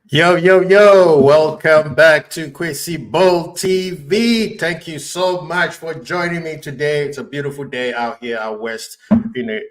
Yo, yo, yo, welcome back to Bowl TV. Thank you so much for joining me today. It's a beautiful day out here out west in the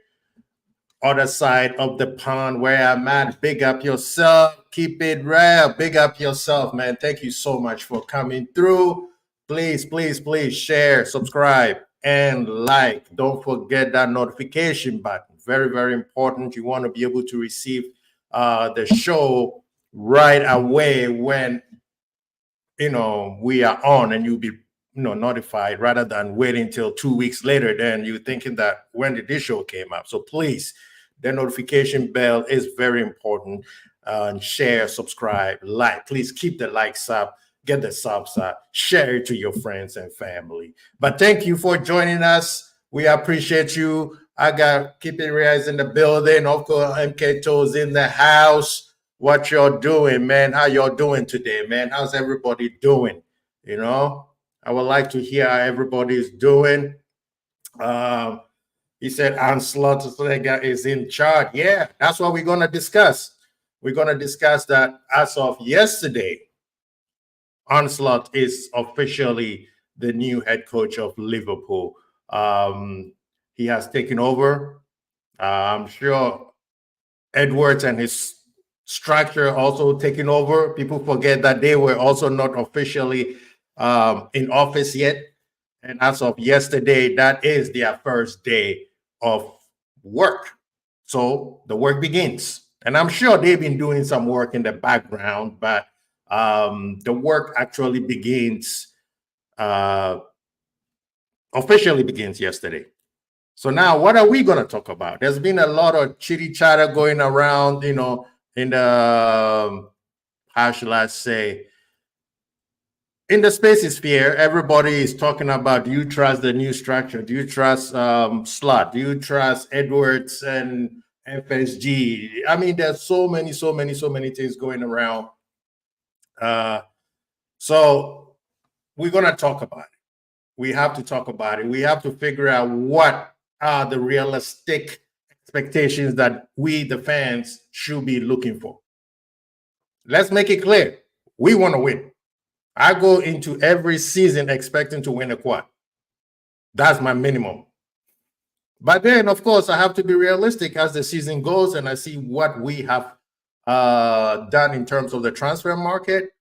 other side of the pond where I'm at. Big up yourself. Keep it real. Big up yourself, man. Thank you so much for coming through. Please, please, please share, subscribe, and like. Don't forget that notification button. Very, very important. You want to be able to receive the show right away when we are on, and you'll be notified rather than waiting till 2 weeks later. Then you're thinking that when did this show came up? So please, the notification bell is very important. And share, subscribe, like. Please keep the likes up, get the subs up, share it to your friends and family. But thank you for joining us. We appreciate you. I got Keep It Real in the building. Of course, MK Toes in the house. What y'all doing, man? How y'all doing today, man? How's everybody doing? I would like to hear how everybody's doing. He said Onslaught is in charge. Yeah, that's what we're going to discuss. We're going to discuss that as of yesterday, Onslaught is officially the new head coach of Liverpool. He has taken over. I'm sure Edwards and his structure also taking over. People forget that they were also not officially in office yet. And as of yesterday, that is their first day of work. So the work begins. And I'm sure they've been doing some work in the background, but the work actually officially begins yesterday. So now what are we going to talk about? There's been a lot of chitty chatter going around, in the, how shall I say, in the spaces sphere. Everybody is talking about, do you trust the new structure? Do you trust Slot? Do you trust Edwards and FSG? I mean, there's so many things going around. So we're going to talk about it. We have to talk about it. We have to figure out what are the realistic expectations that we, the fans, should be looking for. Let's make it clear. We want to win. I go into every season expecting to win a quad. That's my minimum. But then, of course, I have to be realistic as the season goes, and I see what we have done in terms of the transfer market.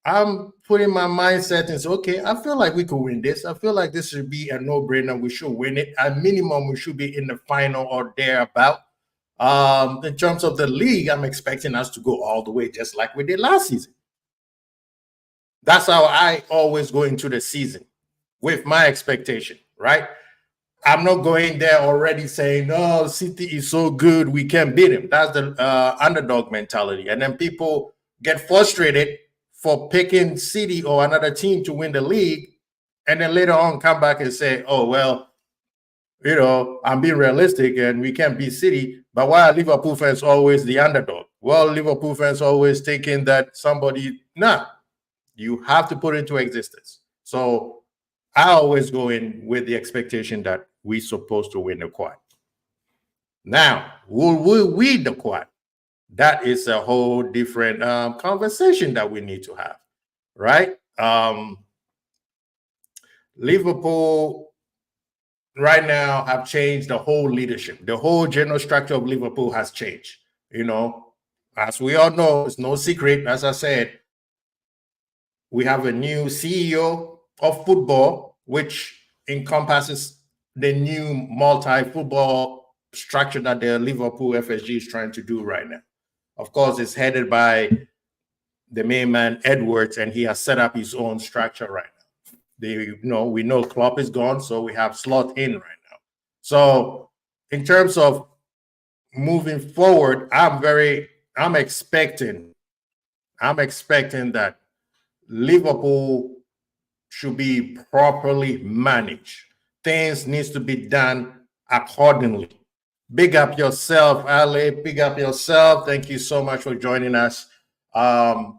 I'm putting my mindset and say, okay, I feel like we could win this. I feel like this should be a no-brainer. We should win it. At minimum, we should be in the final or thereabout. In terms of the league, I'm expecting us to go all the way, just like we did last season. That's how I always go into the season, with my expectation, right? I'm not going there already saying, no, City is so good, we can't beat him. That's the underdog mentality. And then people get frustrated for picking City or another team to win the league, and then later on come back and say, oh, well, I'm being realistic and we can't beat City. But why are Liverpool fans always the underdog? Well, Liverpool fans always thinking that somebody, you have to put it into existence. So I always go in with the expectation that we're supposed to win the quad. Now, will we win the quad? That is a whole different conversation that we need to have, right? Liverpool right now have changed the whole leadership. The whole general structure of Liverpool has changed. As we all know, it's no secret, as I said, we have a new CEO of football, which encompasses the new multi-football structure that the Liverpool FSG is trying to do right now. Of course, it's headed by the main man, Edwards, and he has set up his own structure right now. We know Klopp is gone, so we have Slot in right now. So in terms of moving forward, I'm expecting that Liverpool should be properly managed. Things needs to be done accordingly. Big up yourself, Ali. Big up yourself. Thank you so much for joining us. I'm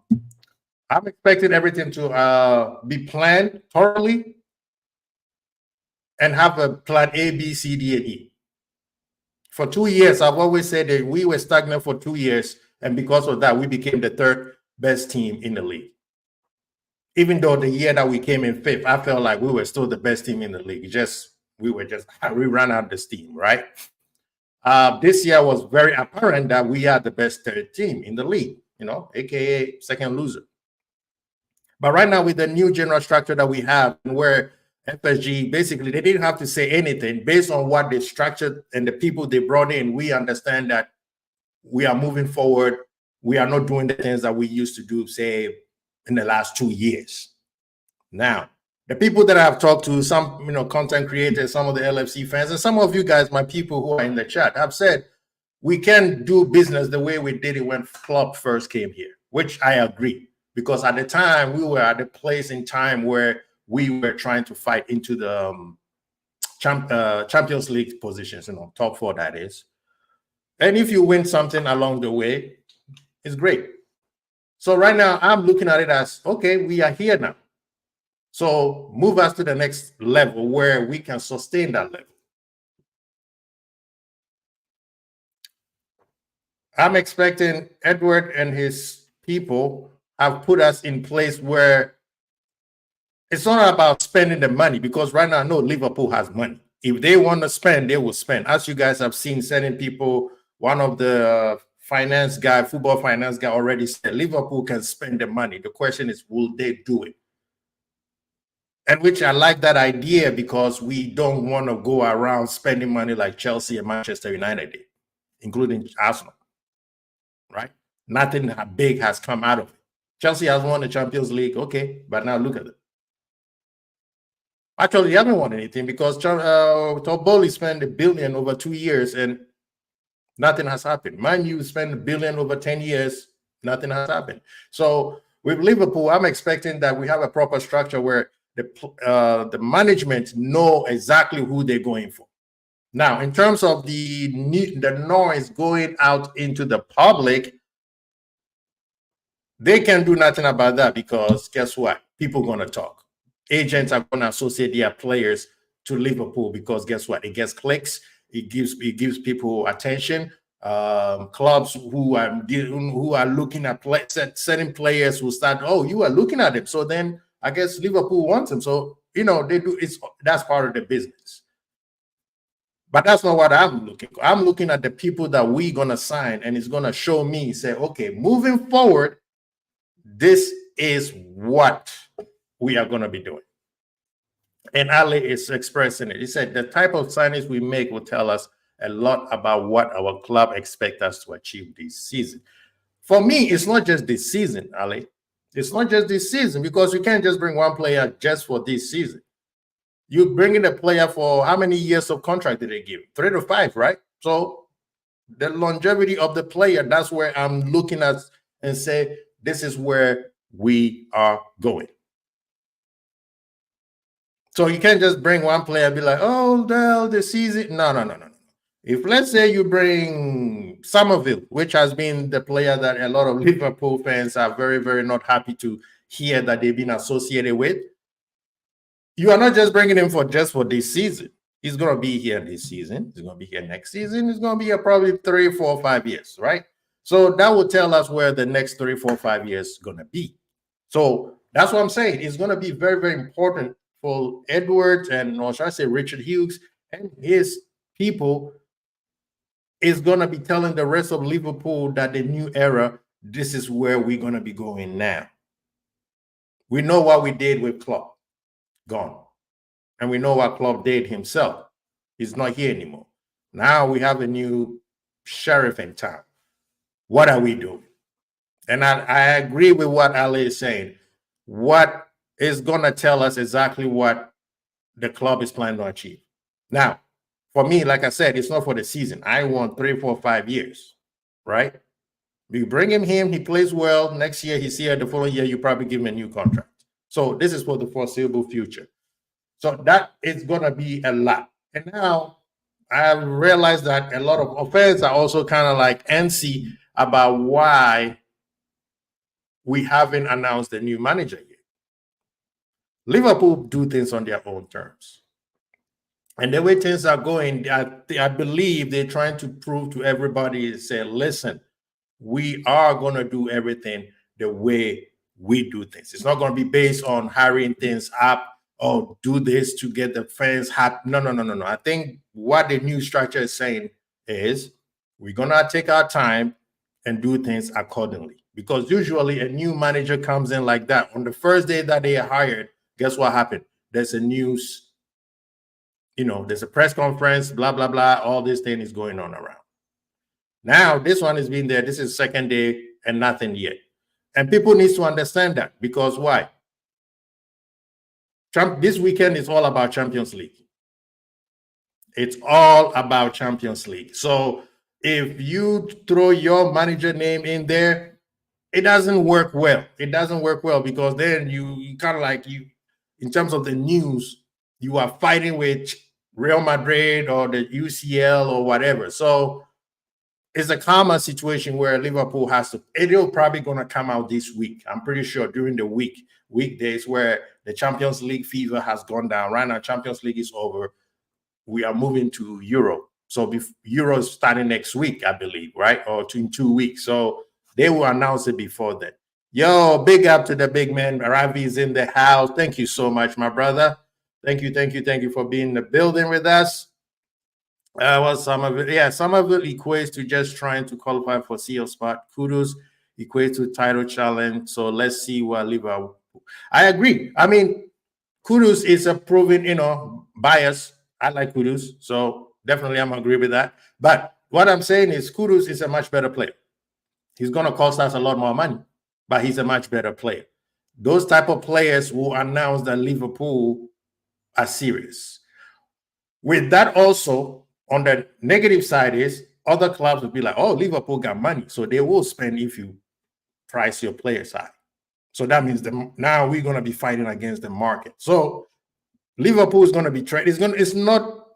expecting everything to be planned thoroughly and have a plan A, B, C, D, and E. For 2 years, I've always said that we were stagnant for 2 years, and because of that, we became the third best team in the league. Even though the year that we came in 5th, I felt like we were still the best team in the league. We ran out of the steam, right? This year was very apparent that we are the best third team in the league, aka second loser. But right now, with the new general structure that we have, where FSG basically they didn't have to say anything based on what they structured and the people they brought in, we understand that we are moving forward. We are not doing the things that we used to do, say, in the last 2 years. Now, the people that I've talked to, some content creators, some of the LFC fans, and some of you guys, my people who are in the chat, have said we can do business the way we did it when Klopp first came here, which I agree, because at the time we were at a place in time where we were trying to fight into the Champions League positions, top 4 that is. And if you win something along the way, it's great. So right now I'm looking at it as, okay, we are here now. So move us to the next level where we can sustain that level. I'm expecting Edward and his people have put us in place where it's not about spending the money, because right now I know Liverpool has money. If they want to spend, they will spend. As you guys have seen, certain people, one of the football finance guy already said Liverpool can spend the money. The question is, will they do it? And which I like that idea, because we don't want to go around spending money like Chelsea and Manchester United did, including Arsenal, right? Nothing big has come out of it. Chelsea has won the Champions League, okay, but now look at it. Actually, they haven't won anything, because Todd Bowley spent $1 billion over 2 years and nothing has happened. Man U spent $1 billion over 10 years, nothing has happened. So with Liverpool, I'm expecting that we have a proper structure where the management know exactly who they're going for. Now, in terms of the noise going out into the public, they can do nothing about that, because guess what? People are going to talk. Agents are going to associate their players to Liverpool, because guess what? It gets clicks. It gives people attention. Clubs who are looking at certain players will start, oh, you are looking at him, so then I guess Liverpool wants him. So they do. That's part of the business. But that's not what I'm looking for. I'm looking at the people that we're gonna sign, and it's gonna show me, say, okay, moving forward, this is what we are gonna be doing. And Ali is expressing it. He said the type of signings we make will tell us a lot about what our club expects us to achieve this season. For me, it's not just this season, Ali. It's not just this season, because you can't just bring one player just for this season. You bring in a player for how many years of contract did they give? 3 to 5, right? So the longevity of the player, that's where I'm looking at and say, this is where we are going. So you can't just bring one player and be like, oh, well, the season. No. If, let's say, you bring Somerville, which has been the player that a lot of Liverpool fans are very, very not happy to hear that they've been associated with, you are not just bringing him for this season. He's going to be here this season. He's going to be here next season. He's going to be here probably 3, 4, 5 years, right? So that will tell us where the next 3, 4, 5 years is going to be. So that's what I'm saying. It's going to be very, very important for Edwards and, or should I say, Richard Hughes and his people is going to be telling the rest of Liverpool that the new era, this is where we're going to be going now. We know what we did with Klopp, gone. And we know what Klopp did himself. He's not here anymore. Now we have a new sheriff in town. What are we doing? And I agree with what Ali is saying. What is going to tell us exactly what the club is planning to achieve. Now, for me, like I said, it's not for the season. I want 3, 4, 5 years, right? We bring him here, he plays well. Next year, he's here. The following year, you probably give him a new contract. So this is for the foreseeable future. So that is going to be a lot. And now I realized that a lot of fans are also kind of like antsy about why we haven't announced a new manager yet. Liverpool do things on their own terms. And the way things are going, I believe they're trying to prove to everybody and say, listen, we are going to do everything the way we do things. It's not going to be based on hurrying things up or do this to get the fans happy. No. I think what the new structure is saying is we're going to take our time and do things accordingly. Because usually a new manager comes in like that. On the first day that they are hired, guess what happened? There's a news, there's a press conference, blah, blah, blah. All this thing is going on around. Now, this one has been there. This is second day and nothing yet. And people need to understand that because why? This weekend is all about Champions League. It's all about Champions League. So if you throw your manager name in there, it doesn't work well. It doesn't work well because then you kind of like in terms of the news, you are fighting with Real Madrid or the UCL or whatever. So it's a common situation where Liverpool it'll probably going to come out this week. I'm pretty sure during the weekdays where the Champions League fever has gone down. Right now, Champions League is over. We are moving to Euro. So Euro is starting next week, I believe, right? Or in 2 weeks. So they will announce it before that. Yo, big up to the big man. Ravi is in the house. Thank you so much, my brother. Thank you for being in the building with us. Some of it equates to just trying to qualify for CL spot. Kudos equates to title challenge. So let's see what Liverpool. I agree. I mean, Kudos is a proven, bias. I like Kudos, so definitely I'm agree with that. But what I'm saying is Kudos is a much better player. He's going to cost us a lot more money, but he's a much better player. Those type of players will announce that Liverpool are serious. With that also, on the negative side is other clubs will be like, oh, Liverpool got money. So they will spend if you price your players high. So that means now we're going to be fighting against the market. So Liverpool is going to be traded. It's not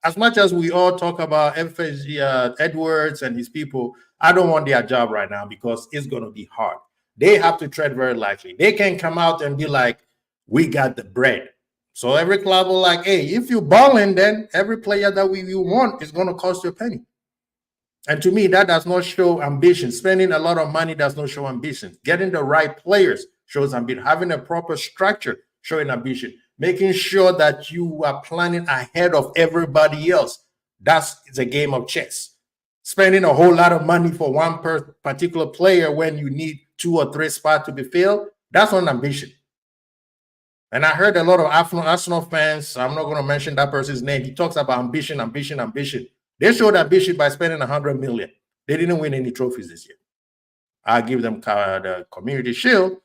as much as we all talk about FSG, Edwards and his people. I don't want their job right now because it's going to be hard. They have to trade very likely. They can come out and be like, we got the bread. So every club will like, hey, if you're balling, then every player that we want is going to cost you a penny. And to me, that does not show ambition. Spending a lot of money does not show ambition. Getting the right players shows ambition. Having a proper structure showing ambition. Making sure that you are planning ahead of everybody else. That's a game of chess. Spending a whole lot of money for one particular player when you need 2 or 3 spots to be filled, that's not ambition. And I heard a lot of Arsenal fans, I'm not going to mention that person's name, he talks about ambition. They showed ambition by spending 100 million. They didn't win any trophies this year. I give them the Community Shield.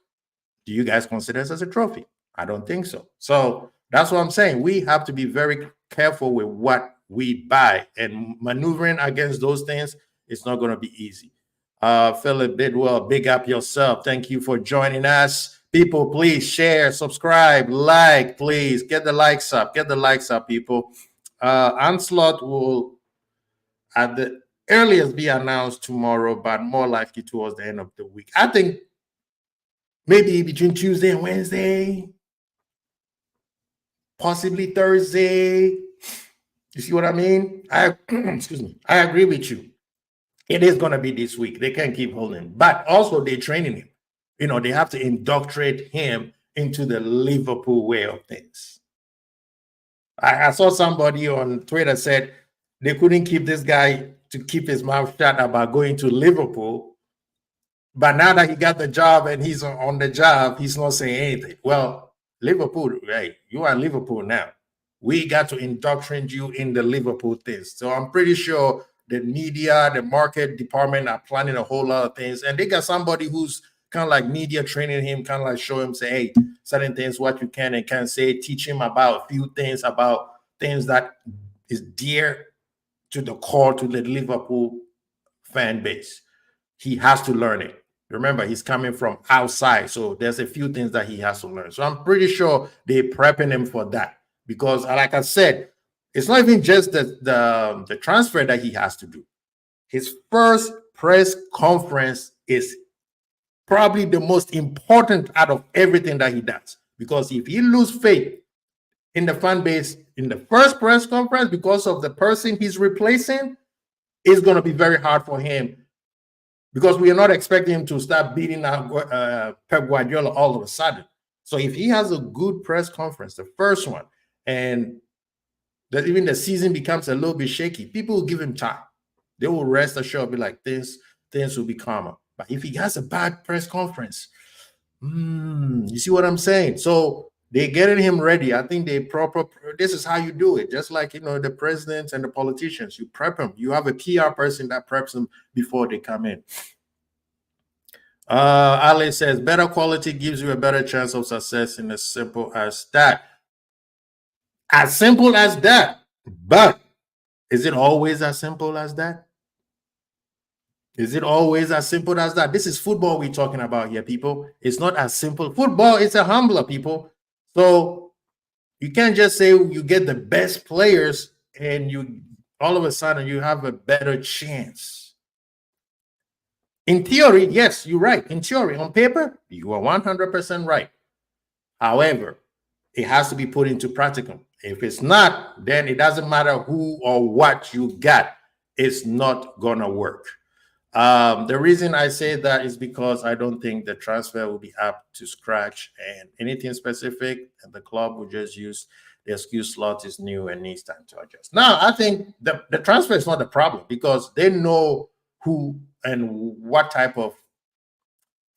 Do you guys consider this as a trophy? I don't think so. So that's what I'm saying. We have to be very careful with what we buy, and maneuvering against those things is not going to be easy. Philip Bidwell, big up yourself. Thank you for joining us. People, please share, subscribe, like, please. Get the likes up. Get the likes up, people. Onslaught will, at the earliest, be announced tomorrow, but more likely towards the end of the week. I think maybe between Tuesday and Wednesday, possibly Thursday. You see what I mean? Excuse me. I agree with you. It is going to be this week. They can't keep holding. But also, they're training him. They have to indoctrinate him into the Liverpool way of things. I saw somebody on Twitter said they couldn't keep this guy to keep his mouth shut about going to Liverpool. But now that he got the job and he's on the job, he's not saying anything. Well, Liverpool, right? You are Liverpool now. We got to indoctrinate you in the Liverpool things. So I'm pretty sure the media, the market department are planning a whole lot of things. And they got somebody who's kind of like media training him, kind of like show him, say, hey, certain things, what you can and can't say, teach him about a few things, about things that is dear to the core to the Liverpool fan base. He has to learn it. Remember, he's coming from outside, so there's a few things that he has to learn. So I'm pretty sure they're prepping him for that because, like I said, it's not even just the transfer that he has to do. His first press conference is probably the most important out of everything that he does, because if he lose faith in the fan base in the first press conference because of the person he's replacing, it's going to be very hard for him because we are not expecting him to start beating out Pep Guardiola all of a sudden. So if he has a good press conference, the first one, and that even the season becomes a little bit shaky, people will give him time. They will rest assured, be like, things will be calmer. But if he has a bad press conference, you see what I'm saying? So they're getting him ready. I think this is how you do it. Just like, the presidents and the politicians, you prep them. You have a PR person that preps them before they come in. Ali says, better quality gives you a better chance of success in as simple as that. As simple as that. But is it always as simple as that? Is it always as simple as that? This is football we're talking about here, people. It's not as simple. Football is a humbler, people. So you can't just say you get the best players and you all of a sudden you have a better chance. In theory, yes, you're right. In theory, on paper, you are 100% right. However, it has to be put into practicum. If it's not, then it doesn't matter who or what you got. It's not going to work. The reason I say that is because I don't think the transfer will be up to scratch, and anything specific, and the club will just use the excuse slot is new and needs time to adjust. Now, I think the transfer is not the problem because they know who and what type of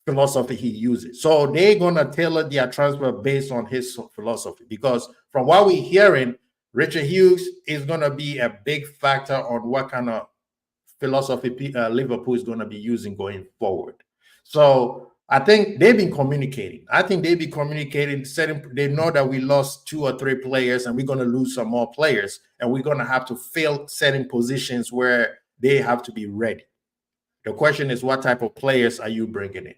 philosophy he uses. So they're going to tailor their transfer based on his philosophy, because from what we're hearing, Richard Hughes is going to be a big factor on what kind of philosophy Liverpool is going to be using going forward. So I think they've been communicating. They know that we lost 2 or 3 players and we're going to lose some more players, and we're going to have to fill certain positions where they have to be ready. The question is, what type of players are you bringing in?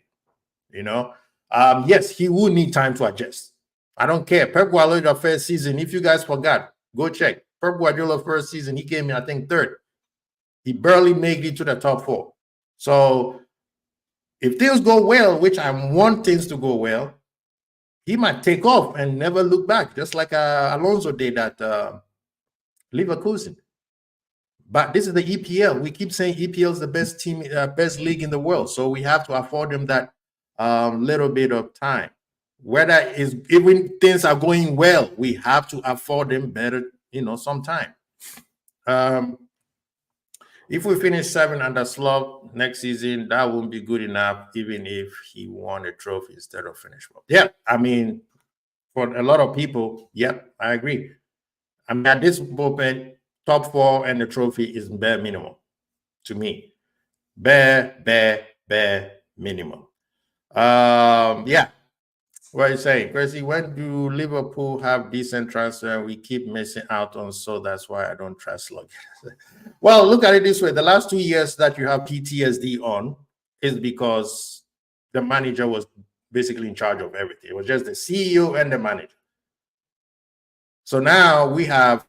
Yes, he will need time to adjust. I don't care. Pep Guardiola first season, if you guys forgot, go check. Pep Guardiola first season, he came in, I think, 3rd. He barely made it to the top 4. So if things go well, which I want things to go well, he might take off and never look back, just like Alonso did at Leverkusen. But this is the EPL. We keep saying EPL is the best team, best league in the world. So we have to afford them that little bit of time. Whether is even things are going well, we have to afford them better, some time. If we finish 7 under slot next season, that won't be good enough, even if he won a trophy instead of finish well. Yeah, I mean, for a lot of people, I agree. I mean, at this moment, top 4 and the trophy is bare minimum to me. Bare minimum. What are you saying, Crazy? When do Liverpool have decent transfer? We keep missing out on, so that's why I don't trust Slug. Well, look at it this way: the last 2 years that you have PTSD on is because the manager was basically in charge of everything. It was just the CEO and the manager. So now we have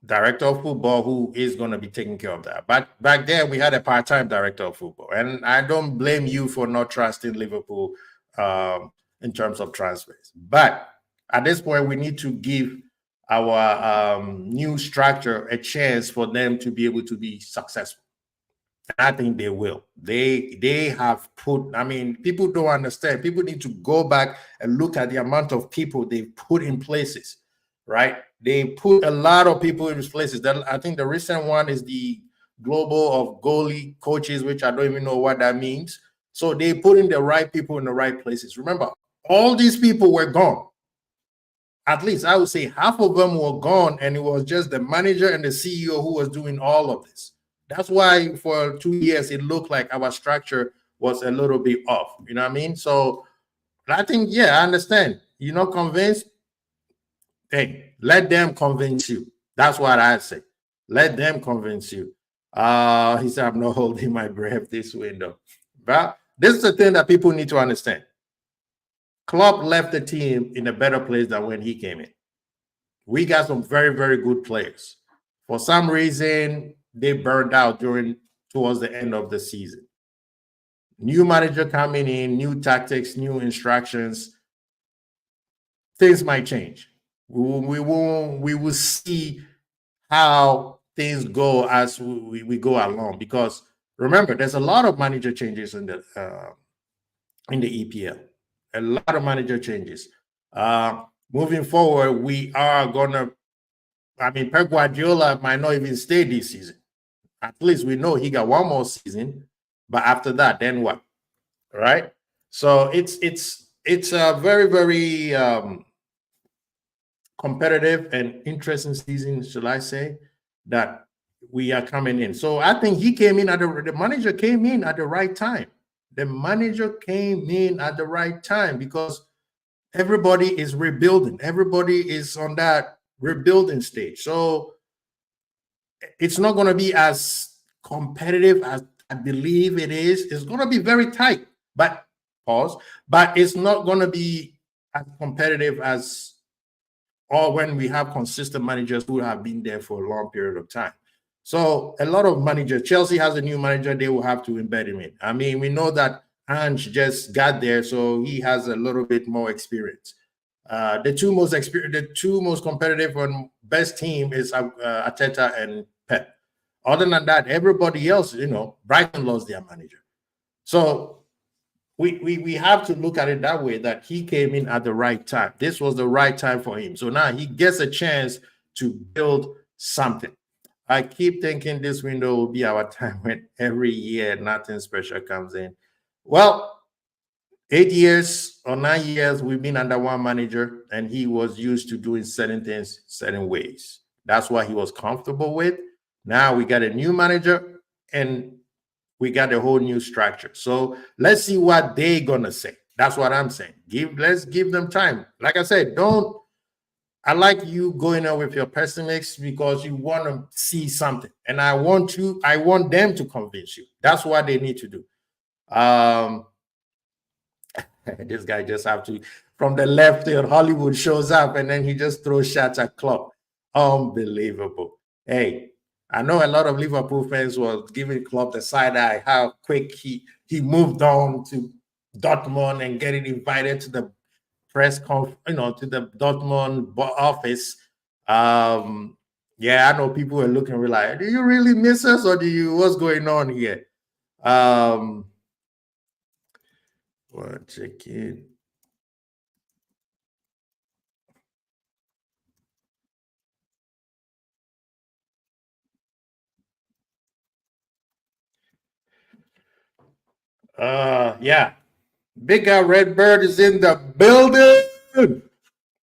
director of football who is going to be taking care of that. But back then we had a part-time director of football, and I don't blame you for not trusting Liverpool in terms of transfers. But at this point, we need to give our new structure a chance for them to be able to be successful. And I think they will. They have put, I mean, people don't understand. People need to go back and look at the amount of people they've put in places, right? They put a lot of people in these places. I think the recent one is the global of goalie coaches, which I don't even know what that means. So they put in the right people in the right places. Remember, all these people were gone. At least I would say half of them were gone, and it was just the manager and the CEO who was doing all of this. That's why for 2 years it looked like our structure was a little bit off. You know what I mean? So I think, I understand. You're not convinced? Hey, let them convince you. That's what I say. Let them convince you. He said, I'm not holding my breath this window. But this is the thing that people need to understand. Klopp left the team in a better place than when he came in. We got some very, very good players. For some reason, they burned out towards the end of the season. New manager coming in, new tactics, new instructions. Things might change. We will see how things go as we go along, because Remember, there's a lot of manager changes in the EPL. A lot of manager changes. Moving forward, we are gonna. I mean, Pep Guardiola might not even stay this season. At least we know he got one more season. But after that, then what? Right? So it's a very, very competitive and interesting season, should I say, that we are coming in. So I think he came in at the manager came in at the right time. The manager came in at the right time because everybody is rebuilding. Everybody is on that rebuilding stage. So it's not going to be as competitive as I believe it is. It's going to be very tight, but pause. But it's not going to be as competitive as or when we have consistent managers who have been there for a long period of time. So a lot of managers, Chelsea has a new manager, they will have to embed him in. I mean, we know that Ange just got there, so he has a little bit more experience. The two most competitive and best team is Arteta and Pep. Other than that, everybody else, Brighton lost their manager. So we have to look at it that way, that he came in at the right time. This was the right time for him. So now he gets a chance to build something. I keep thinking this window will be our time when every year nothing special comes in. Well, 8 years or 9 years, we've been under one manager, and he was used to doing certain things certain ways. That's what he was comfortable with. Now we got a new manager, and we got a whole new structure. So let's see what they're gonna say. That's what I'm saying. Let's give them time. Like I said, I like you going out with your pessimists because you want to see something. And I want them to convince you. That's what they need to do. This guy just have to, from the left here, Hollywood shows up and then he just throws shots at Klopp. Unbelievable. Hey, I know a lot of Liverpool fans were giving Klopp the side eye, how quick he moved on to Dortmund and getting invited to the to the Dortmund office. Yeah, I know people were looking like, do you really miss us, or what's going on here? One second. Yeah. Big Guy Redbird is in the building.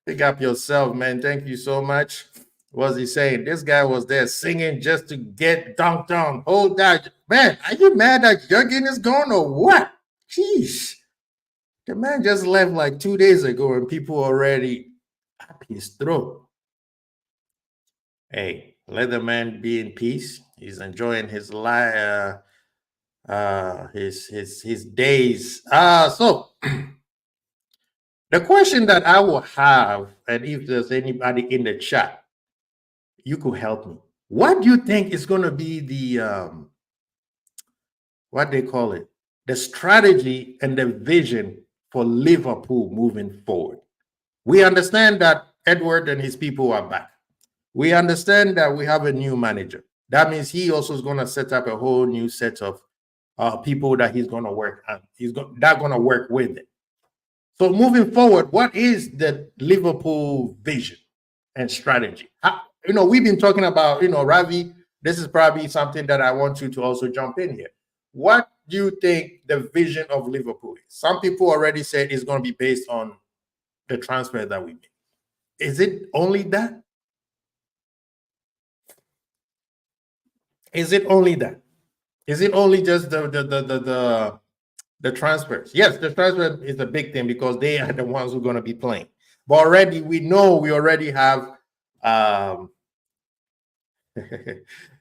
Pick up yourself, man. Thank you so much. What's he saying? This guy was there singing just to get dunked on. Hold that. Man, are you mad that Jurgen is gone or what? Jeez. The man just left like 2 days ago and people already up his throat. Hey, let the man be in peace. He's enjoying his life, his days. So the question that I will have, and if there's anybody in the chat, you could help me. What do you think is going to be the what they call it, the strategy and the vision for Liverpool moving forward? We understand that Edward and his people are back. We understand that we have a new manager. That means he also is going to set up a whole new set of people that he's going to work on. They're going to work with it. So moving forward, what is the Liverpool vision and strategy? We've been talking about, Ravi, this is probably something that I want you to also jump in here. What do you think the vision of Liverpool is? Some people already said it's going to be based on the transfer that we made. Is it only that? Is it only that? Is it only just the transfers? Yes, the transfer is a big thing because they are the ones who are going to be playing. But already we already have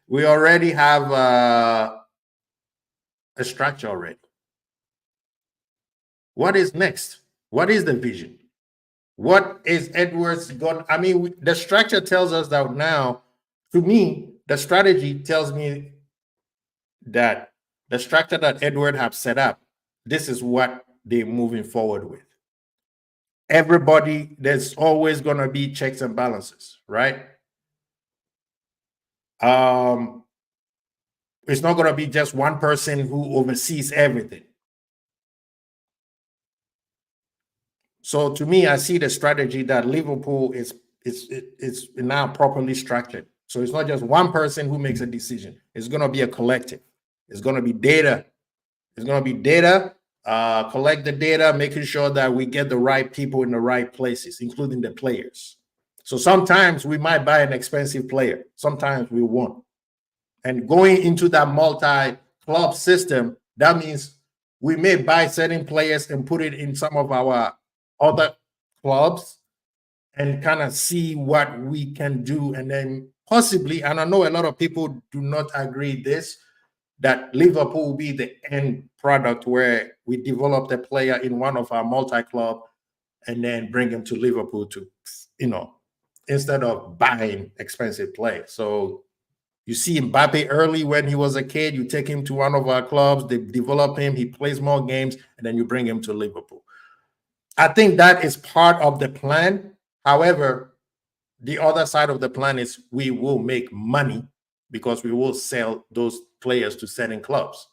we already have a structure already. What is next? What is the vision? What is Edwards going? I mean, the structure tells us that now. To me, the strategy tells me that the structure that Edward have set up, this is what they're moving forward with. Everybody, there's always going to be checks and balances, right? It's not going to be just one person who oversees everything. So to me, I see the strategy that Liverpool is now properly structured. So it's not just one person who makes a decision. It's going to be a collective. It's going to be data. It's going to be data. Collect the data, making sure that we get the right people in the right places, including the players. So sometimes we might buy an expensive player. Sometimes we won't. And going into that multi-club system, that means we may buy certain players and put it in some of our other clubs and kind of see what we can do. And then possibly, and I know a lot of people do not agree this, that Liverpool will be the end product where we develop the player in one of our multi-club and then bring him to Liverpool to, instead of buying expensive players. So you see Mbappe early when he was a kid, you take him to one of our clubs, they develop him, he plays more games, and then you bring him to Liverpool. I think that is part of the plan. However, the other side of the plan is we will make money because we will sell those players to certain clubs,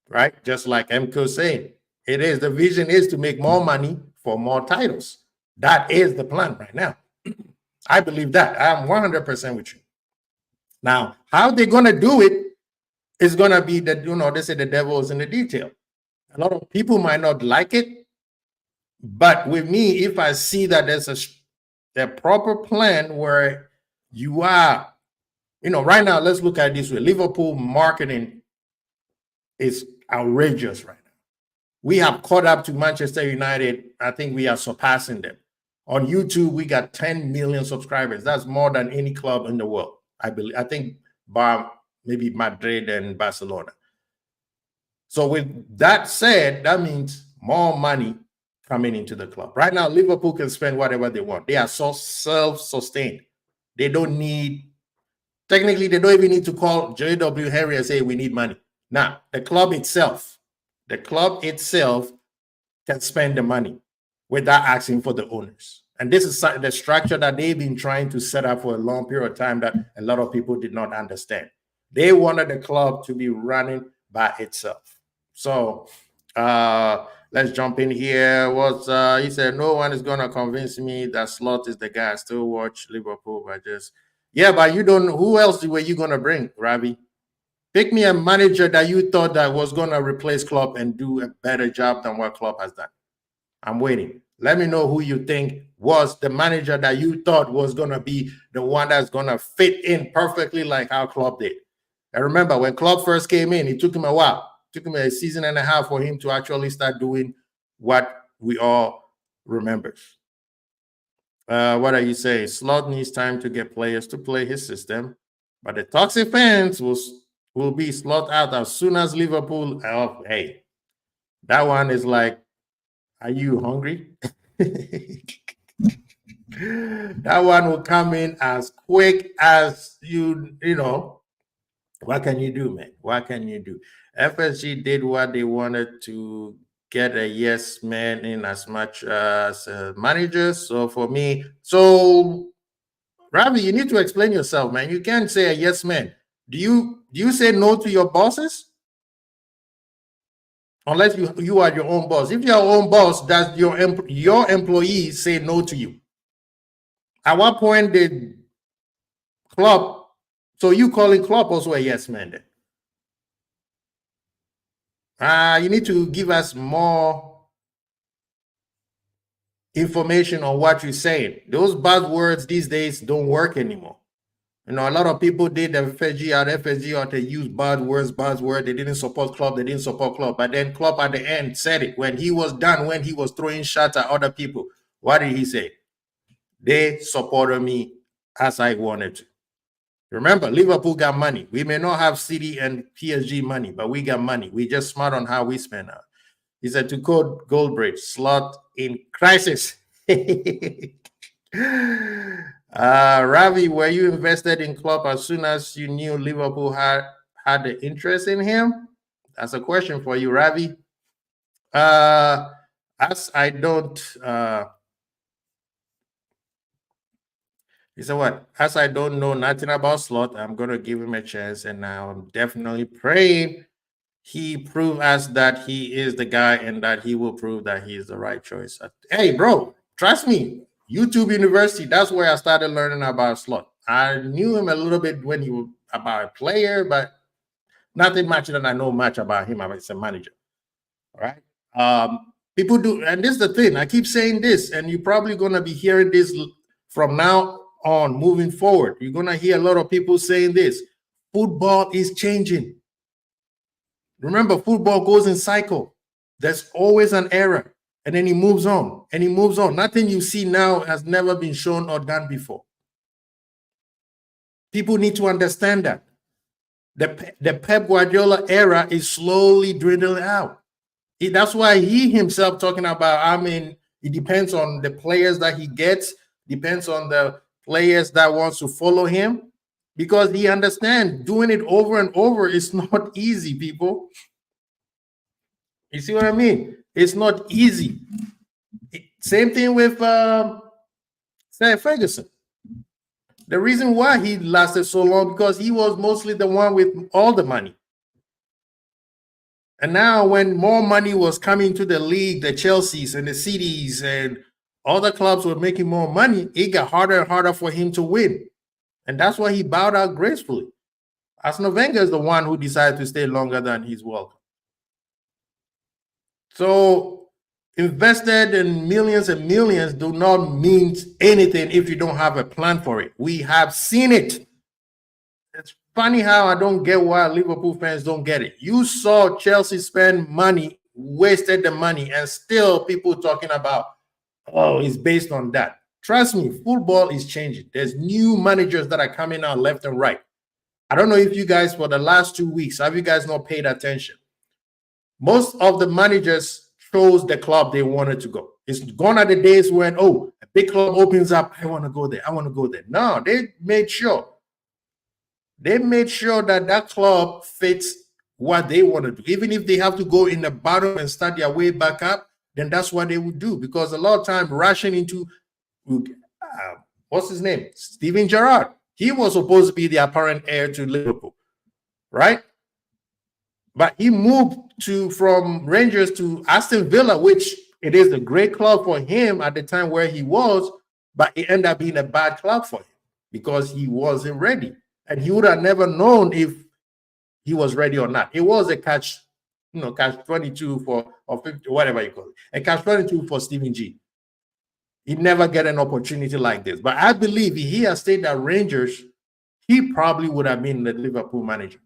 right? Just like MCO saying, the vision is to make more money for more titles. That is the plan right now. I believe that. I'm 100% with you. Now, how they're going to do it is going to be that, they say the devil is in the detail. A lot of people might not like it, but with me, if I see that there's a proper plan where you are, right now, let's look at it this way. Liverpool marketing is outrageous right now. We have caught up to Manchester United. I think we are surpassing them. On YouTube, we got 10 million subscribers. That's more than any club in the world, I believe. I think maybe Madrid and Barcelona. So with that said, that means more money coming into the club. Right now, Liverpool can spend whatever they want. They are so self-sustained. They don't even need to call J.W. Henry and say, we need money. Now, the club itself can spend the money without asking for the owners. And this is the structure that they've been trying to set up for a long period of time that a lot of people did not understand. They wanted the club to be running by itself. So let's jump in here. He said, no one is going to convince me that Slot is the guy. I still watch Liverpool, but but you don't. Who else were you going to bring, Ravi? Pick me a manager that you thought that was going to replace Klopp and do a better job than what Klopp has done. I'm waiting. Let me know who you think was the manager that you thought was going to be the one that's going to fit in perfectly like how Klopp did. And remember, when Klopp first came in, it took him a while. It took him a season and a half for him to actually start doing what we all remember. What are you saying? Slot needs time to get players to play his system, but the toxic fans will be Slot out as soon as Liverpool. Oh, hey, that one is like, are you hungry? That one will come in as quick as you know. What can you do, man? What can you do? FSG did what they wanted to get a yes man in as much as managers. So for me, Ravi, you need to explain yourself, man. You can't say a yes man. Do you say no to your bosses? Unless you are your own boss. If you're your own boss, does your employees say no to you? At what point did Klopp? So you calling Klopp also a yes man then? You need to give us more information on what you're saying. Those buzzwords these days don't work anymore. A lot of people did the FSG or they use buzzword. They didn't support Klopp. But then Klopp at the end said it when he was done, when he was throwing shots at other people. What did he say? They supported me as I wanted to. Remember, Liverpool got money. We may not have City and PSG money, but we got money. We just smart on how we spend it. He said to quote Goldbridge, Slot in crisis. Ravi, were you invested in Klopp as soon as you knew Liverpool had the interest in him? That's a question for you, Ravi. As I don't He said, what? As I don't know nothing about Slot, I'm going to give him a chance. And now I'm definitely praying he prove us that he is the guy and that he will prove that he is the right choice. Hey, bro, trust me. YouTube University, that's where I started learning about Slot. I knew him a little bit when he was about a player, but nothing much that I know much about him as a manager. All right. People do, and this is the thing. I keep saying this, and you're probably going to be hearing this from now on moving forward. You're going to hear a lot of people saying this. Football is changing. Remember, football goes in cycle. There's always an era, and then he moves on, and he moves on. Nothing you see now has never been shown or done before. People need to understand that. The Pep Guardiola era is slowly dwindling out. That's why he himself talking about, I mean, it depends on the players that he gets, depends on the players that wants to follow him, because he understands doing it over and over is not easy, people. You see what I mean? It's not easy. Same thing with Sir Ferguson. The reason why he lasted so long because he was mostly the one with all the money. And now when more money was coming to the league, the Chelseas and the Cities and other clubs were making more money, it got harder and harder for him to win. And that's why he bowed out gracefully. Arsene Wenger is the one who decided to stay longer than he's welcome. So invested in millions and millions do not mean anything if you don't have a plan for it. We have seen it. It's funny how I don't get why Liverpool fans don't get it. You saw Chelsea spend money, wasted the money, and still people talking about, oh, it's based on that. Trust me, football is changing. There's new managers that are coming out left and right. I don't know if you guys, for the last 2 weeks, have you guys not paid attention? Most of the managers chose the club they wanted to go. It's gone are the days when, oh, a big club opens up, I want to go there, I want to go there. No, they made sure that that club fits what they want to do. Even if they have to go in the bottom and start their way back up, then that's what they would do. Because a lot of time rushing into, what's his name? Steven Gerrard. He was supposed to be the apparent heir to Liverpool, right? But he moved from Rangers to Aston Villa, which it is a great club for him at the time where he was, but it ended up being a bad club for him because he wasn't ready. And he would have never known if he was ready or not. It was a catch 22 or 50, whatever you call it. A catch 22 for Stephen G. He never get an opportunity like this. But I believe if he had stayed at Rangers, he probably would have been the Liverpool manager.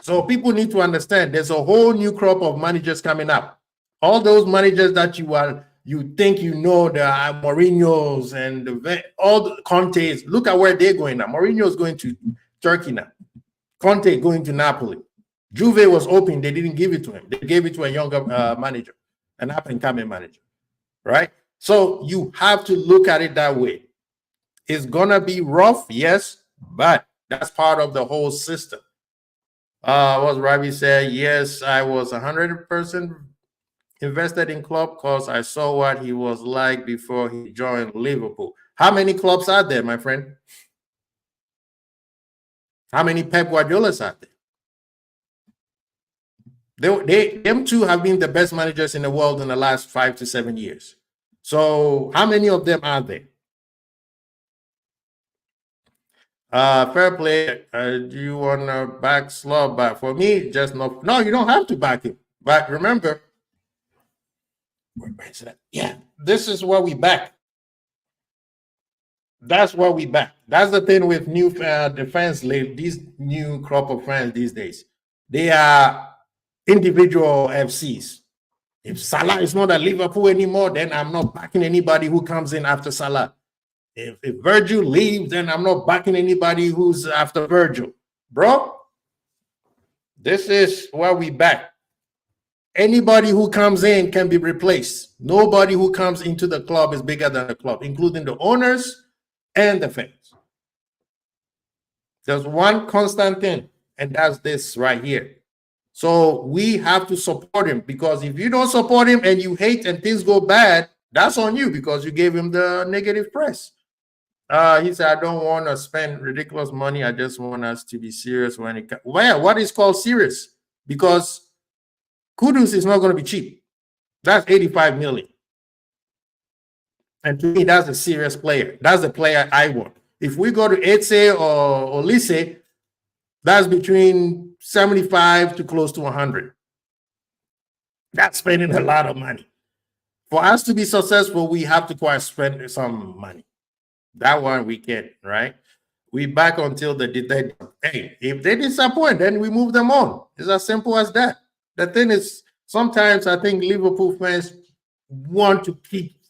So people need to understand there's a whole new crop of managers coming up. All those managers that you think the Mourinho's and all the Conte's, look at where they're going now. Mourinho's going to Turkey now. Conte going to Napoli. Juve was open. They didn't give it to him. They gave it to a younger manager, an up-and-coming manager, right? So you have to look at it that way. It's going to be rough, yes, but that's part of the whole system. What Ravi said, yes, I was 100% invested in club because I saw what he was like before he joined Liverpool. How many clubs are there, my friend? How many Pep Guardiolas are there? Them two have been the best managers in the world in the last 5 to 7 years. So how many of them are there? Fair play. Do you want to back Slot? But for me, just no, you don't have to back him. But remember, yeah, this is what we back. That's what we back. That's the thing with new defense league. These new crop of fans these days, they are individual FCs. If Salah is not at Liverpool anymore, then I'm not backing anybody who comes in after Salah. If Virgil leaves, then I'm not backing anybody who's after Virgil. Bro, this is where we back. Anybody who comes in can be replaced. Nobody who comes into the club is bigger than the club, including the owners and the fans. There's one constant thing, and that's this right here. So we have to support him, because if you don't support him and you hate and things go bad, that's on you because you gave him the negative press. He said, I don't want to spend ridiculous money. I just want us to be serious when it comes. Well, what is called serious? Because Kudus is not going to be cheap. That's 85 million. And to me, that's a serious player. That's the player I want. If we go to Etse or Lise, that's between 75 to close to 100. That's spending a lot of money. For us to be successful, we have to quite spend some money. That one we can, right? We back until hey, if they disappoint, then we move them on. It's as simple as that. The thing is, sometimes I think Liverpool fans want to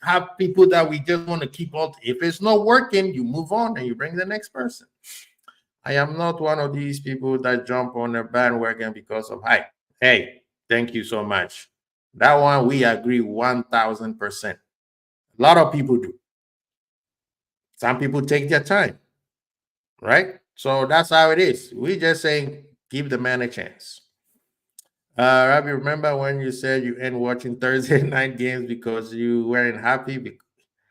have people that we just want to keep on. If it's not working, you move on and you bring the next person. I am not one of these people that jump on a bandwagon because of hype. Hey, thank you so much. That one we agree 1000%. A lot of people do. Some people take their time, right? So that's how it is. We just saying give the man a chance. Rabbi, remember when you said you end watching Thursday night games because you weren't happy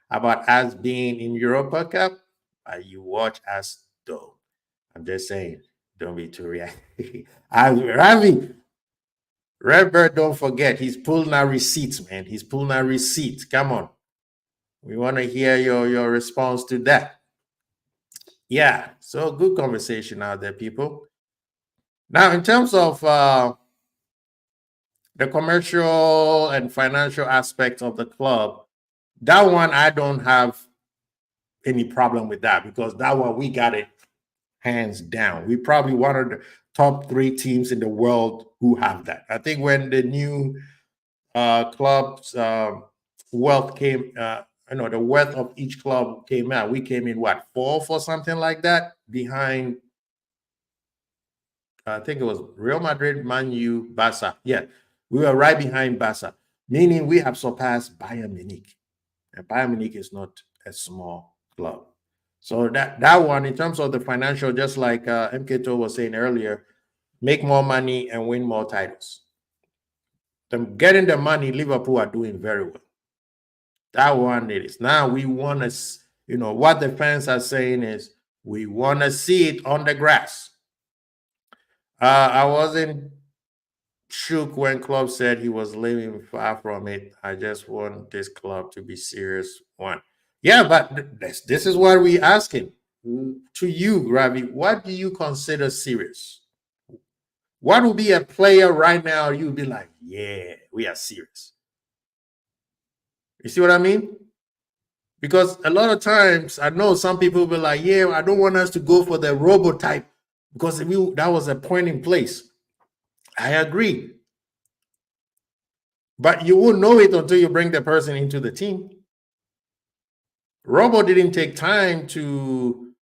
about us being in Europa Cup? You watch us though. I'm just saying, don't be too reactive. Ravi, Redbird, don't forget, he's pulling our receipts, man. He's pulling our receipts. Come on. We want to hear your response to that. Yeah, so good conversation out there, people. Now, in terms of the commercial and financial aspects of the club, that one I don't have any problem with that because that one we got it hands down. We probably one of the top 3 teams in the world who have that. I think when the new club's wealth came, the wealth of each club came out, we came in what, 4th or something like that behind. I think it was Real Madrid, Man U, Barca. Yeah, we were right behind Barca, meaning we have surpassed Bayern Munich. And Bayern Munich is not a small club. So that one, in terms of the financial, just like MKTO was saying earlier, make more money and win more titles. Them getting the money, Liverpool are doing very well. That one it is. Now we want to, what the fans are saying is we want to see it on the grass. I wasn't shook when Klopp said he was living far from it. I just want this club to be serious one. Yeah, but this is what we asking. To you, Ravi, what do you consider serious? What would be a player right now you'd be like, yeah, we are serious? You see what I mean? Because a lot of times I know some people will be like, yeah, I don't want us to go for the robo type because that was a point in place. I agree. But you won't know it until you bring the person into the team. Robo didn't take time to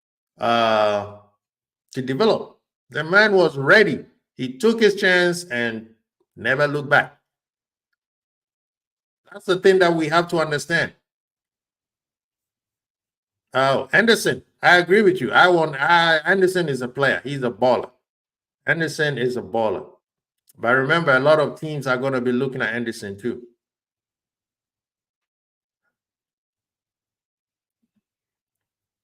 develop. The man was ready. He took his chance and never looked back. That's the thing that we have to understand. Oh, Anderson, I agree with you. Anderson is a player. He's a baller. Anderson is a baller. But remember, a lot of teams are going to be looking at Anderson too.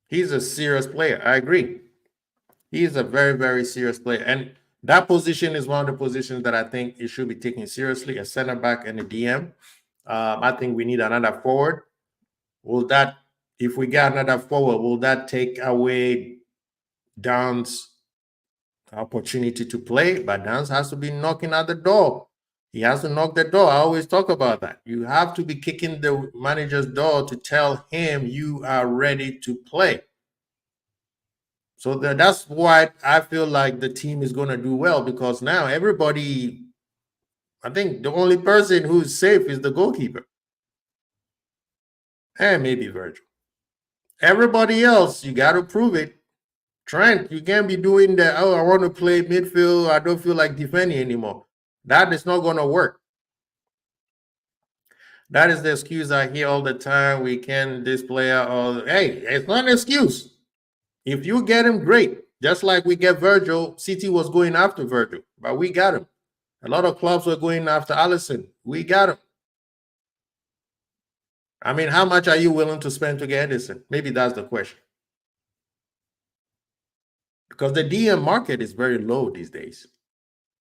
He's a serious player. I agree. He's a very, very serious player. And that position is one of the positions that I think it should be taken seriously, a center back and a DM. I think we need another forward. If we get another forward, will that take away Dan's opportunity to play? But Dan has to be knocking at the door. He has to knock the door. I always talk about that. You have to be kicking the manager's door to tell him you are ready to play. So that's why I feel like the team is going to do well because now everybody, I think the only person who's safe is the goalkeeper. And maybe Virgil. Everybody else, you got to prove it. Trent, you can't be doing that. Oh, I want to play midfield. I don't feel like defending anymore. That is not going to work. That is the excuse I hear all the time. We can this player. Hey, it's not an excuse. If you get him, great. Just like we get Virgil, City was going after Virgil, but we got him. A lot of clubs were going after Alisson. We got him. I mean, how much are you willing to spend to get Edison? Maybe that's the question. because the DM market is very low these days.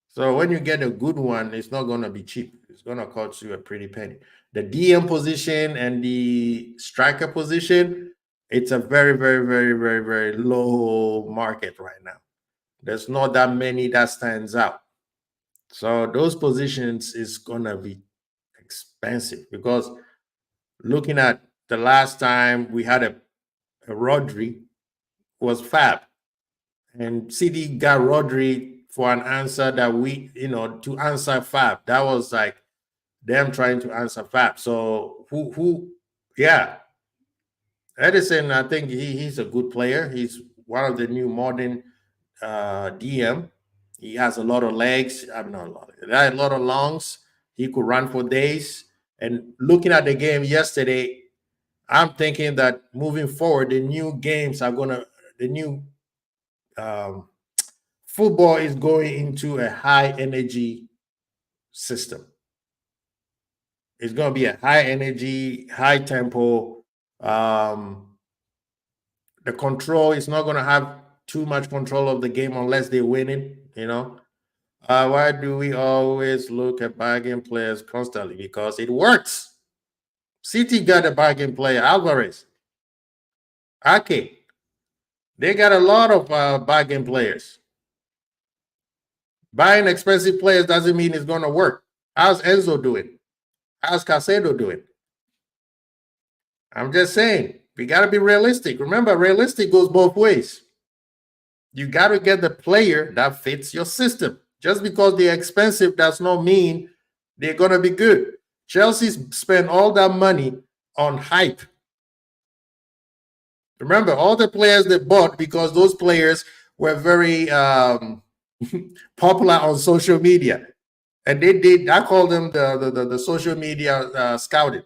So when you get a good one, it's not going to be cheap. It's going to cost you a pretty penny. The DM position and the striker position, it's a very, very, very, very, very low market right now. There's not that many that stands out. So those positions is going to be expensive, because looking at the last time we had a Rodri was Fab, and CD got Rodri for an answer that to answer Fab. That was like them trying to answer Fab. So yeah, Edison, I think he's a good player. He's one of the new modern DM. He has a lot of legs. I'm not a lot of lungs. He could run for days. And looking at the game yesterday, I'm thinking that moving forward, the new games are the new football is going into a high energy system. It's going to be a high energy, high tempo. The control is not going to have too much control of the game unless they're winning, Why do we always look at bargain players constantly? Because it works. City got a bargain player, Alvarez. Ake. They got a lot of bargain players. Buying expensive players doesn't mean it's going to work. How's Enzo doing? How's Casado doing? I'm just saying, we got to be realistic. Remember, realistic goes both ways. You got to get the player that fits your system. Just because they're expensive does not mean they're going to be good. Chelsea spent all that money on hype. Remember, all the players they bought because those players were very popular on social media. And I call them the social media scouting.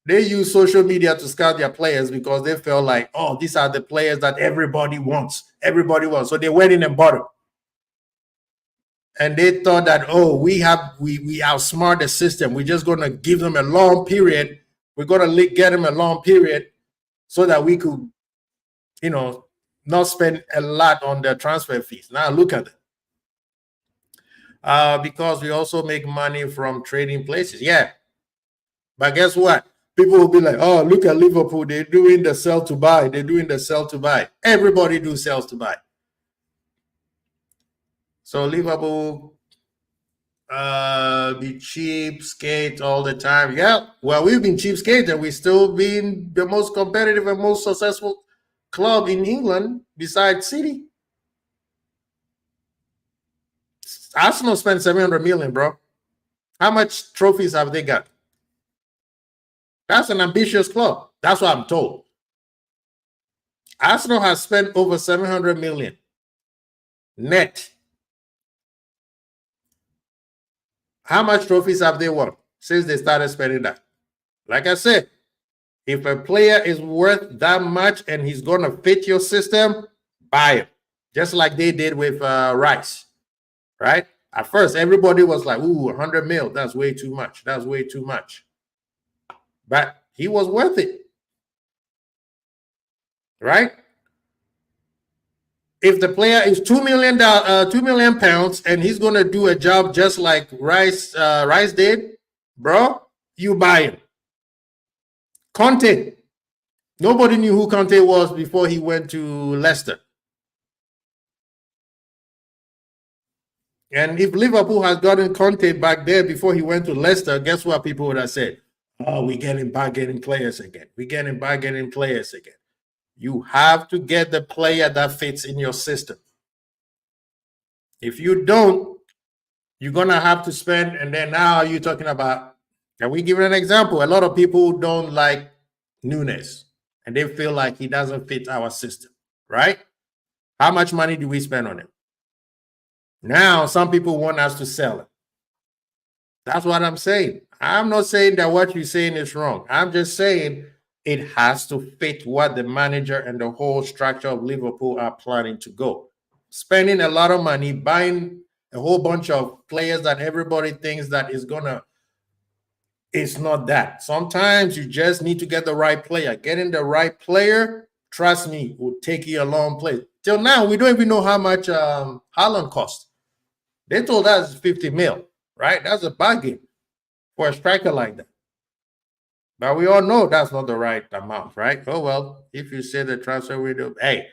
They use social media to scout their players because they felt like, oh, these are the players that everybody wants. Everybody wants. So they went in and bought them. And they thought that, oh, we outsmart the system. We're just going to give them a long period. We're going to get them a long period so that we could, not spend a lot on their transfer fees. Now look at it. Because we also make money from trading places. Yeah. But guess what? People will be like, oh, look at Liverpool. They're doing the sell to buy. They're doing the sell to buy. Everybody do sells to buy. So Liverpool be cheapskate all the time. Yeah, well, we've been cheapskate and we've still been the most competitive and most successful club in England besides City. Arsenal spent 700 million, bro. How much trophies have they got? That's an ambitious club. That's what I'm told. Arsenal has spent over 700 million net. How much trophies have they won since they started spending that? Like I said, if a player is worth that much and he's going to fit your system, buy him. Just like they did with Rice, right? At first, everybody was like, ooh, 100 mil, that's way too much. That's way too much. But he was worth it, right? If the player is £2 million pounds and he's going to do a job just like Rice did, bro, you buy him. Conte. Nobody knew who Conte was before he went to Leicester. And if Liverpool had gotten Conte back there before he went to Leicester, guess what people would have said? Oh, we're getting bargaining players again. We're getting bargaining players again. You have to get the player that fits in your system. If you don't, you're going to have to spend. And then now you're talking about, can we give an example? A lot of people don't like Nunes and they feel like he doesn't fit our system, right? How much money do we spend on him? Now, some people want us to sell it. That's what I'm saying. I'm not saying that what you're saying is wrong. I'm just saying it has to fit what the manager and the whole structure of Liverpool are planning to go. Spending a lot of money, buying a whole bunch of players that everybody thinks that is gonna, it's not that. Sometimes you just need to get the right player. Getting the right player trust me, will take you a long place. Till now, we don't even know how much Haaland cost. They told us 50 mil, right? That's a bargain for a striker like that. But we all know that's not the right amount, right? Oh, well, if you say the transfer window, hey,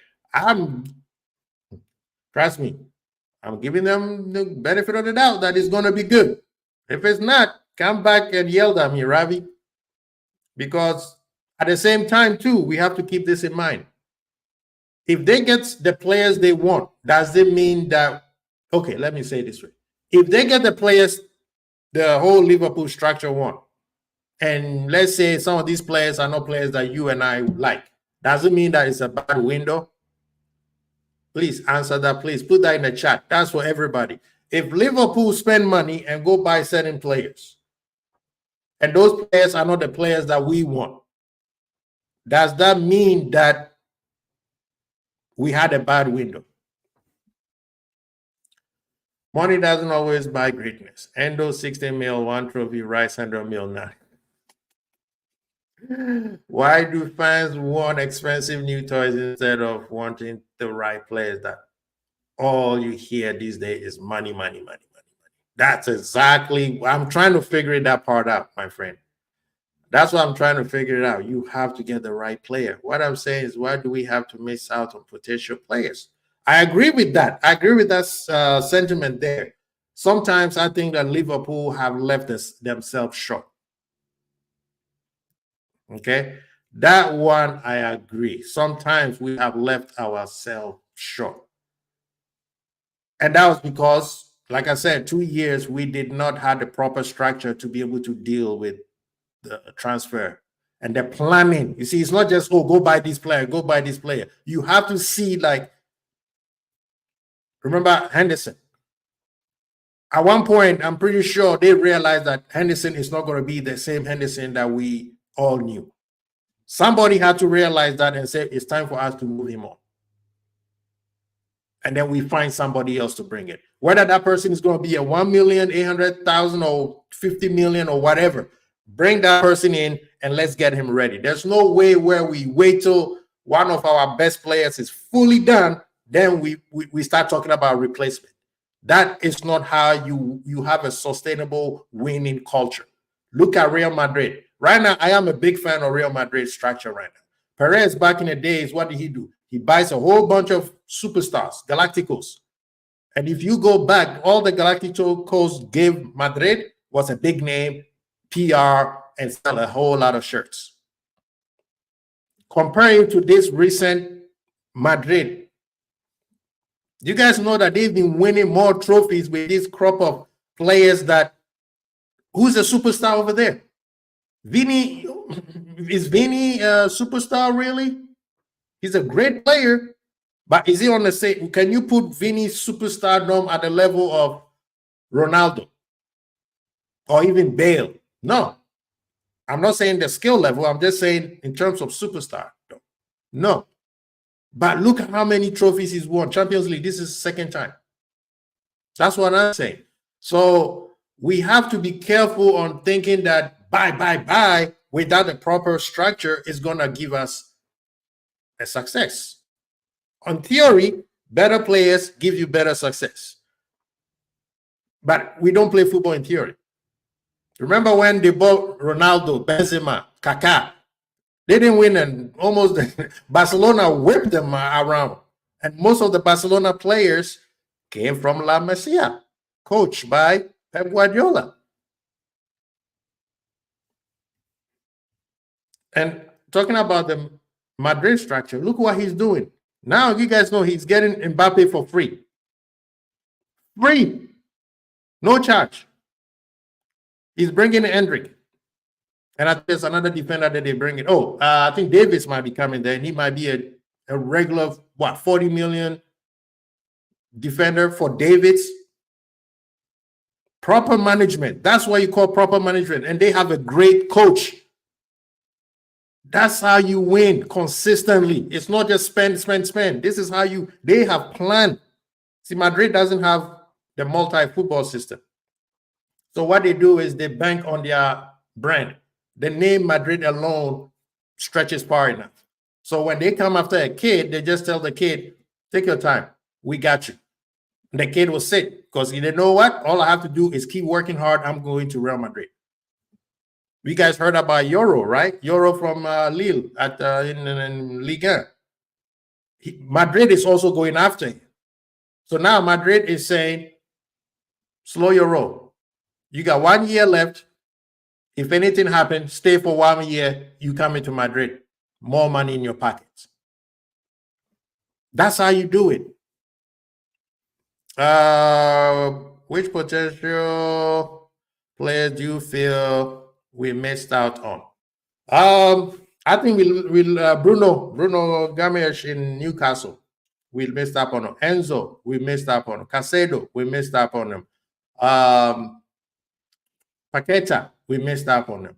trust me, I'm giving them the benefit of the doubt that it's going to be good. If it's not, come back and yell at me, Ravi. Because at the same time, too, we have to keep this in mind. If they get the players they want, does it mean that, okay, let me say it this way. If they get the players the whole Liverpool structure want, and let's say some of these players are not players that you and I like, does it mean that it's a bad window? Please answer that. Please put that in the chat. That's for everybody. If Liverpool spend money and go buy certain players, and those players are not the players that we want, does that mean that we had a bad window? Money doesn't always buy greatness. Endo 60 mil, 1 trophy, Rice 100 mil, 9. Why do fans want expensive new toys instead of wanting the right players? That all you hear these days is money, money, money, money, money. That's exactly, I'm trying to figure that part out, my friend. That's what I'm trying to figure it out. You have to get the right player. What I'm saying is, why do we have to miss out on potential players? I agree with that. I agree with that sentiment there. Sometimes I think that Liverpool have left themselves short. Okay, that one I agree. Sometimes we have left ourselves short. And that was because, like I said, 2 years we did not have the proper structure to be able to deal with the transfer and the planning. You see, it's not just, oh, go buy this player, go buy this player. You have to see, like, remember Henderson. At one point, I'm pretty sure they realized that Henderson is not going to be the same Henderson that we all knew. Somebody had to realize that and say, it's time for us to move him on. And then we find somebody else to bring it. Whether that person is going to be a 1,800,000 or 50 million or whatever, bring that person in and let's get him ready. There's no way where we wait till one of our best players is fully done, then we start talking about replacement. That is not how you have a sustainable winning culture. Look at Real Madrid. Right now, I am a big fan of Real Madrid's structure right now. Perez, back in the days, what did he do? He buys a whole bunch of superstars, Galacticos. And if you go back, all the Galacticos gave Madrid was a big name, PR, and sell a whole lot of shirts. Comparing to this recent Madrid, you guys know that they've been winning more trophies with this crop of players that, who's a superstar over there? Vini, is Vini a superstar really? He's a great player, but is he on the same? Can you put Vini's superstardom at the level of Ronaldo or even Bale? No. I'm not saying the skill level. I'm just saying in terms of superstar. No. But look at how many trophies he's won. Champions League, this is the second time. That's what I'm saying. So we have to be careful on thinking that buy without a proper structure is going to give us a success. On theory, better players give you better success. But we don't play football in theory. Remember when they bought Ronaldo, Benzema, Kaká? They didn't win, and almost Barcelona whipped them around. And most of the Barcelona players came from La Masia, coached by Pep Guardiola. And talking about the Madrid structure, look what he's doing. Now you guys know he's getting Mbappe for free. Free. No charge. He's bringing Hendrick. And I think there's another defender that they bring in. Oh, I think Davis might be coming there. And he might be a regular, 40 million defender for Davids. Proper management. That's what you call proper management. And they have a great coach. That's how you win consistently. It's not just spend. This is how they have planned. See, Madrid doesn't have the multi-football system. So what they do is they bank on their brand. The name Madrid alone stretches far enough. So when they come after a kid, they just tell the kid, take your time. We got you. And the kid will sit because you know what? All I have to do is keep working hard. I'm going to Real Madrid. You guys heard about Euro, right? Euro from Lille in Liga. Madrid is also going after him. So now Madrid is saying, slow your roll. You got 1 year left. If anything happens, stay for 1 year. You come into Madrid. More money in your pockets. That's how you do it. Which potential players do you feel we missed out on? I think we'll Bruno Gomes in Newcastle. We missed up on him. Enzo, we missed up on him. Casado, we missed up on him. Paqueta, we missed up on him.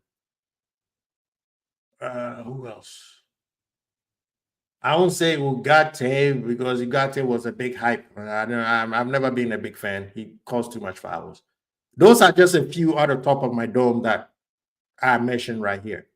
Who else? I won't say Ugarte because Ugarte was a big hype. I've never been a big fan. He caused too much fouls. Those are just a few at the top of my dome that I mentioned right here.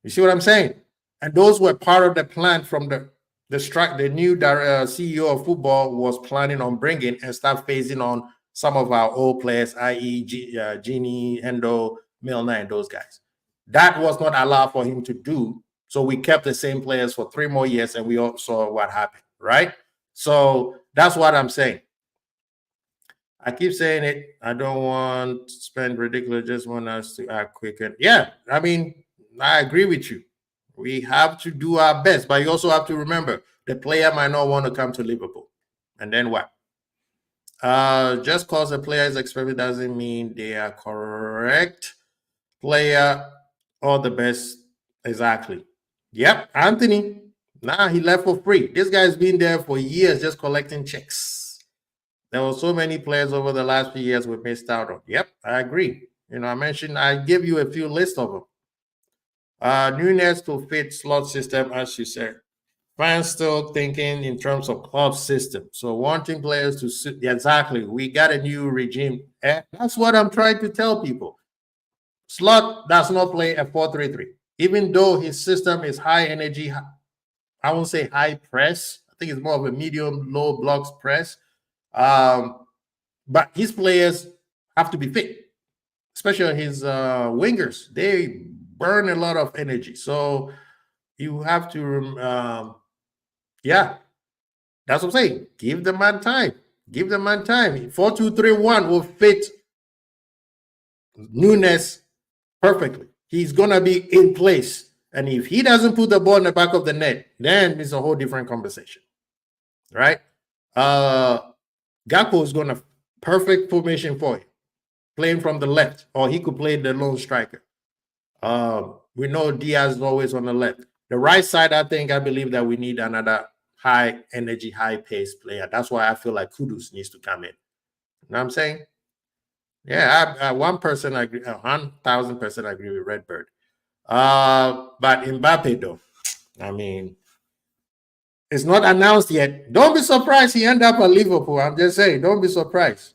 You see what I'm saying? And those were part of the plan from the new CEO of football was planning on bringing and start phasing on some of our old players, i.e. Gini, Endo, Milner, and those guys. That was not allowed for him to do. So we kept the same players for 3 more years, and we all saw what happened, right? So that's what I'm saying. I keep saying it. I don't want to spend ridiculous. Just want us to act quicker. Yeah, I mean, I agree with you. We have to do our best, but you also have to remember the player might not want to come to Liverpool. And then what? Just because a player is expected doesn't mean they are correct. Player or the best. Exactly. Yep, Anthony. Nah, he left for free. This guy's been there for years just collecting checks. There were so many players over the last few years we missed out on. Yep, I agree. I gave you a few lists of them. Nunes to fit slot system, as you said. Fans still thinking in terms of club system. So wanting players to sit. Exactly. We got a new regime. And that's what I'm trying to tell people. Slot does not play a 4-3-3. Even though his system is high energy, I won't say high press. I think it's more of a medium, low blocks press. But his players have to be fit, especially his wingers. They burn a lot of energy. So you have to, that's what I'm saying. Give the man time. Give the man time. 4-2-3-1 will fit Nunes perfectly. He's going to be in place. And if he doesn't put the ball in the back of the net, then it's a whole different conversation. Right? Gakpo is going to perfect formation for him. Playing from the left, or he could play the lone striker. We know Diaz is always on the left. The right side, I believe that we need another high energy, high pace player. That's why I feel like Kudus needs to come in. You know what I'm saying? Yeah, I 1% agree, 1,000% agree with Redbird. But Mbappe, though, I mean, it's not announced yet. Don't be surprised he end up at Liverpool. I'm just saying, don't be surprised.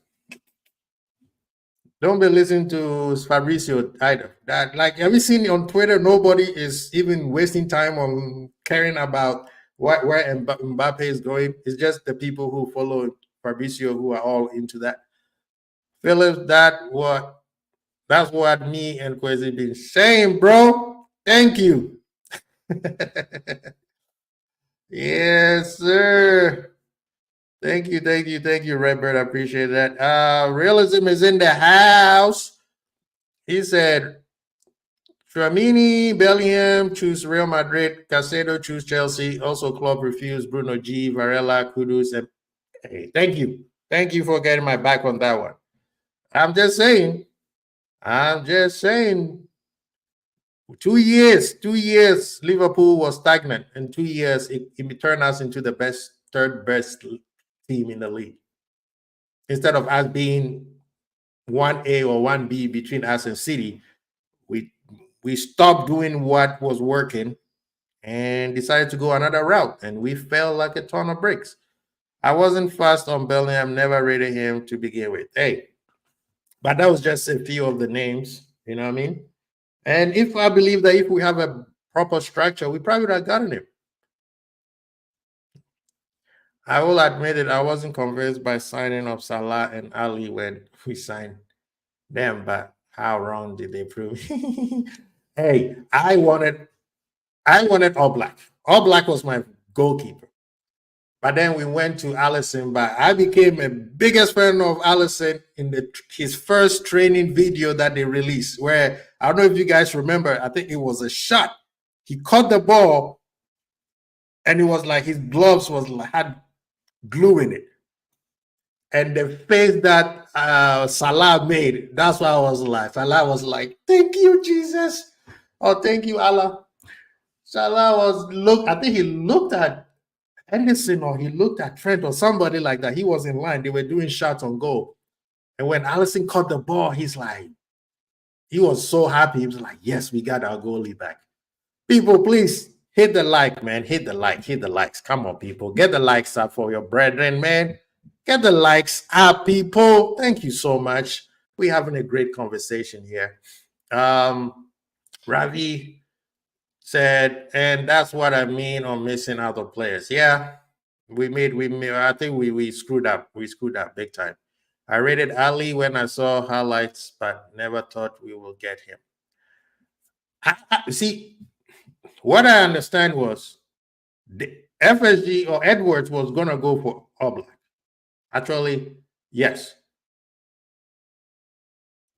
Don't be listening to Fabrizio either. Have you seen on Twitter? Nobody is even wasting time on caring about where Mbappe is going. It's just the people who follow Fabrizio who are all into that. Philip, that's what me and Kwesi been saying, bro. Thank you. Yes, sir. Thank you, Redbird. I appreciate that. Realism is in the house. He said, Tramini, Bellingham choose Real Madrid, Casado choose Chelsea. Also, club refused Bruno G, Varela, Kudus. And hey, thank you. Thank you for getting my back on that one. I'm just saying. 2 years, Liverpool was stagnant. In 2 years, it turned us into the third best team in the league. Instead of us being 1A or 1B between us and City, we stopped doing what was working and decided to go another route, and we fell like a ton of bricks. I wasn't fast on Bellingham, never rated him to begin with. Hey, but that was just a few of the names, you know what I mean? And if I believe that if we have a proper structure, we probably would have gotten him. I will admit it, I wasn't convinced by signing of Salah and Ali when we signed them, but how wrong did they prove? Hey, I wanted All Black. All Black was my goalkeeper. But then we went to Allison. But I became a biggest fan of Allison in his first training video that they released, where I don't know if you guys remember, I think it was a shot. He caught the ball and it was like his gloves had glue in it. And the face that Salah made, that's why I was like, Salah was like, thank you, Jesus. Oh, thank you, Allah. Salah I think he looked at Henderson or he looked at Trent or somebody like that. He was in line. They were doing shots on goal. And when Allison caught the ball, he was so happy. He was like, yes, we got our goalie back. People, please hit the like, man. Hit the likes. Come on, people. Get the likes up for your brethren, man. Get the likes up, people. Thank you so much. We're having a great conversation here. Ravi said, and that's what I mean on missing out on players. Yeah, we made. I think we screwed up. We screwed up big time. I rated Ali when I saw highlights, but never thought we will get him. See, what I understand was the FSG or Edwards was going to go for Oblak. Actually, yes.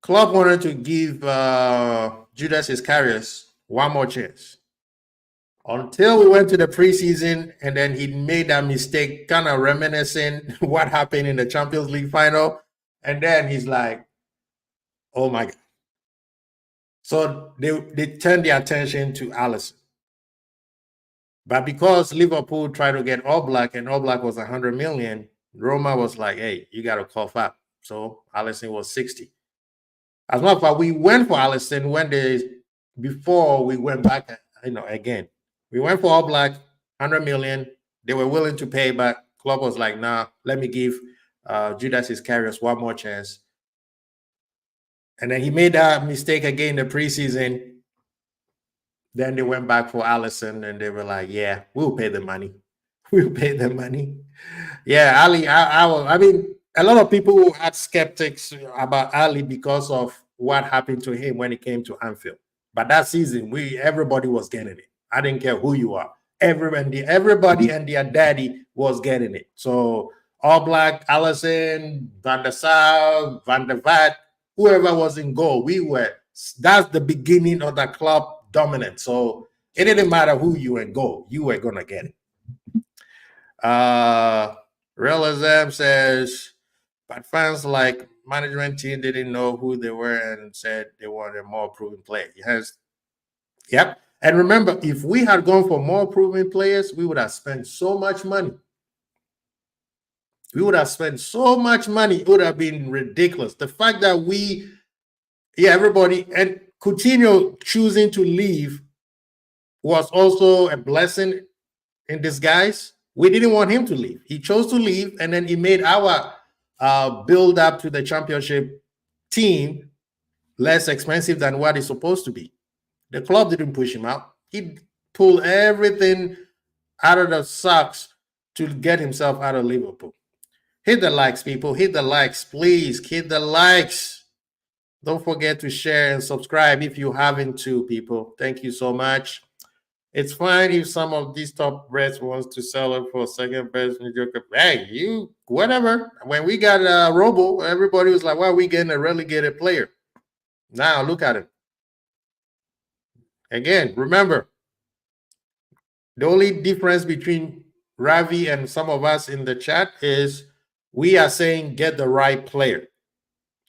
Klopp wanted to give Judas Iscariot one more chance. Until we went to the preseason and then he made that mistake, kind of reminiscing what happened in the Champions League final. And then he's like, oh my God. So they turned their attention to Alisson. But because Liverpool tried to get Oblak and Oblak was 100 million, Roma was like, hey, you got to cough up. So Alisson was 60. As a matter of fact, we went for Alisson before we went back, again. We went for Oblak, 100 million. They were willing to pay, but Klopp was like, nah, let me give Judas Iscariot one more chance. And then he made that mistake again in the preseason. Then they went back for Alisson and they were like, yeah, we'll pay the money. We'll pay the money. Yeah, Ali, I mean, a lot of people had skeptics about Ali because of what happened to him when he came to Anfield. But that season, everybody was getting it. I didn't care who you are. Everybody and their daddy was getting it. So Oblak, Alisson, Van der Sar, Van der Vaart, whoever was in goal, that's the beginning of the club dominance. So it didn't matter who you were in goal, you were gonna get it. Realism says, but fans like management team didn't know who they were and said they wanted a more proven player. Yes. Yep. And remember, if we had gone for more proven players, we would have spent so much money. We would have spent so much money. It would have been ridiculous. The fact that everybody, and Coutinho choosing to leave was also a blessing in disguise. We didn't want him to leave. He chose to leave, and then he made our build up to the championship team less expensive than what it's supposed to be. The club didn't push him out. He pulled everything out of the socks to get himself out of Liverpool. Hit the likes, people. Hit the likes, please. Hit the likes. Don't forget to share and subscribe if you haven't too, people. Thank you so much. It's fine if some of these top brands wants to sell it for second best mediocre. Hey, whatever. When we got Robo, everybody was like, well, we getting a relegated player. Now look at it. Again, remember, the only difference between Ravi and some of us in the chat is we are saying get the right player.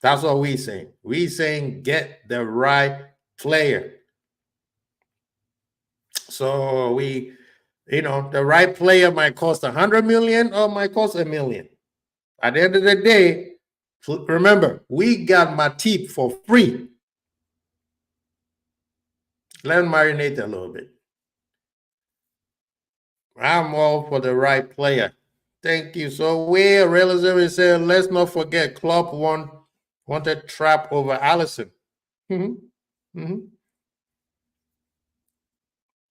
That's what we're saying. We're saying get the right player. So the right player might cost 100 million or might cost $1 million. At the end of the day, remember, we got Matip for free. Let him marinate a little bit. I'm all for the right player. Thank you. So Realism said, let's not forget Klopp wanted trap over Alisson. And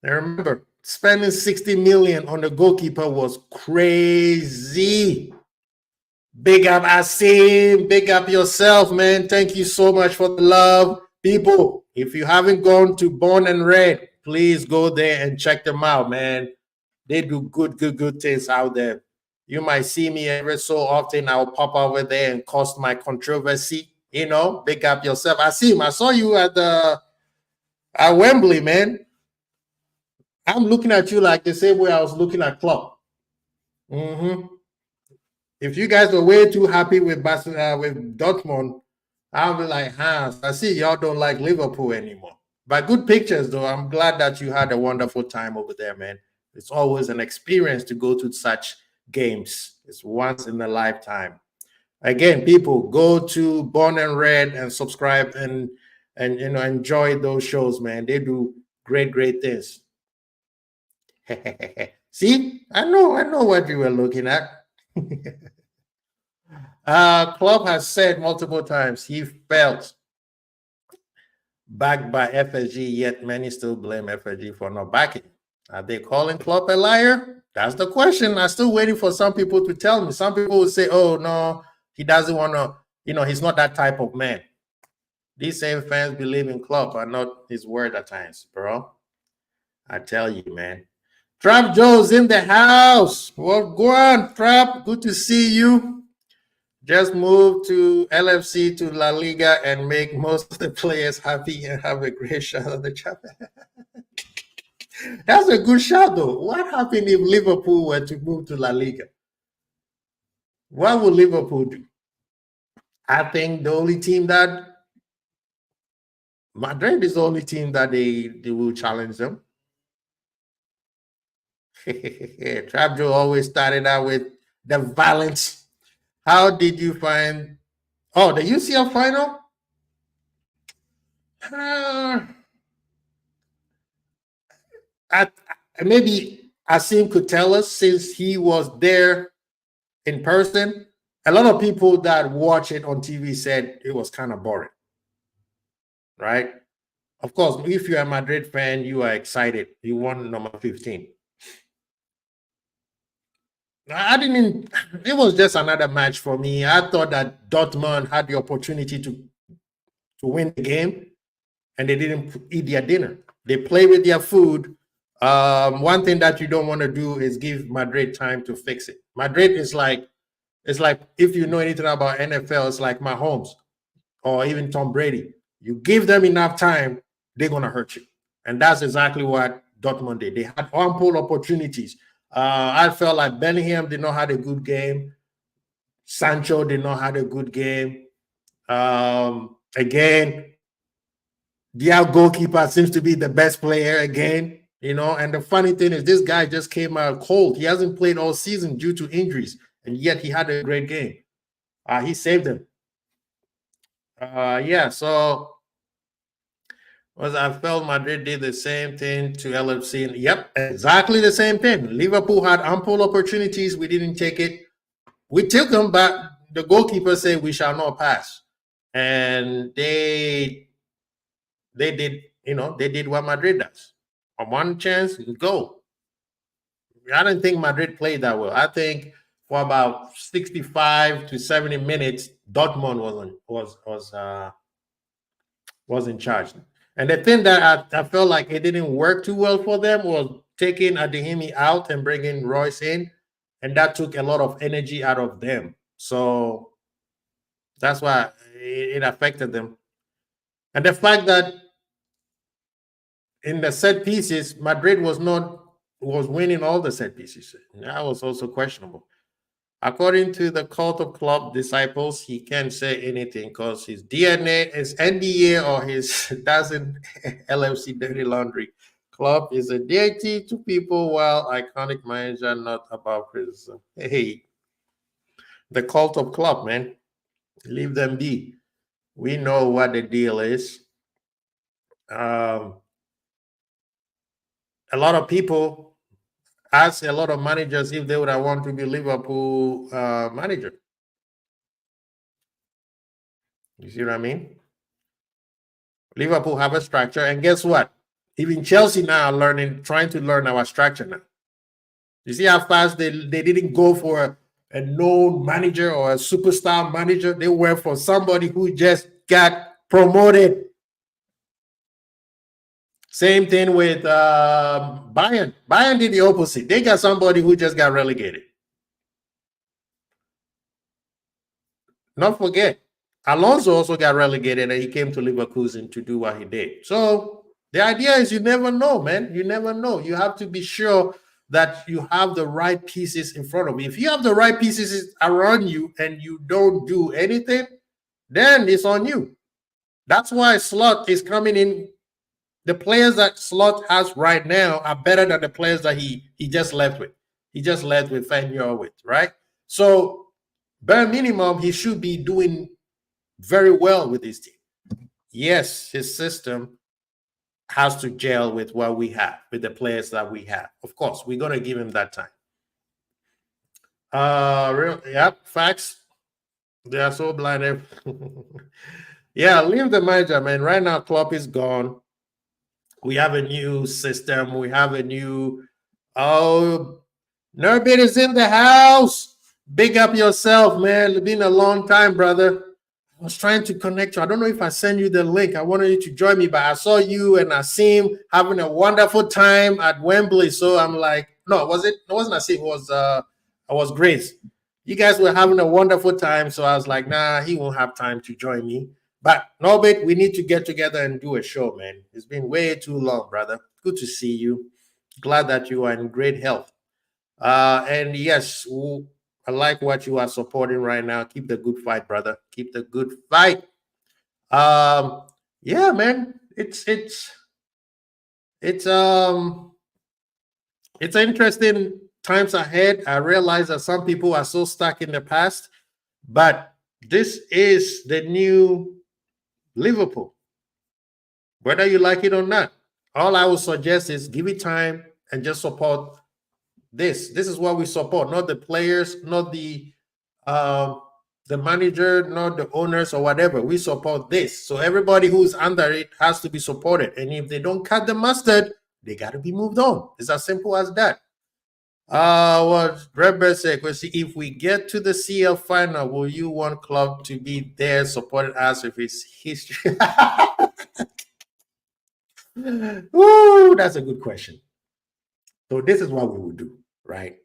remember, spending 60 million on the goalkeeper was crazy. Big up Asim, big up yourself, man. Thank you so much for the love. People, if you haven't gone to Born and Red, please go there and check them out, man. They do good things out there. You might see me every so often. I'll pop over there and cause my controversy. You know, big up yourself. Asim, I saw you at Wembley, man. I'm looking at you like the same way I was looking at Klopp. If you guys were way too happy with with Dortmund, I'll be like, Hans, I see y'all don't like Liverpool anymore. But good pictures, though. I'm glad that you had a wonderful time over there, man. It's always an experience to go to such games. It's once in a lifetime. Again, people, go to Born and Red and subscribe and enjoy those shows, man. They do great things. See, I know what you were looking at. Klopp has said multiple times he felt backed by FSG, yet many still blame FSG for not backing. Are they calling Klopp a liar? That's the question. I'm still waiting for some people to tell me. Some people will say, oh, no, he doesn't want to, he's not that type of man. These same fans believe in Klopp are not his word at times, bro. I tell you, man. Trap Joe's in the house. Well, go on, Trap. Good to see you. Just move to LFC to La Liga and make most of the players happy and have a great shot at the champion. That's a good shot, though. What happened if Liverpool were to move to La Liga? What would Liverpool do? I think the only team that Madrid is the only team that they will challenge them. Trap Joe always started out with the violence. How did you find the UCL final? Maybe Asim could tell us since he was there in person. A lot of people that watch it on TV said it was kind of boring, right? Of course, if you're a Madrid fan, you are excited. You won number 15. It was just another match for me. I thought that Dortmund had the opportunity to win the game, and they didn't eat their dinner. They play with their food. One thing that you don't want to do is give Madrid time to fix it. Madrid is it's like if you know anything about NFL, it's like Mahomes or even Tom Brady. You give them enough time, they're gonna hurt you, and that's exactly what Dortmund did. They had ample opportunities. I felt like Bellingham did not have a good game. Sancho did not have a good game. Again, their goalkeeper seems to be the best player again, and the funny thing is this guy just came out cold. He hasn't played all season due to injuries, and yet he had a great game. He saved them. So I felt Madrid did the same thing to LFC. Yep, exactly the same thing. Liverpool had ample opportunities. We didn't take it. We took them, but the goalkeeper said we shall not pass. And they did, they did what Madrid does. On one chance, go. I don't think Madrid played that well. I think for about 65 to 70 minutes, Dortmund was in charge. And the thing that I felt like it didn't work too well for them was taking Adeyemi out and bringing Royce in, and that took a lot of energy out of them. So that's why it affected them. And the fact that in the set pieces, Madrid was winning all the set pieces. That was also questionable. According to the cult of club disciples, he can't say anything because his DNA is NDA or his doesn't LFC dirty laundry. Club is a deity to people, while iconic manager not about criticism. Hey, the cult of club, man, leave them be. We know what the deal is. A lot of people ask a lot of managers if they would have wanted to be Liverpool manager. You see what I mean? Liverpool have a structure, and guess what? Even Chelsea now are trying to learn our structure now. You see how fast they didn't go for a known manager or a superstar manager. They went for somebody who just got promoted. Same thing with Bayern. Bayern did the opposite. They got somebody who just got relegated. Not forget, Alonso also got relegated and he came to Leverkusen to do what he did. So the idea is you never know, man. You never know. You have to be sure that you have the right pieces in front of you. If you have the right pieces around you and you don't do anything, then it's on you. That's why Slot is coming in. The players that Slot has right now are better than the players that he just left with. He just left with Fenyor with, right? So bare minimum, he should be doing very well with his team. Yes, his system has to gel with what we have, with the players that we have. Of course, we're going to give him that time. Yep, facts. They are so blinded. Yeah, leave the manager, man. Right now, Klopp is gone. We have a new system. We have a new. Oh, Nurbit is in the house. Big up yourself, man. It's been a long time, brother. I was trying to connect you. I don't know if I sent you the link. I wanted you to join me, but I saw you and Asim having a wonderful time at Wembley. So I'm like, no, was it? It wasn't Asim. It was Grace. You guys were having a wonderful time. So I was like, nah, he won't have time to join me. But Norbert, we need to get together and do a show, man. It's been way too long, brother. Good to see you. Glad that you are in great health. And yes, I like what you are supporting right now. Keep the good fight, brother. Keep the good fight. Yeah, man. It's interesting times ahead. I realize that some people are so stuck in the past, but this is the new Liverpool. Whether you like it or not, all I would suggest is give it time and just support this. This is what we support, not the players, not the manager, not the owners or whatever. We support this. So everybody who's under it has to be supported. And if they don't cut the mustard, they got to be moved on. It's as simple as that. What Rebbe said, if we get to the CL final, will you want club to be there supporting us with its history? Ooh, that's a good question. So this is what we will do, right?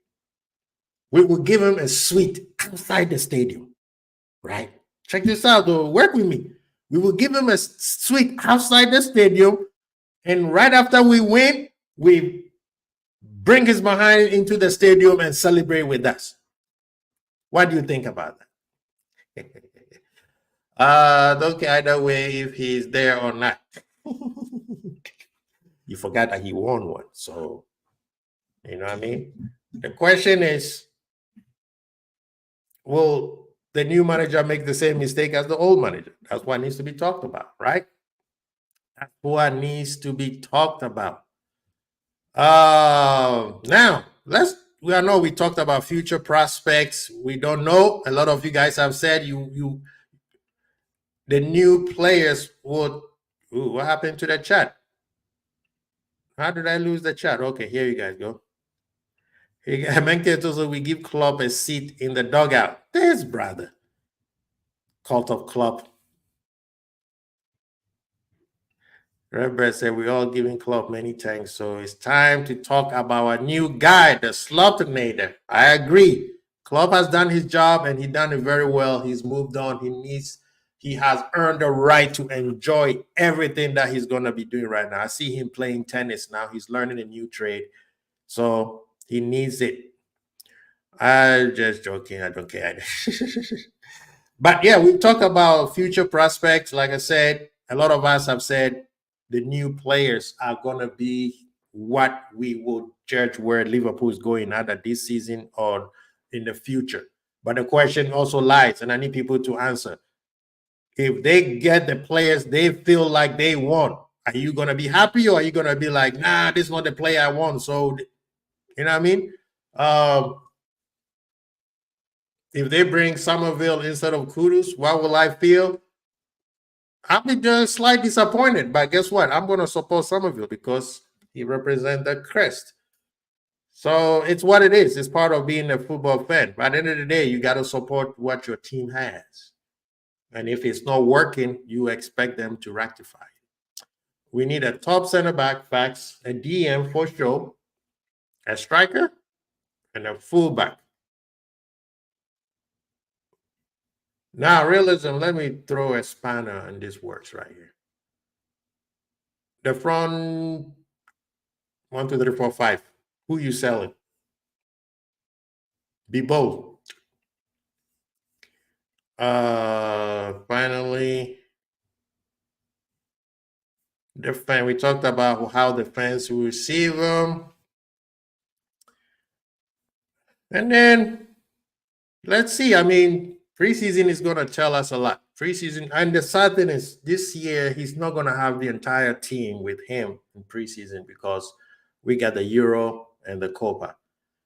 We will give him a suite outside the stadium, right? Check this out, though. Work with me. We will give him a suite outside the stadium, and right after we win, we bring his behind into the stadium and celebrate with us. What do you think about that? Don't care either way if he's there or not. You forgot that he won one, so you know what I mean? The question is, will the new manager make the same mistake as the old manager? That's what needs to be talked about, right? That's what needs to be talked about. Now, we know we talked about future prospects. We don't know. A lot of you guys have said the new players would. Ooh, what happened to the chat? How did I lose the chat? Okay, here you guys go. Also, we give Klopp a seat in the dugout. This brother. Cult of Klopp. Rebbe said we're all giving Klopp many thanks. So it's time to talk about our new guy, the Slotinator. I agree. Klopp has done his job and he done it very well. He's moved on. He has earned the right to enjoy everything that he's going to be doing right now. I see him playing tennis now. He's learning a new trade. So he needs it. I'm just joking. I don't care. But yeah, we talk about future prospects. Like I said, a lot of us have said the new players are going to be what we will judge where Liverpool is going either this season or in the future. But the question also lies, and I need people to answer. If they get the players they feel like they want, are you going to be happy or are you going to be like, nah, this is not the player I want? So, you know what I mean? If they bring Somerville instead of Kudus, what will I feel? I'll be just slightly disappointed, but guess what? I'm going to support Somerville because he represents the crest. So it's what it is. It's part of being a football fan. By the end of the day, you got to support what your team has. And if it's not working, you expect them to rectify. We need a top center back, facts, a DM for sure, a striker, and a fullback. Now, realism, let me throw a spanner in this works right here. The front 1, 2, 3, 4, 5. Who you selling? Be bold. Finally, the fan. We talked about how the fans will receive them. And then let's see. I mean, preseason is going to tell us a lot. Preseason, and the sad thing is, this year he's not going to have the entire team with him in preseason because we got the Euro and the Copa.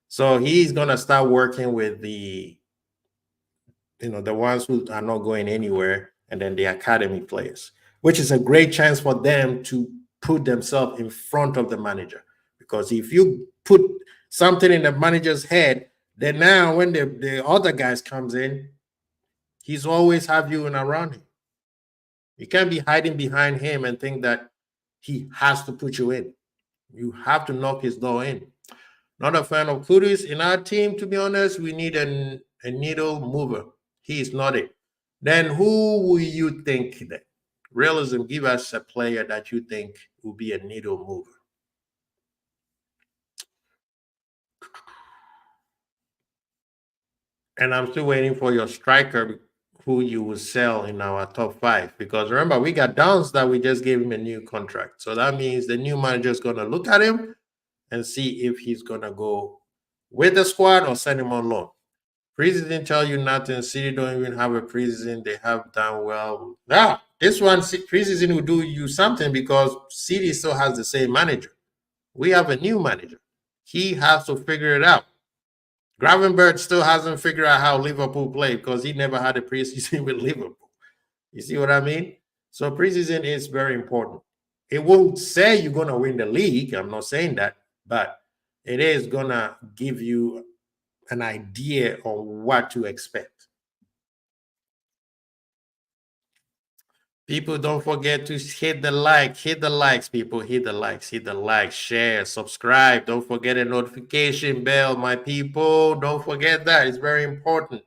So he's going to start working with the ones who are not going anywhere, and then the academy players, which is a great chance for them to put themselves in front of the manager. Because if you put something in the manager's head, then now when the other guys comes in, he's always have you in around him. You can't be hiding behind him and think that he has to put you in. You have to knock his door in. Not a fan of Kudus in our team, to be honest. We need a needle mover. He is not it. Then who will you think that? Realism, give us a player that you think will be a needle mover. And I'm still waiting for your striker who you will sell in our top 5. Because remember, we got Downs that we just gave him a new contract. So that means the new manager is going to look at him and see if he's going to go with the squad or send him on loan. Preseason tell you nothing. City don't even have a preseason. They have done well. Now, this one, preseason will do you something because City still has the same manager. We have a new manager. He has to figure it out. Gravenberch still hasn't figured out how Liverpool play because he never had a preseason with Liverpool. You see what I mean? So preseason is very important. It won't say you're going to win the league. I'm not saying that, but it is going to give you an idea on what to expect. People, don't forget to hit the likes, people, hit the likes, share, subscribe. Don't forget a notification bell, my people. Don't forget that. It's very important.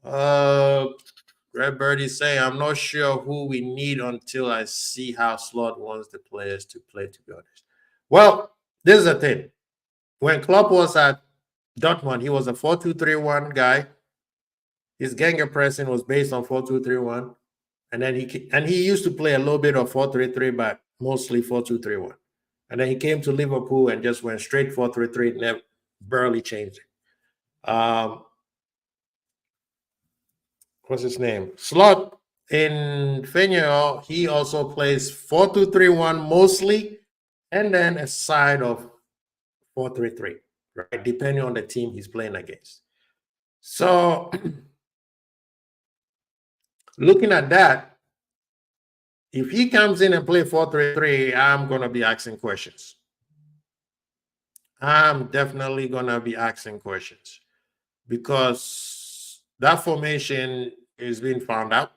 Red Birdie saying, I'm not sure who we need until I see how Slot wants the players to play, to be honest. Well, this is the thing. When Klopp was at Dortmund, he was a 4-2-3-1 guy. His Ganger pressing was based on 4-2-3-1. And then he used to play a little bit of 4-3-3, but mostly 4-2-3-1. And then he came to Liverpool and just went straight 4-3-3, never barely changed it. What's his name? Slot in Feyenoord, he also plays 4-2-3-1 mostly, and then a side of 4-3-3, right? Depending on the team he's playing against. So looking at that, if he comes in and play 4-3-3, I'm going to be asking questions. I'm definitely going to be asking questions because that formation is being found out.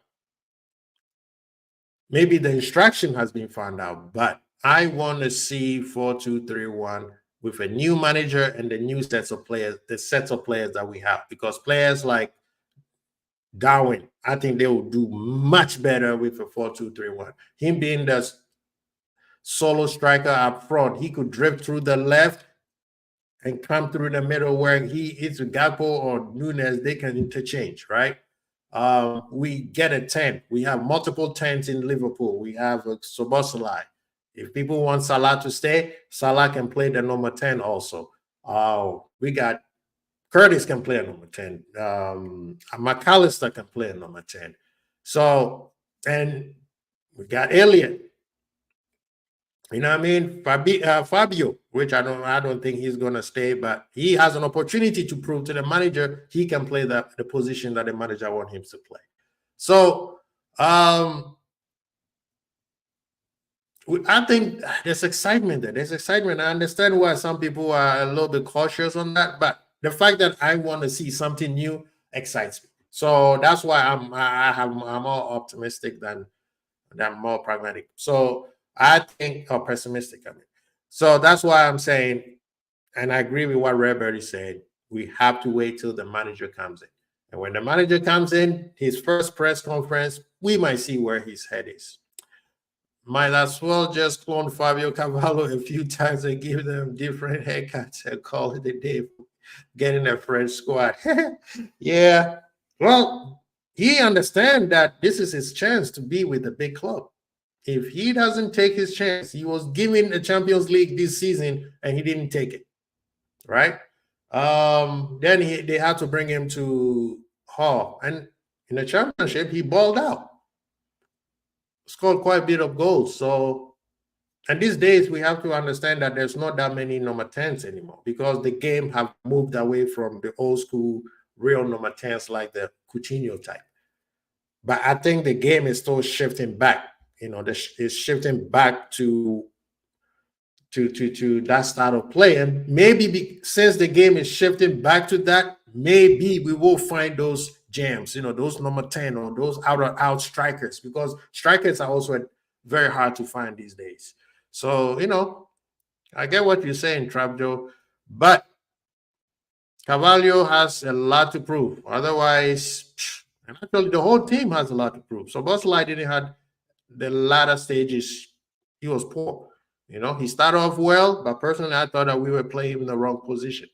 Maybe the instruction has been found out, but I want to see 4-2-3-1 with a new manager and the new sets of players, the sets of players that we have, because players like Darwin, I think they will do much better with a 4-2-3-1. Him being the solo striker up front, he could drift through the left and come through the middle where he is Gakpo or Nunes, they can interchange, right? We get a 10. We have multiple 10s in Liverpool. We have Soboslai. If people want Salah to stay, Salah can play the number 10 also. We got Curtis can play a number 10. McAllister can play a number 10. So, and we got Elliott. You know what I mean? Fabio, which I don't think he's gonna stay, but he has an opportunity to prove to the manager he can play the position that the manager wants him to play. So Um, I think there's excitement there. There's excitement. I understand why some people are a little bit cautious on that, but the fact that I want to see something new excites me. So that's why I'm more optimistic than more pragmatic. So I think, or pessimistic, I mean. So that's why I'm saying, and I agree with what Red Birdie said, we have to wait till the manager comes in. And when the manager comes in, his first press conference, we might see where his head is. Might as well just clone Fabio Cavallo a few times and give them different haircuts and call it a day for getting a French squad. Yeah. Well, he understands that this is his chance to be with a big club. If he doesn't take his chance, he was given the Champions League this season and he didn't take it, right? Then they had to bring him to Hall, and in the championship he balled out, scored quite a bit of goals. So, and these days we have to understand that there's not that many number 10s anymore because the game have moved away from the old school real number 10s like the Coutinho type. But I think the game is still shifting back. It's shifting back to that style of play. And maybe since the game is shifting back to that, maybe we will find those gems, those number 10 or those out strikers, because strikers are also very hard to find these days. So, I get what you're saying, Trap Joe, but Carvalho has a lot to prove. Otherwise, and actually the whole team has a lot to prove. So Bosley didn't have the latter stages. He was poor. He started off well, but personally, I thought that we were playing in the wrong position.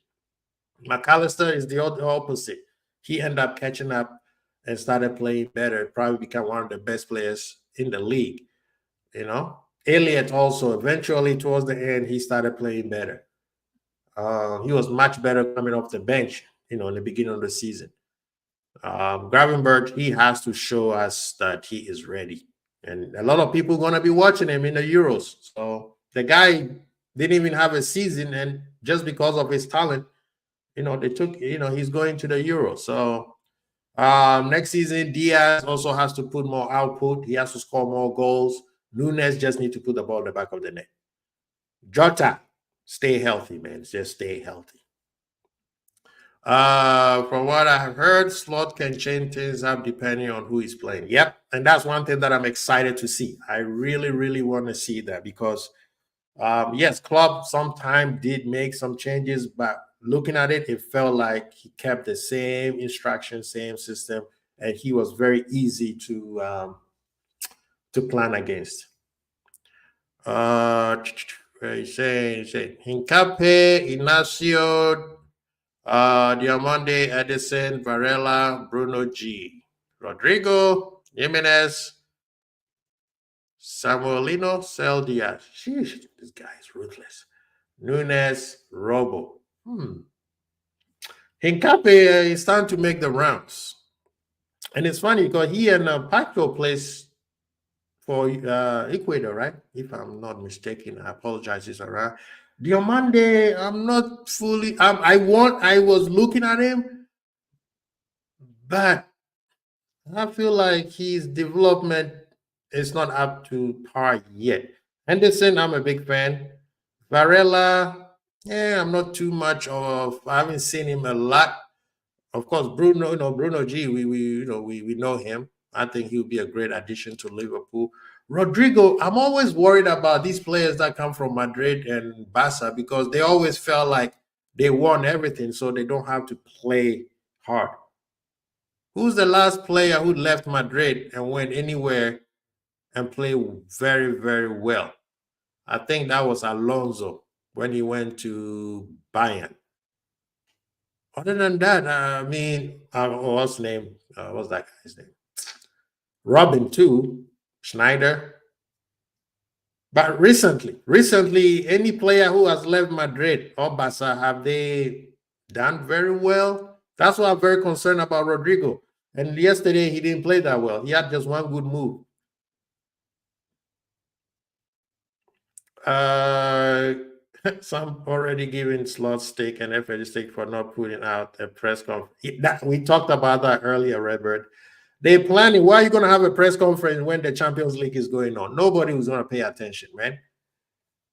McAllister is the opposite. He ended up catching up and started playing better. Probably became one of the best players in the league. Elliott also eventually towards the end he started playing better. He was much better coming off the bench. In the beginning of the season. Gravenberch, he has to show us that he is ready. And a lot of people are going to be watching him in the Euros. So the guy didn't even have a season. And just because of his talent, they took, he's going to the Euros. So next season, Diaz also has to put more output. He has to score more goals. Nunes just need to put the ball in the back of the net. Jota, stay healthy, man. Just stay healthy. From what I have heard, Slot can change things up depending on who is playing. Yep, and that's one thing that I'm excited to see. I really, really want to see that because, yes, Klopp sometimes did make some changes, but looking at it, it felt like he kept the same instruction, same system, and he was very easy to plan against. Say Hincape, Inacio, Diamande, Edison, Varela, Bruno G, Rodrigo, Jimenez, Samuelino, Cel Diaz. Sheesh, this guy is ruthless. Nunes, Robo. Hincape is starting to make the rounds. And it's funny because he and Paco plays for Ecuador, right? If I'm not mistaken, I apologize. It's around. Diamande, I'm not fully. I was looking at him, but I feel like his development is not up to par yet. Henderson, I'm a big fan. Varela, yeah, I'm not too much of. I haven't seen him a lot. Of course, Bruno G. We know him. I think he'll be a great addition to Liverpool. Rodrigo, I'm always worried about these players that come from Madrid and Barca because they always felt like they won everything, so they don't have to play hard. Who's the last player who left Madrid and went anywhere and played very, very well? I think that was Alonso when he went to Bayern. Other than that, I mean, what's the name? What's that guy's name? Robin too, Schneider. But recently, any player who has left Madrid or Barca, have they done very well? That's why I'm very concerned about Rodrigo. And yesterday, he didn't play that well. He had just one good move. Some already giving Slot stake and FA stake for not putting out a press conference. We talked about that earlier, Redbird. They're planning. Why are you going to have a press conference when the Champions League is going on? Nobody was going to pay attention, man.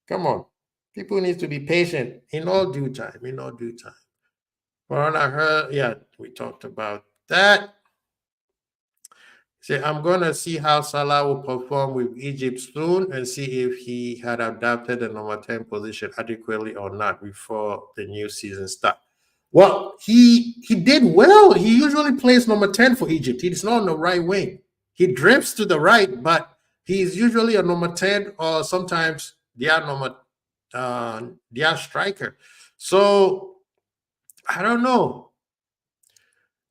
Come on. People need to be patient in all due time, in all due time. Well, I heard, yeah, we talked about that. Say, I'm going to see how Salah will perform with Egypt soon and see if he had adapted the number 10 position adequately or not before the new season starts. Well, he did well. He usually plays number 10 for Egypt. He's not on the right wing. He drifts to the right, but he's usually a number 10 or sometimes their striker. So I don't know.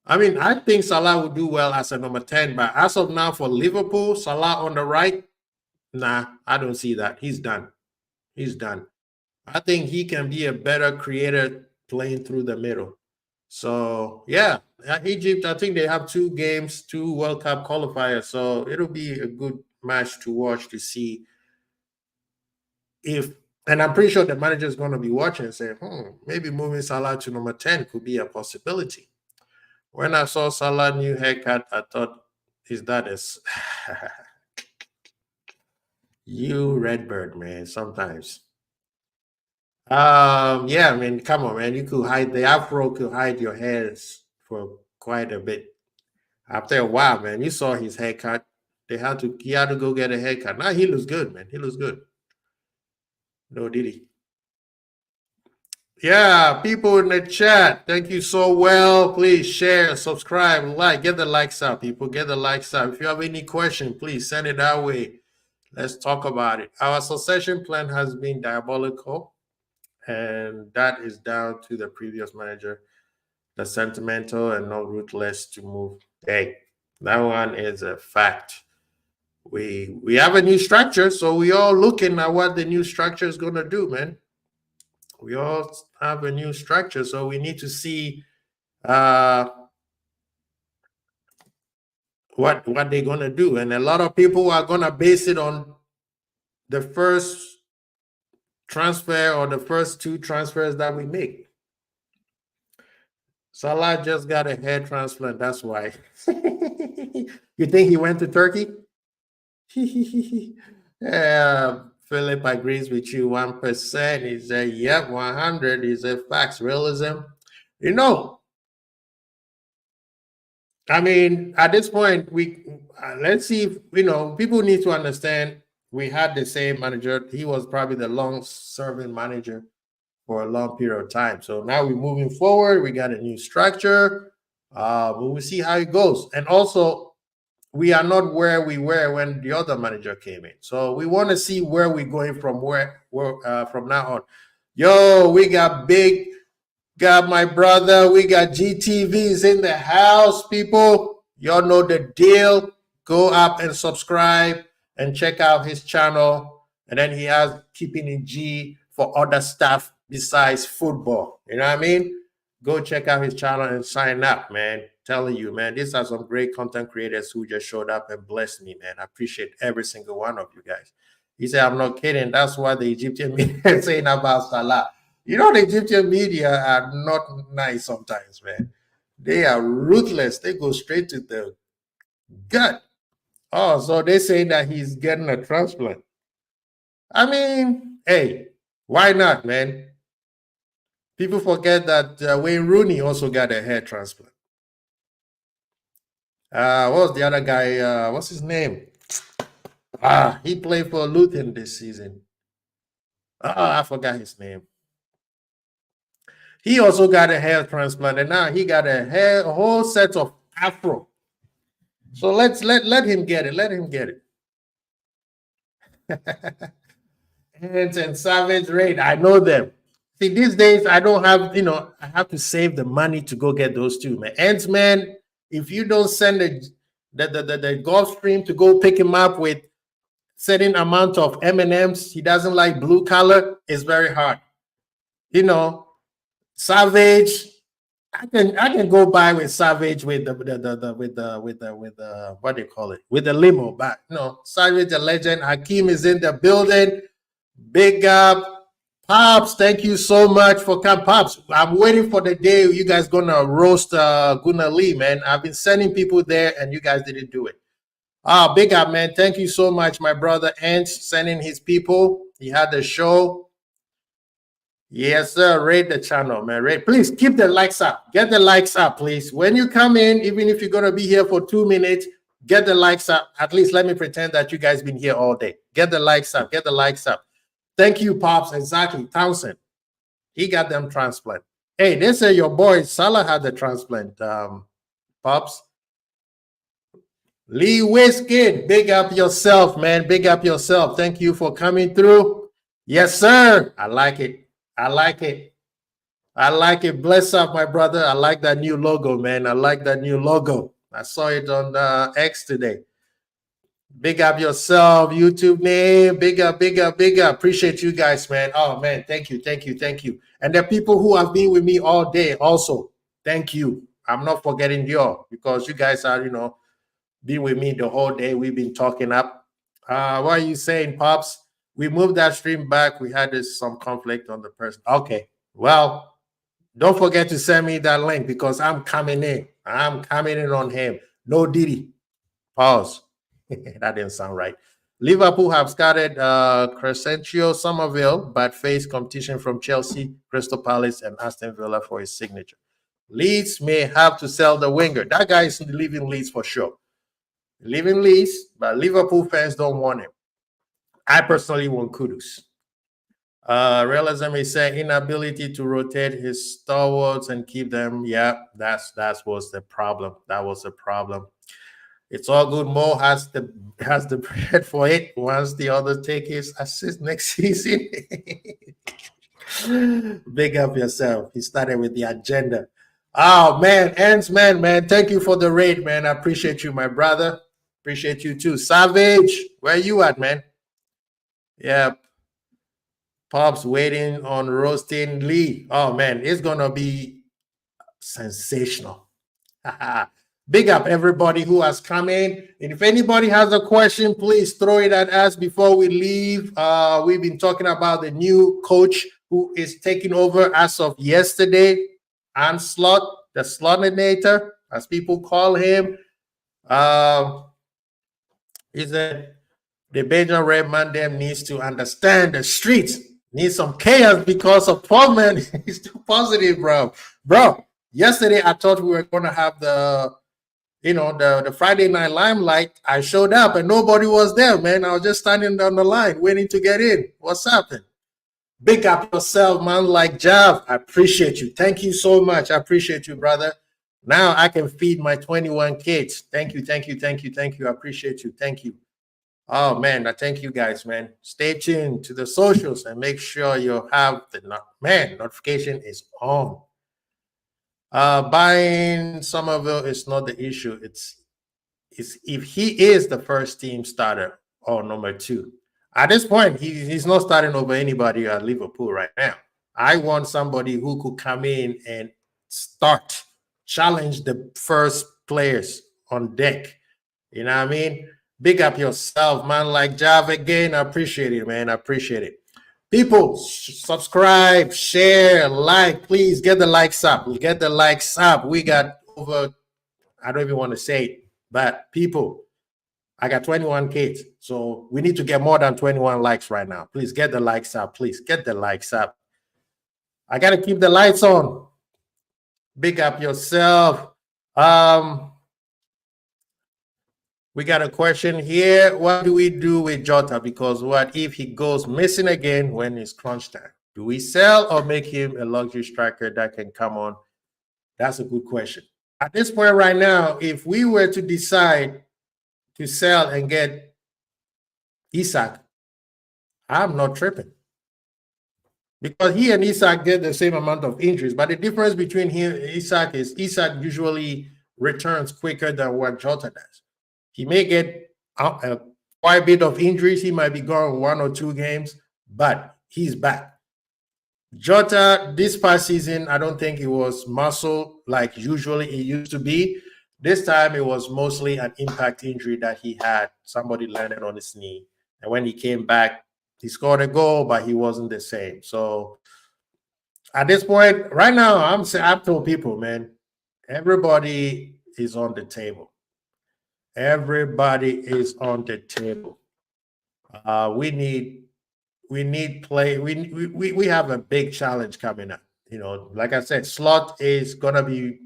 I mean, I think Salah will do well as a number 10, but as of now for Liverpool, Salah on the right, nah, I don't see that. He's done. He's done. I think he can be a better creator playing through the middle. So, yeah, Egypt, I think they have 2 games, 2 World Cup qualifiers. So it'll be a good match to watch to see if, and I'm pretty sure the manager is going to be watching and say, maybe moving Salah to number 10 could be a possibility. When I saw Salah new haircut, I thought, is that you Redbird, man, sometimes. Yeah, I mean, come on, man. You could hide the afro could hide your hairs for quite a bit. After a while, man, you saw his haircut. He had to go get a haircut. Now he looks good, man. He looks good. No, did he? Yeah, people in the chat, thank you so well. Please share, subscribe, like, get the likes out, people. Get the likes out. If you have any question, please send it our way. Let's talk about it. Our succession plan has been diabolical, and that is down to the previous manager, the sentimental and not ruthless to move. Hey, that one is a fact. We have a new structure, so we all looking at what the new structure is gonna do, man. We all have a new structure, so we need to see what they're gonna do, and a lot of people are gonna base it on the first transfer or the first 2 transfers that we make. Salah just got a hair transplant, that's why. You think he went to Turkey? Yeah, Philip agrees with you 1%. He said, yep, 100 is a facts, realism. You know, I mean, at this point, let's see if, people need to understand we had the same manager. He was probably the long-serving manager for a long period of time. So now we're moving forward. We got a new structure. But we'll see how it goes. And also, we are not where we were when the other manager came in. So we want to see where we're going from from now on. Yo, we got my brother. We got GTVs in the house, people. Y'all know the deal. Go up and subscribe and check out his channel. And then he has Keeping in G for other stuff besides football. You know what I mean? Go check out his channel and sign up, man. Telling you, man, these are some great content creators who just showed up and blessed me, man. I appreciate every single one of you guys. He said, I'm not kidding. That's what the Egyptian media is saying about Salah. You know, the Egyptian media are not nice sometimes, man. They are ruthless. They go straight to the gut. Oh, so they're saying that he's getting a transplant. I mean, hey, why not, man? People forget that Wayne Rooney also got a hair transplant. What was the other guy? What's his name? He played for Luton this season. I forgot his name. He also got a hair transplant, and now he got a whole set of afro. So let him get it. Let him get it. And Savage Raid, I know them. See, these days I don't have, I have to save the money to go get those 2, man. Ants, man, if you don't send the Gulf Stream to go pick him up with certain amount of M&Ms, he doesn't like blue color, it's very hard. Savage, I can go by with Savage with the what do you call it, with the limo, but Savage, the legend. Hakeem is in the building. Big up, Pops, thank you so much for coming. Pops, I'm waiting for the day you guys gonna roast Gunnar Lee, man. I've been sending people there and you guys didn't do it. Big up, man. Thank you so much, my brother Ant, sending his people. He had the show. Yes, sir. Rate the channel, man. Please keep the likes up. Get the likes up, please. When you come in, even if you're gonna be here for 2 minutes, get the likes up. At least let me pretend that you guys been here all day. Get the likes up. Get the likes up. Thank you, Pops. Exactly. Townsend. He got them transplant. Hey, they say your boy Salah had the transplant. Pops. Lee Wizkid, big up yourself, man. Big up yourself. Thank you for coming through. Yes, sir. I like it. I like it. I like it. Bless up, my brother. I like that new logo, man. I like that new logo. I saw it on X today. Big up yourself, YouTube name. Big up, big up, big up. Appreciate you guys, man. Oh, man. Thank you, thank you, thank you. And the people who have been with me all day also, thank you. I'm not forgetting you because you guys are, been with me the whole day. We've been talking up. What are you saying, Pops? We moved that stream back. We had some conflict on the person. Okay. Well, don't forget to send me that link because I'm coming in. I'm coming in on him. No Diddy. Pause. That didn't sound right. Liverpool have started Crescencio Somerville, but face competition from Chelsea, Crystal Palace, and Aston Villa for his signature. Leeds may have to sell the winger. That guy is leaving Leeds for sure. Leaving Leeds, but Liverpool fans don't want him. I personally want Kudus. Realism is saying inability to rotate his stalwarts and keep them. Yeah, that was the problem. That was the problem. It's all good. Mo has the bread for it. Once the other take his assist next season. Big up yourself. He started with the agenda. Oh man, Ants man. Thank you for the raid, man. I appreciate you, my brother. Appreciate you too. Savage, where you at, man? Yeah. Pops waiting on roasting Lee. Oh man, it's gonna be sensational. Big up everybody who has come in. And if anybody has a question, please throw it at us before we leave. We've been talking about the new coach who is taking over as of yesterday. Onslaught, the Slotinator, as people call him. He said the Belgian Red Man them needs to understand the streets. Needs some chaos because of Paul, man. He's too positive, bro. Yesterday I thought we were gonna have the Friday night limelight. I showed up and nobody was there, man. I was just standing on the line waiting to get in. What's happening? Big up yourself, man. Like Jav, I appreciate you. Thank you so much. I appreciate you, brother. Now I can feed my 21 kids. Thank you. I appreciate you. Thank you. Oh man, I thank you guys, man. Stay tuned to the socials and make sure you have the notification is on. Buying Somerville is not the issue. It's if he is the first team starter or number 2. At this point, he's not starting over anybody at Liverpool right now. I want somebody who could come in and start, challenge the first players on deck. You know what I mean? Big up yourself, man. Like Jav again. I appreciate it, man. I appreciate it. People, subscribe, share, like. Please get the likes up. Get the likes up. We got over, I don't even want to say it, but people, I got 21 kids. So we need to get more than 21 likes right now. Please get the likes up. Please get the likes up. I got to keep the lights on. Big up yourself. We got a question here. What do we do with Jota? Because what if he goes missing again when it's crunch time? Do we sell or make him a luxury striker that can come on? That's a good question. At this point right now, if we were to decide to sell and get Isak, I'm not tripping. Because he and Isak get the same amount of injuries. But the difference between him and Isak is Isak usually returns quicker than what Jota does. He may get quite a bit of injuries. He might be gone 1 or 2 games, but he's back. Jota, this past season, I don't think it was muscle like usually it used to be. This time, it was mostly an impact injury that he had. Somebody landed on his knee. And when he came back, He scored a goal, but he wasn't the same. So at this point, right now, I've told people, man, everybody is on the table. Everybody is on the table. We need play. We have a big challenge coming up. Like I said, Slot is gonna be,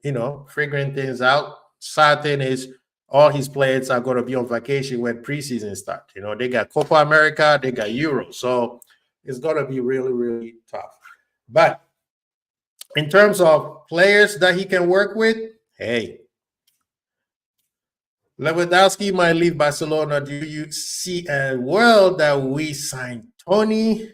figuring things out. Sad thing is all his players are gonna be on vacation when preseason starts. They got Copa America, they got Euro. So it's gonna be really, really tough. But in terms of players that he can work with, hey, Lewandowski might leave Barcelona. Do you see a world that we sign Tony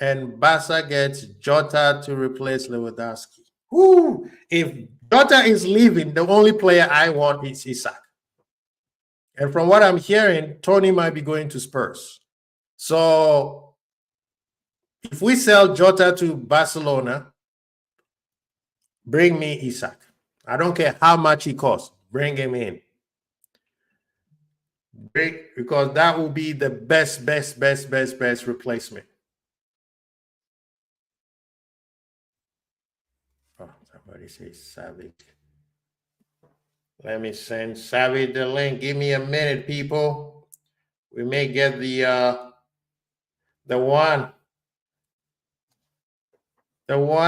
and Barca gets Jota to replace Lewandowski? Woo! If Jota is leaving, the only player I want is Isak. And from what I'm hearing, Tony might be going to Spurs. So if we sell Jota to Barcelona, bring me Isak. I don't care how much he costs. Bring him in. Because that will be the best replacement. Oh, somebody says Savage. Let me send Savage the link. Give me a minute, people. We may get the one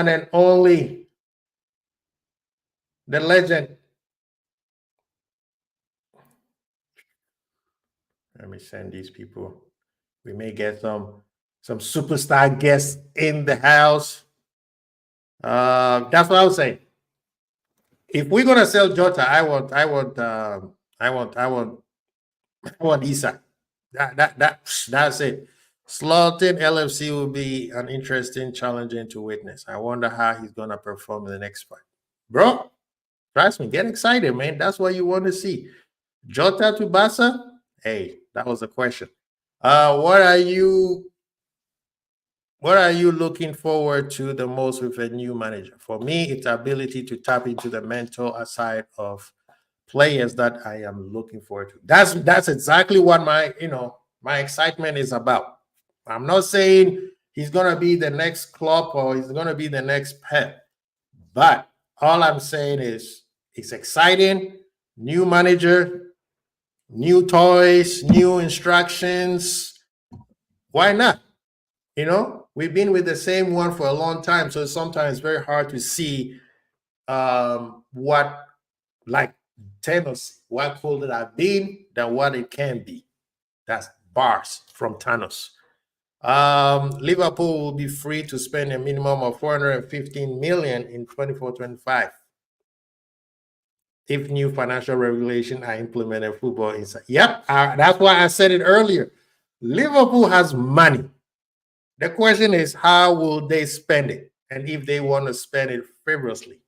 and only, the legend. Let me send these people. We may get some superstar guests in the house. That's what I was saying. If we're gonna sell Jota, I want Isak. That's it. Slotted LFC will be an interesting challenge to witness. I wonder how he's gonna perform in the next fight. Bro, trust me, get excited, man. That's what you want to see. Jota to Barca? Hey, that was the question. What are you looking forward to the most with a new manager? For me, it's ability to tap into the mental side of players that I am looking forward to. That's exactly what my excitement is about. I'm not saying he's gonna be the next Klopp or he's gonna be the next Pep, but all I'm saying is it's exciting. New manager, new toys, new instructions. Why not? We've been with the same one for a long time, so sometimes it's very hard to see what, like Thanos, what could it have been than what it can be. That's bars from Thanos. Liverpool will be free to spend a minimum of 415 million in 24-25 if new financial regulations are implemented. Football inside. Yep, that's why I said it earlier. Liverpool has money. The question is, how will they spend it? And if they want to spend it frivolously,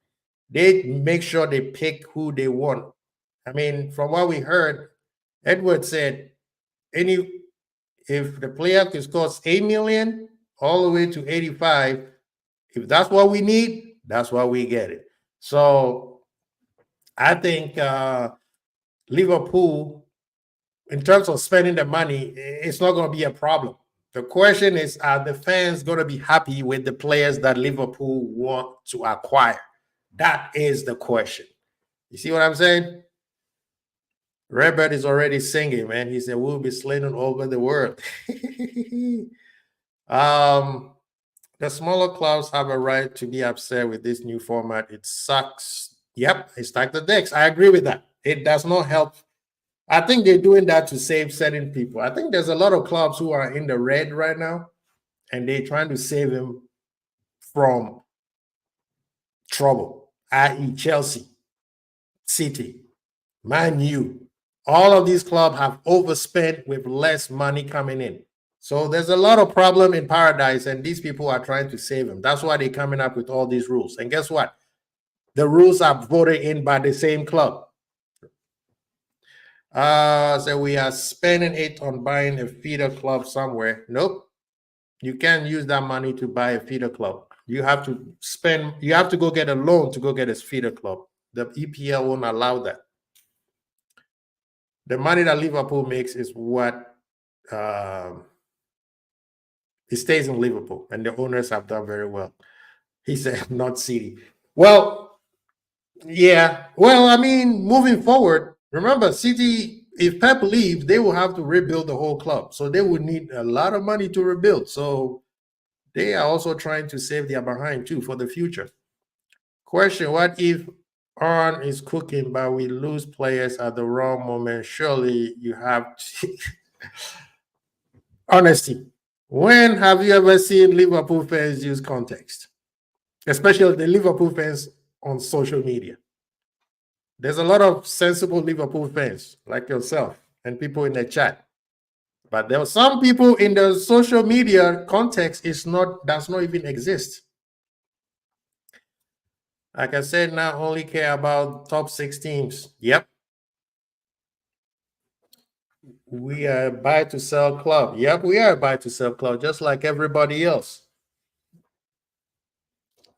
they make sure they pick who they want. I mean, from what we heard, Edward said, if the player can cost 8 million all the way to 85, if that's what we need, that's what we get it. So I think Liverpool, in terms of spending the money, it's not going to be a problem. The question is, are the fans going to be happy with the players that Liverpool want to acquire? That is the question. You see what I'm saying? Redbird is already singing, man. He said, we'll be slinging over the world. The smaller clubs have a right to be upset with this new format. It sucks. Yep, it's like the decks. I agree with that. It does not help. I think they're doing that to save certain people. I think there's a lot of clubs who are in the red right now, and they're trying to save them from trouble, i.e. Chelsea, City, Man U. All of these clubs have overspent with less money coming in. So there's a lot of problem in paradise, and these people are trying to save them. That's why they're coming up with all these rules. And guess what? The rules are voted in by the same club. So we are spending it on buying a feeder club somewhere. Nope. You can't use that money to buy a feeder club. You have to go get a loan to go get a feeder club. The EPL won't allow that. The money that Liverpool makes is what He stays in Liverpool, and the owners have done very well. He said, not City. Well, yeah. Well, I mean, moving forward, remember, City, if Pep leaves, they will have to rebuild the whole club. So they would need a lot of money to rebuild. So they are also trying to save their behind too for the future. Question: what if Arne is cooking, but we lose players at the wrong moment? Surely you have to. Honesty. When have you ever seen Liverpool fans use context? Especially the Liverpool fans on social media. There's a lot of sensible Liverpool fans like yourself and people in the chat. But there are some people in the social media context does not even exist. Like I said, now only care about top 6 teams. Yep. We are a buy to sell club. Yep, we are a buy to sell club, just like everybody else.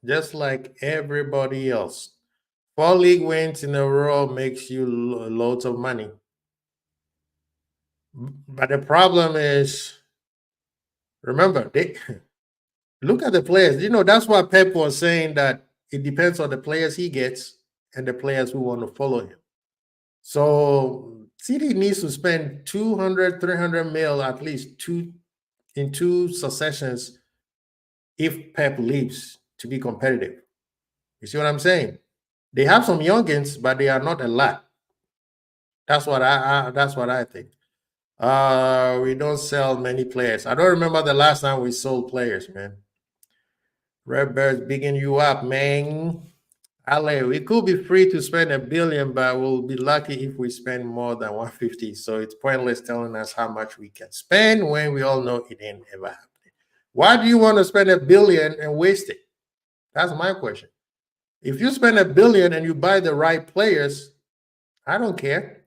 Just like everybody else. 4 league wins in a row makes you loads of money. But the problem is, remember, look at the players. That's why Pep was saying that it depends on the players he gets and the players who want to follow him. So City needs to spend 200, 300 mil at least in 2 successions if Pep leaves to be competitive. You see what I'm saying? They have some youngins, but they are not a lot. That's what I think. We don't sell many players. I don't remember the last time we sold players, man. Redbird's bigging you up, man. Ale, we could be free to spend $1 billion, but we'll be lucky if we spend more than 150. So it's pointless telling us how much we can spend when we all know it ain't ever happening. Why do you want to spend $1 billion and waste it? That's my question. If you spend $1 billion and you buy the right players, I don't care.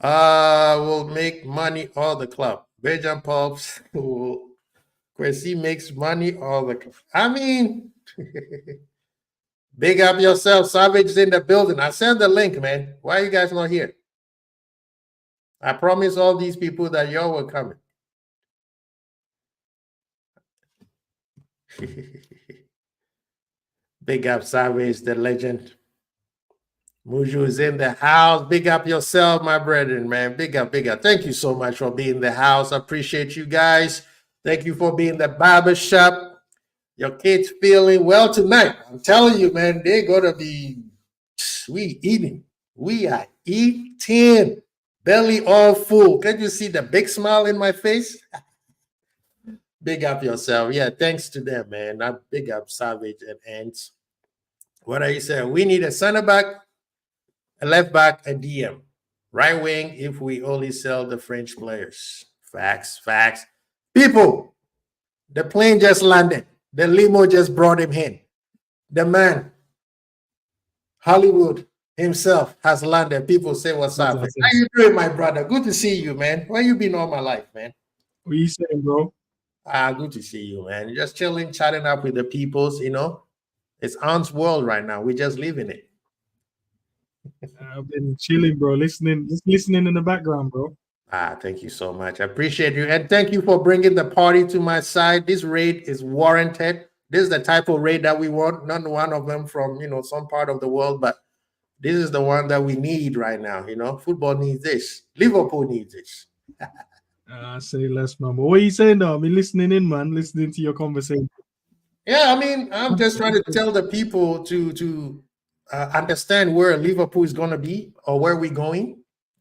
We'll make money all the club. Belgian Pops will Kwesi makes money all the club. I mean, big up yourself. Savage is in the building. I sent the link, man. Why are you guys not here? I promised all these people that y'all were coming. Big up Savage, the legend. Muju is in the house. Big up yourself, my brethren, man. Big up, big up. Thank you so much for being in the house. I appreciate you guys. Thank you for being the barbershop. Your kids feeling well tonight. I'm telling you, man, they're going to be, we eating. We are eating. Belly all full. Can you see the big smile in my face? Big up yourself. Yeah, thanks to them, man. I big up Savage and Ants. What are you saying? We need a center back, a left back, a DM. Right wing if we only sell the French players. Facts. People, the plane just landed. The limo just brought him in. The man, Hollywood himself, has landed. People say, what's up? How you doing, my brother? Good to see you, man. Where you been all my life, man? What are you saying, bro? Good to see you, man. Just chilling, chatting up with the peoples, It's Aunt's world right now. We're just living it. I've been chilling, bro. Just listening in the background, bro. Thank you so much. I appreciate you. And thank you for bringing the party to my side. This raid is warranted. This is the type of raid that we want. Not one of them from, some part of the world, but this is the one that we need right now. Football needs this. Liverpool needs this. I say less, man. But what are you saying, though? I've been listening in, man. Listening to your conversation. Yeah, I mean, I'm just trying to tell the people to understand where Liverpool is going to be or where we're going.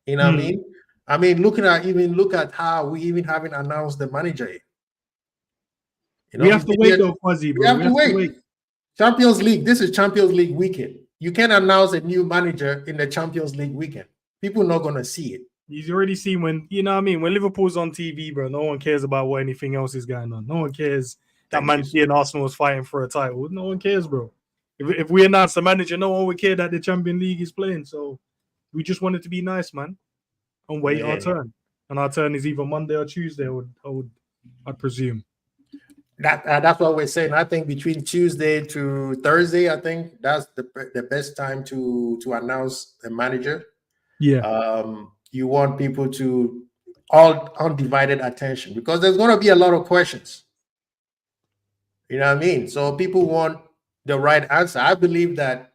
You know what I mean? I mean, look at how we even haven't announced the manager yet. We have to wait, though, Fuzzy, bro. We have to wait. Champions League. This is Champions League weekend. You can't announce a new manager in the Champions League weekend. People are not going to see it. You've already seen when Liverpool's on TV, bro, no one cares about what anything else is going on. No one cares that Man City and Arsenal was fighting for a title. No one cares, bro. If we announce the manager, no one would care that the Champions League is playing. So we just want it to be nice, man, and wait our turn. And our turn is either Monday or Tuesday, I'd presume. That's what we're saying. I think between Tuesday to Thursday, I think that's the best time to announce the manager. Yeah. You want people to all undivided attention because there's going to be a lot of questions. You know what I mean? So people want the right answer. I believe that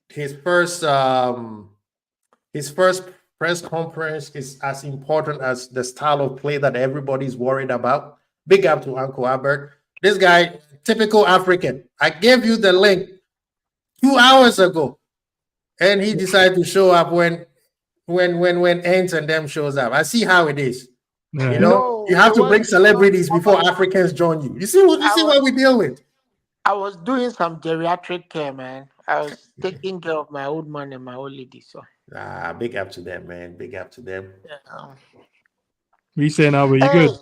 his first um, his first press conference is as important as the style of play that everybody's worried about. Big up to Uncle Albert. This guy, typical African. I gave you the link 2 hours ago, and he decided to show up when Ants and them shows up. I see how it is. Yeah. You know, you have to bring celebrities before Africans join you. You see what we deal with. I was doing some geriatric care, man. I was taking care of my old man and my old lady. So Big up to them, man. Big up to them. yeah. We saying how are you Hey, good?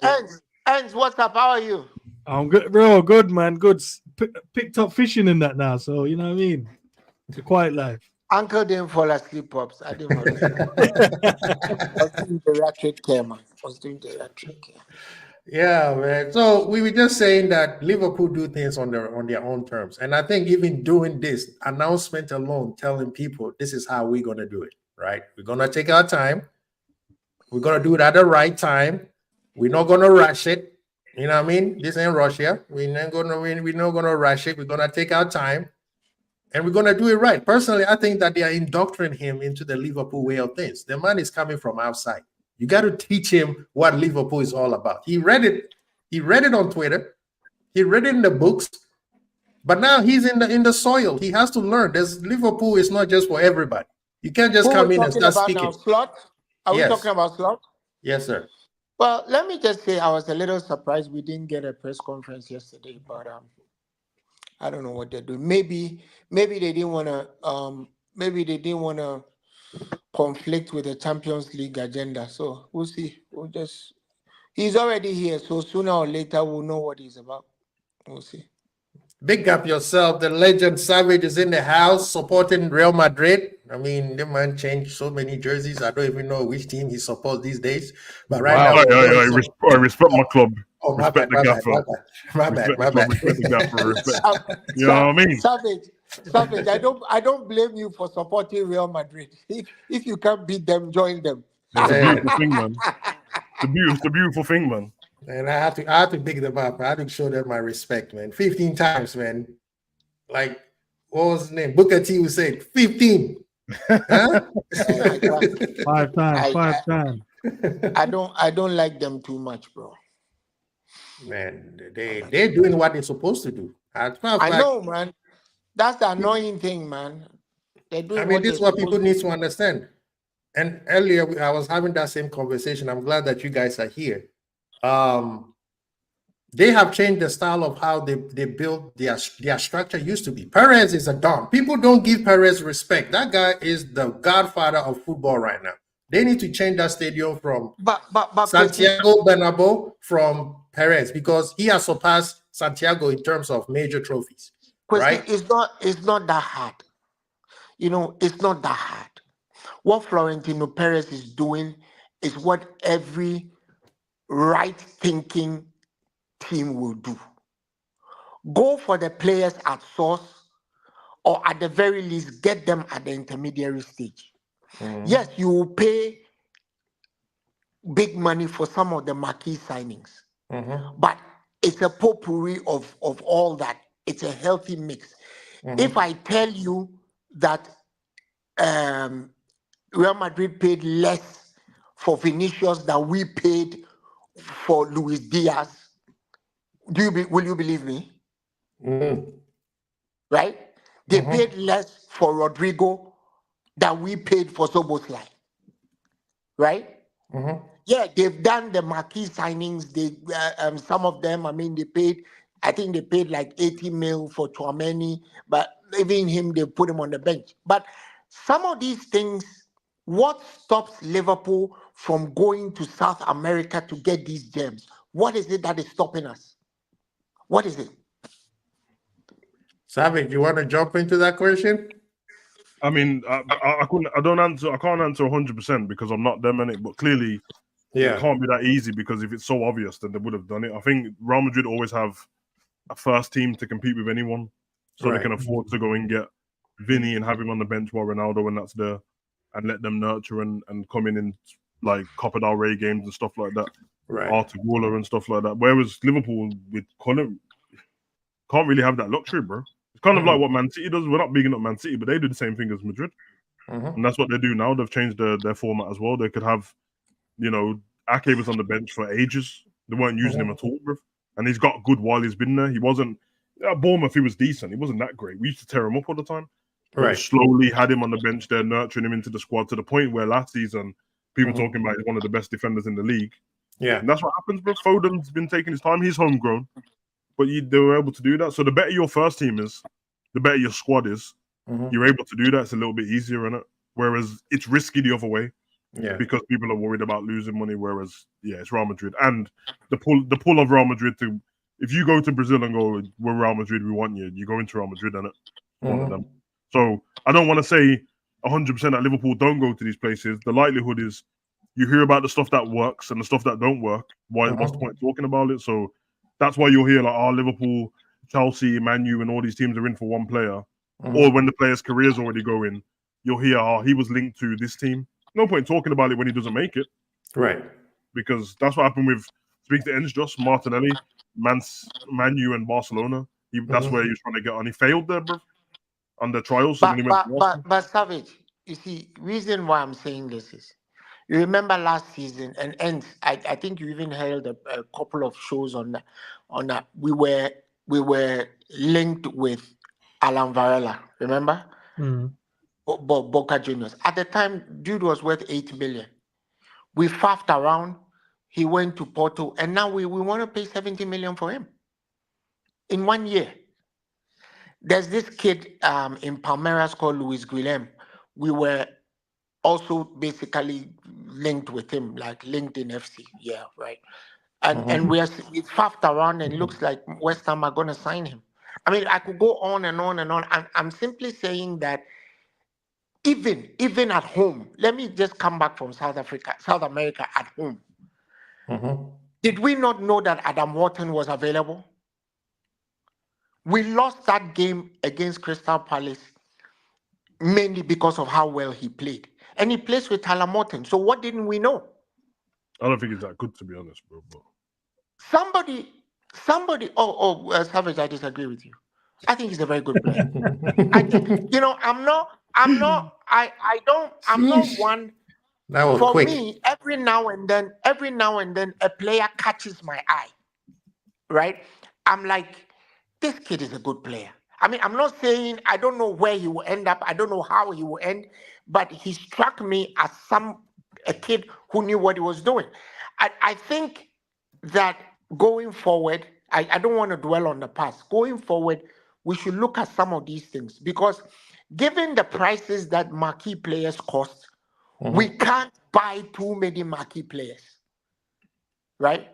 Ends, what's up? How are you? I'm good, bro. Good, man. Good. Picked up fishing in that now, so you know what I mean. It's a quiet life. Uncle didn't fall asleep, pops. I didn't fall asleep. I was doing geriatric care, man. I was doing geriatric care. Yeah, man. So we were just saying that Liverpool do things on their own terms, and I think even doing this announcement alone, telling people this is how we're gonna do it. Right? We're gonna take our time. We're gonna do it at the right time. We're not gonna rush it. You know what I mean? This ain't Russia. We're not gonna rush it. We're gonna take our time, and we're gonna do it right. Personally, I think that they are indoctrinating him into the Liverpool way of things. The man is coming from outside. You got to teach him what Liverpool is all about. He read it. He read it on Twitter. He read it in the books. But now he's in the soil. He has to learn. Liverpool is not just for everybody. You can't just come in and start speaking. Now, Slot? Are we talking about Slot? Yes, sir. Well, let me just say I was a little surprised we didn't get a press conference yesterday, but I don't know what they're doing. Maybe they didn't want to conflict with the Champions League agenda. So we'll see. He's already here, so sooner or later we'll know what he's about. We'll see. Big up yourself. The legend Savage is in the house supporting Real Madrid. I mean, the man changed so many jerseys. I don't even know which team he supports these days. But right now, I respect my club. Oh, my respect bad, the gaffer. my bad. Respect the gaffer. Respect. You know what I mean? Savage, I don't blame you for supporting Real Madrid. If you can't beat them, join them. It's a beautiful thing, man. It's a beautiful thing, man. And I had to pick them up. I had to show them my respect, man. 15 times, man. Like, what was his name? Booker T would say 15. Huh? 5 times. 5 times. I don't like them too much, bro. Man, they're doing what they're supposed to do. I know, man. That's the annoying thing, man. They're doing this is what people need to understand. And earlier, I was having that same conversation. I'm glad that you guys are here. They have changed the style of how they build their structure. Used to be Perez is a don. People don't give Perez respect. That guy is the godfather of football right now. They need to change that stadium from Santiago Bernabeu from Perez because he has surpassed Santiago in terms of major trophies. Right? It's not that hard. You know, it's not that hard. What Florentino Perez is doing is what every right-thinking team will do. Go for the players at source, or at the very least, get them at the intermediary stage. Mm. Yes, you will pay big money for some of the marquee signings, but it's a potpourri of all that. It's a healthy mix. If I tell you that Real Madrid paid less for Vinicius than we paid for Luis Diaz, will you believe me? Right? They paid less for Rodrigo than we paid for Szoboszlai. Right? Yeah, they've done the marquee signings. They some of them, I think they paid like 80 mil for Tchouaméni, but even him, they put him on the bench. But some of these things, what stops Liverpool from going to South America to get these gems? What is it that is stopping us? What is it? Savage, you want to jump into that question? I mean, I can't answer 100% because I'm not them in it, but clearly it can't be that easy because if it's so obvious, then they would have done it. I think Real Madrid always have a first team to compete with anyone, so they can afford to go and get Vinny and have him on the bench while Ronaldo and that's there, and let them nurture and come in like Copa del Rey games and stuff like that. Right. Artigula and stuff like that. Whereas Liverpool with Colin can't really have that luxury, bro. It's kind of like what Man City does. We're not bigging up Man City, but they do the same thing as Madrid. And that's what they do now. They've changed their format as well. They could have, you know, Ake was on the bench for ages. They weren't using him at all, bro. And he's got good while he's been there. He wasn't, at Bournemouth, he was decent. He wasn't that great. We used to tear him up all the time. But Right. slowly had him on the bench there, nurturing him into the squad to the point where last season, people talking about he's one of the best defenders in the league. Yeah. And that's what happens, bro. Foden's been taking his time. He's homegrown. But they were able to do that. So the better your first team is, the better your squad is. You're able to do that. It's a little bit easier, innit? Whereas it's risky the other way. Yeah. Because people are worried about losing money. Whereas, yeah, it's Real Madrid. And the pull of Real Madrid to, if you go to Brazil and go, we're Real Madrid, we want you, you go into Real Madrid, innit? One of them. So I don't want to say 100% that Liverpool don't go to these places. The likelihood is you hear about the stuff that works and the stuff that don't work. What's the point of talking about it? So that's why you'll hear like, Liverpool, Chelsea, Man U, and all these teams are in for one player. Or when the player's career's already going, you'll hear, he was linked to this team. No point in talking about it when he doesn't make it. Right. Because that's what happened with, speak to Ends, just Martinelli, Man U, and Barcelona. That's where he was trying to get on. He failed there, bro, on the trials. But Savage, you see, reason why I'm saying this is, you remember last season, and I think you even held a couple of shows on that. We were linked with Alan Varela, remember? Boca Juniors. At the time, dude was worth 8 million. We faffed around. He went to Porto, and now we want to pay 70 million for him in 1 year. There's this kid in Palmeiras called Luis Guilherme. We were also basically linked with him, like linked in FC. Yeah, right. And we faffed around, and it looks like West Ham are going to sign him. I mean, I could go on and on and on. I'm simply saying that even at home, let me just come back from South America at home. Did we not know that Adam Wharton was available? We lost that game against Crystal Palace mainly because of how well he played. And he plays with Tyler Morton. So what didn't we know? I don't think he's that good, to be honest, bro. But Somebody, Savage, I disagree with you. I think he's a very good player. I think, I'm not one. That was For quick. me, every now and then, a player catches my eye, right? I'm like, this kid is a good player. I mean, I'm not saying I don't know where he will end up. I don't know how he will end, but he struck me as a kid who knew what he was doing. I think that going forward, I don't want to dwell on the past. Going forward, we should look at some of these things because given the prices that marquee players cost, we can't buy too many marquee players, right?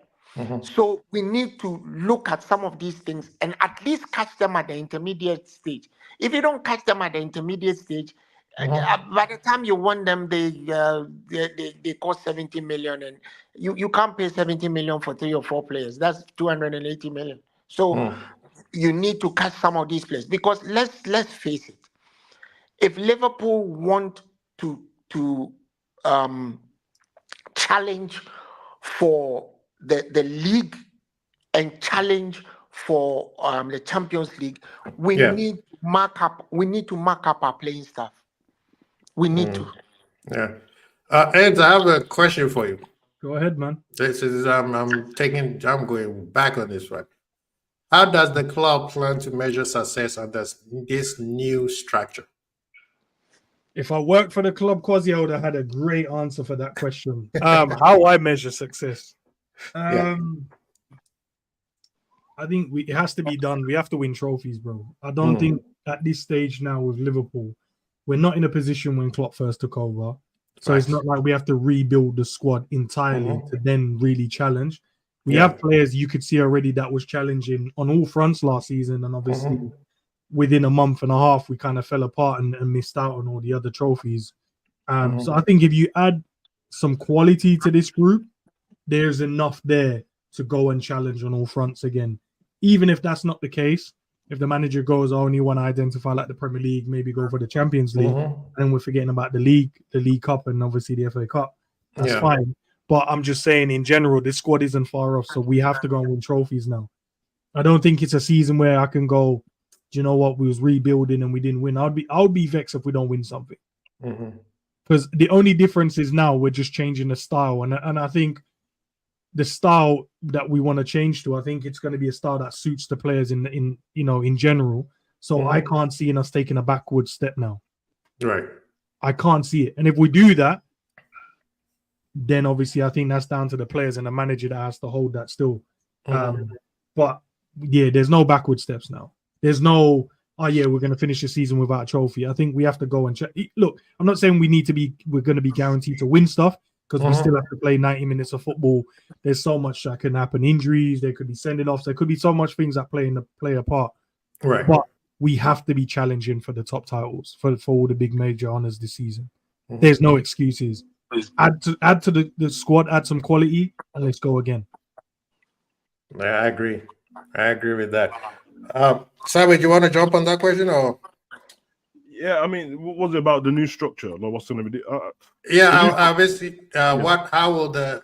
So we need to look at some of these things and at least catch them at the intermediate stage. If you don't catch them at the intermediate stage, by the time you want them, they cost 70 million, and you can't pay 70 million for 3 or 4 players. That's 280 million. So you need to catch some of these players because let's face it. If Liverpool want to challenge for the league and challenge for the Champions League, we need to mark up our playing staff. We need to. Yeah. Ed, I have a question for you. Go ahead, man. This is I'm going back on this one. How does the club plan to measure success under this new structure? If I worked for the club, Quasi, I would have had a great answer for that question. How I measure success. I think it has to be done. We have to win trophies, bro. I don't think at this stage now with Liverpool, we're not in a position when Klopp first took over. So it's not like we have to rebuild the squad entirely to then really challenge. We have players you could see already that was challenging on all fronts last season. And obviously within a month and a half, we kind of fell apart and missed out on all the other trophies. So I think if you add some quality to this group, there's enough there to go and challenge on all fronts again. Even if that's not the case, if the manager goes, I only want to identify like the Premier League, maybe go for the Champions League, and we're forgetting about the League Cup, and obviously the FA Cup. That's fine. But I'm just saying, in general, this squad isn't far off, so we have to go and win trophies now. I don't think it's a season where I can go, do you know what, we was rebuilding and we didn't win. I would be vexed if we don't win something. Because the only difference is now we're just changing the style. And I think the style that we want to change to, I think it's going to be a style that suits the players in general. So I can't see us taking a backward step now. Right. I can't see it. And if we do that, then obviously I think that's down to the players and the manager that has to hold that still. But yeah, there's no backward steps now. There's no, oh yeah, we're going to finish the season without a trophy. I think we have to go and check. Look, I'm not saying we're going to be guaranteed to win stuff, because we still have to play 90 minutes of football. There's so much that can happen. Injuries, there could be sending offs, there could be so much things that play a part. Right. But we have to be challenging for the top titles, for all the big major honors this season. There's no excuses. Add to the squad, add some quality, and let's go again. Yeah, I agree with that. Savage, you want to jump on that question or? Yeah, I mean, what was it about the new structure? Like, what's going to be? Obviously, how will the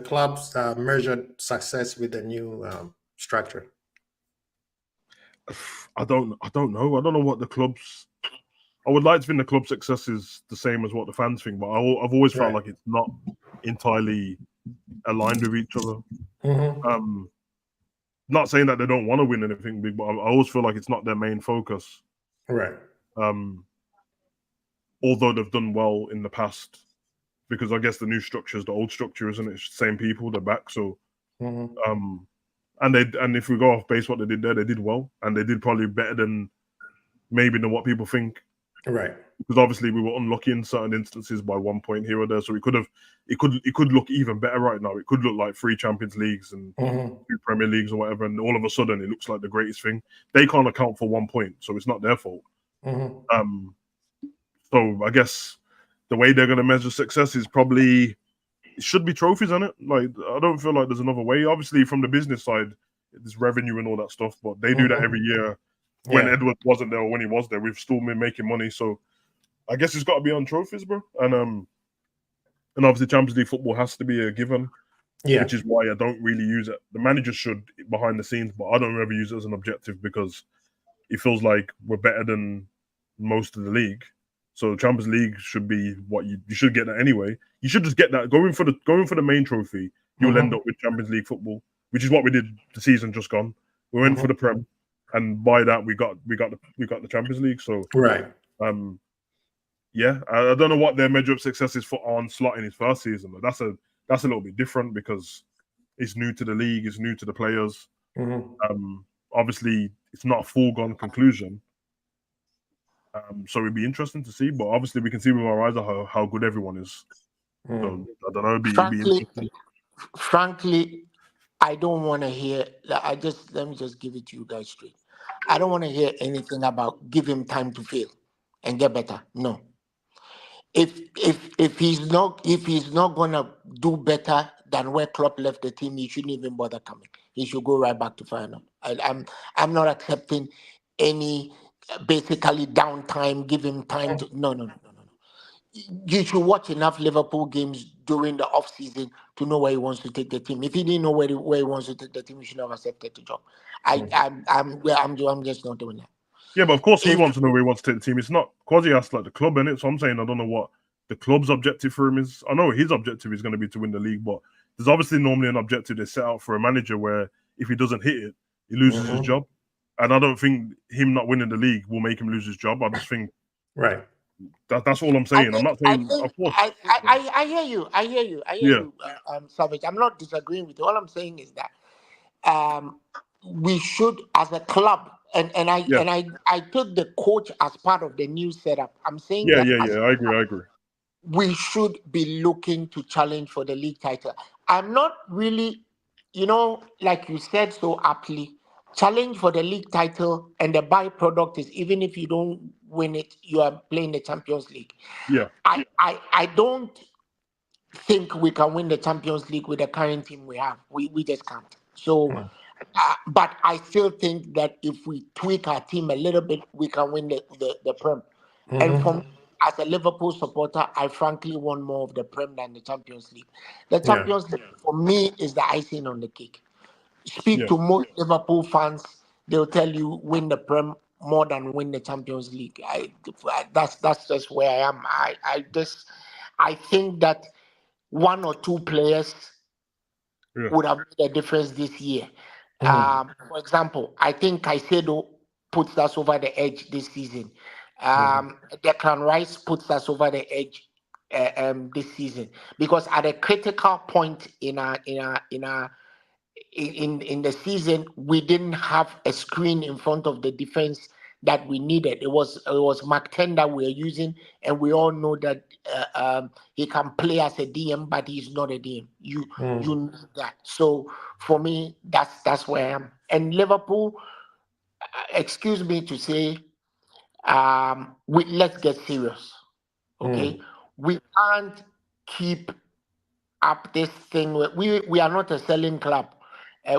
clubs measure success with the new structure? I don't know. I don't know what the clubs. I would like to think the club success is the same as what the fans think, but I've always felt like it's not entirely aligned with each other. Not saying that they don't want to win anything big, but I always feel like it's not their main focus. Right. Although they've done well in the past, because I guess the new structure is the old structure, isn't it? It's the same people, they're back. So, and if we go off base what they did there, they did well, and they did probably better than what people think. Right. Because obviously we were unlucky in certain instances by 1 point here or there, so it could look even better right now. It could look like 3 Champions Leagues and 2 Premier Leagues or whatever, and all of a sudden it looks like the greatest thing. They can't account for 1 point, so it's not their fault. So I guess the way they're going to measure success is probably, it should be trophies, isn't it? Like, I don't feel like there's another way. Obviously, from the business side, there's revenue and all that stuff, but they do that every year. When Edward wasn't there or when he was there, we've still been making money. So I guess it's got to be on trophies, bro. And obviously Champions League football has to be a given, which is why I don't really use it. The manager should behind the scenes, but I don't ever use it as an objective because it feels like we're better than most of the league. So Champions League should be what you should get that anyway. You should just get that. Going for the main trophy, you'll end up with Champions League football, which is what we did the season just gone. We went for the Prem. And by that, we got the Champions League. So right, I don't know what their measure of success is for Arne Slot in his first season, but that's a little bit different because it's new to the league, it's new to the players. Obviously, it's not a foregone conclusion. So it'd be interesting to see, but obviously we can see with our eyes how good everyone is. So I don't know. It'd be interesting. Frankly, I don't want to hear. Let me just give it to you guys straight. I don't want to hear anything about give him time to fail and get better. No. If he's not gonna do better than where Klopp left the team, he shouldn't even bother coming. He should go right back to final. I'm not accepting any basically downtime. Give him time to no. You should watch enough Liverpool games during the off season to know where he wants to take the team. If he didn't know where he wants to take the team, he should have accepted the job. I'm just not doing that. Yeah, but of course he wants to know where he wants to take the team. It's not because he asked like the club in it. So I'm saying I don't know what the club's objective for him is. I know his objective is going to be to win the league, but there's obviously normally an objective they set out for a manager where if he doesn't hit it, he loses his job. And I don't think him not winning the league will make him lose his job. I just think that's all I'm saying. I'm not saying. Of course, I hear you. I hear you, Savage. I'm not disagreeing with you. All I'm saying is that we should, as a club, and I took the coach as part of the new setup. I'm saying I agree. We should be looking to challenge for the league title. I'm not really, like you said so aptly, challenge for the league title, and the byproduct is even if you don't win it, you are playing the Champions League. Yeah. I don't think we can win the Champions League with the current team we have. We just can't. So, but I still think that if we tweak our team a little bit, we can win the Prem. And as a Liverpool supporter, I frankly want more of the Prem than the Champions League. The Champions League for me is the icing on the cake. Speak to most Liverpool fans, they'll tell you win the Prem more than win the Champions League. That's just where I am. I think that one or two players would have made a difference this year. For example, I think Caicedo puts us over the edge this season. Declan Rice puts us over the edge this season, because at a critical point in the season, we didn't have a screen in front of the defense that we needed. It was Mark 10 that we are using, and we all know that he can play as a DM, but he's not a DM. You need that. So for me, that's where I am. And Liverpool, excuse me to say, let's get serious. Okay, we can't keep up this thing. We are not a selling club.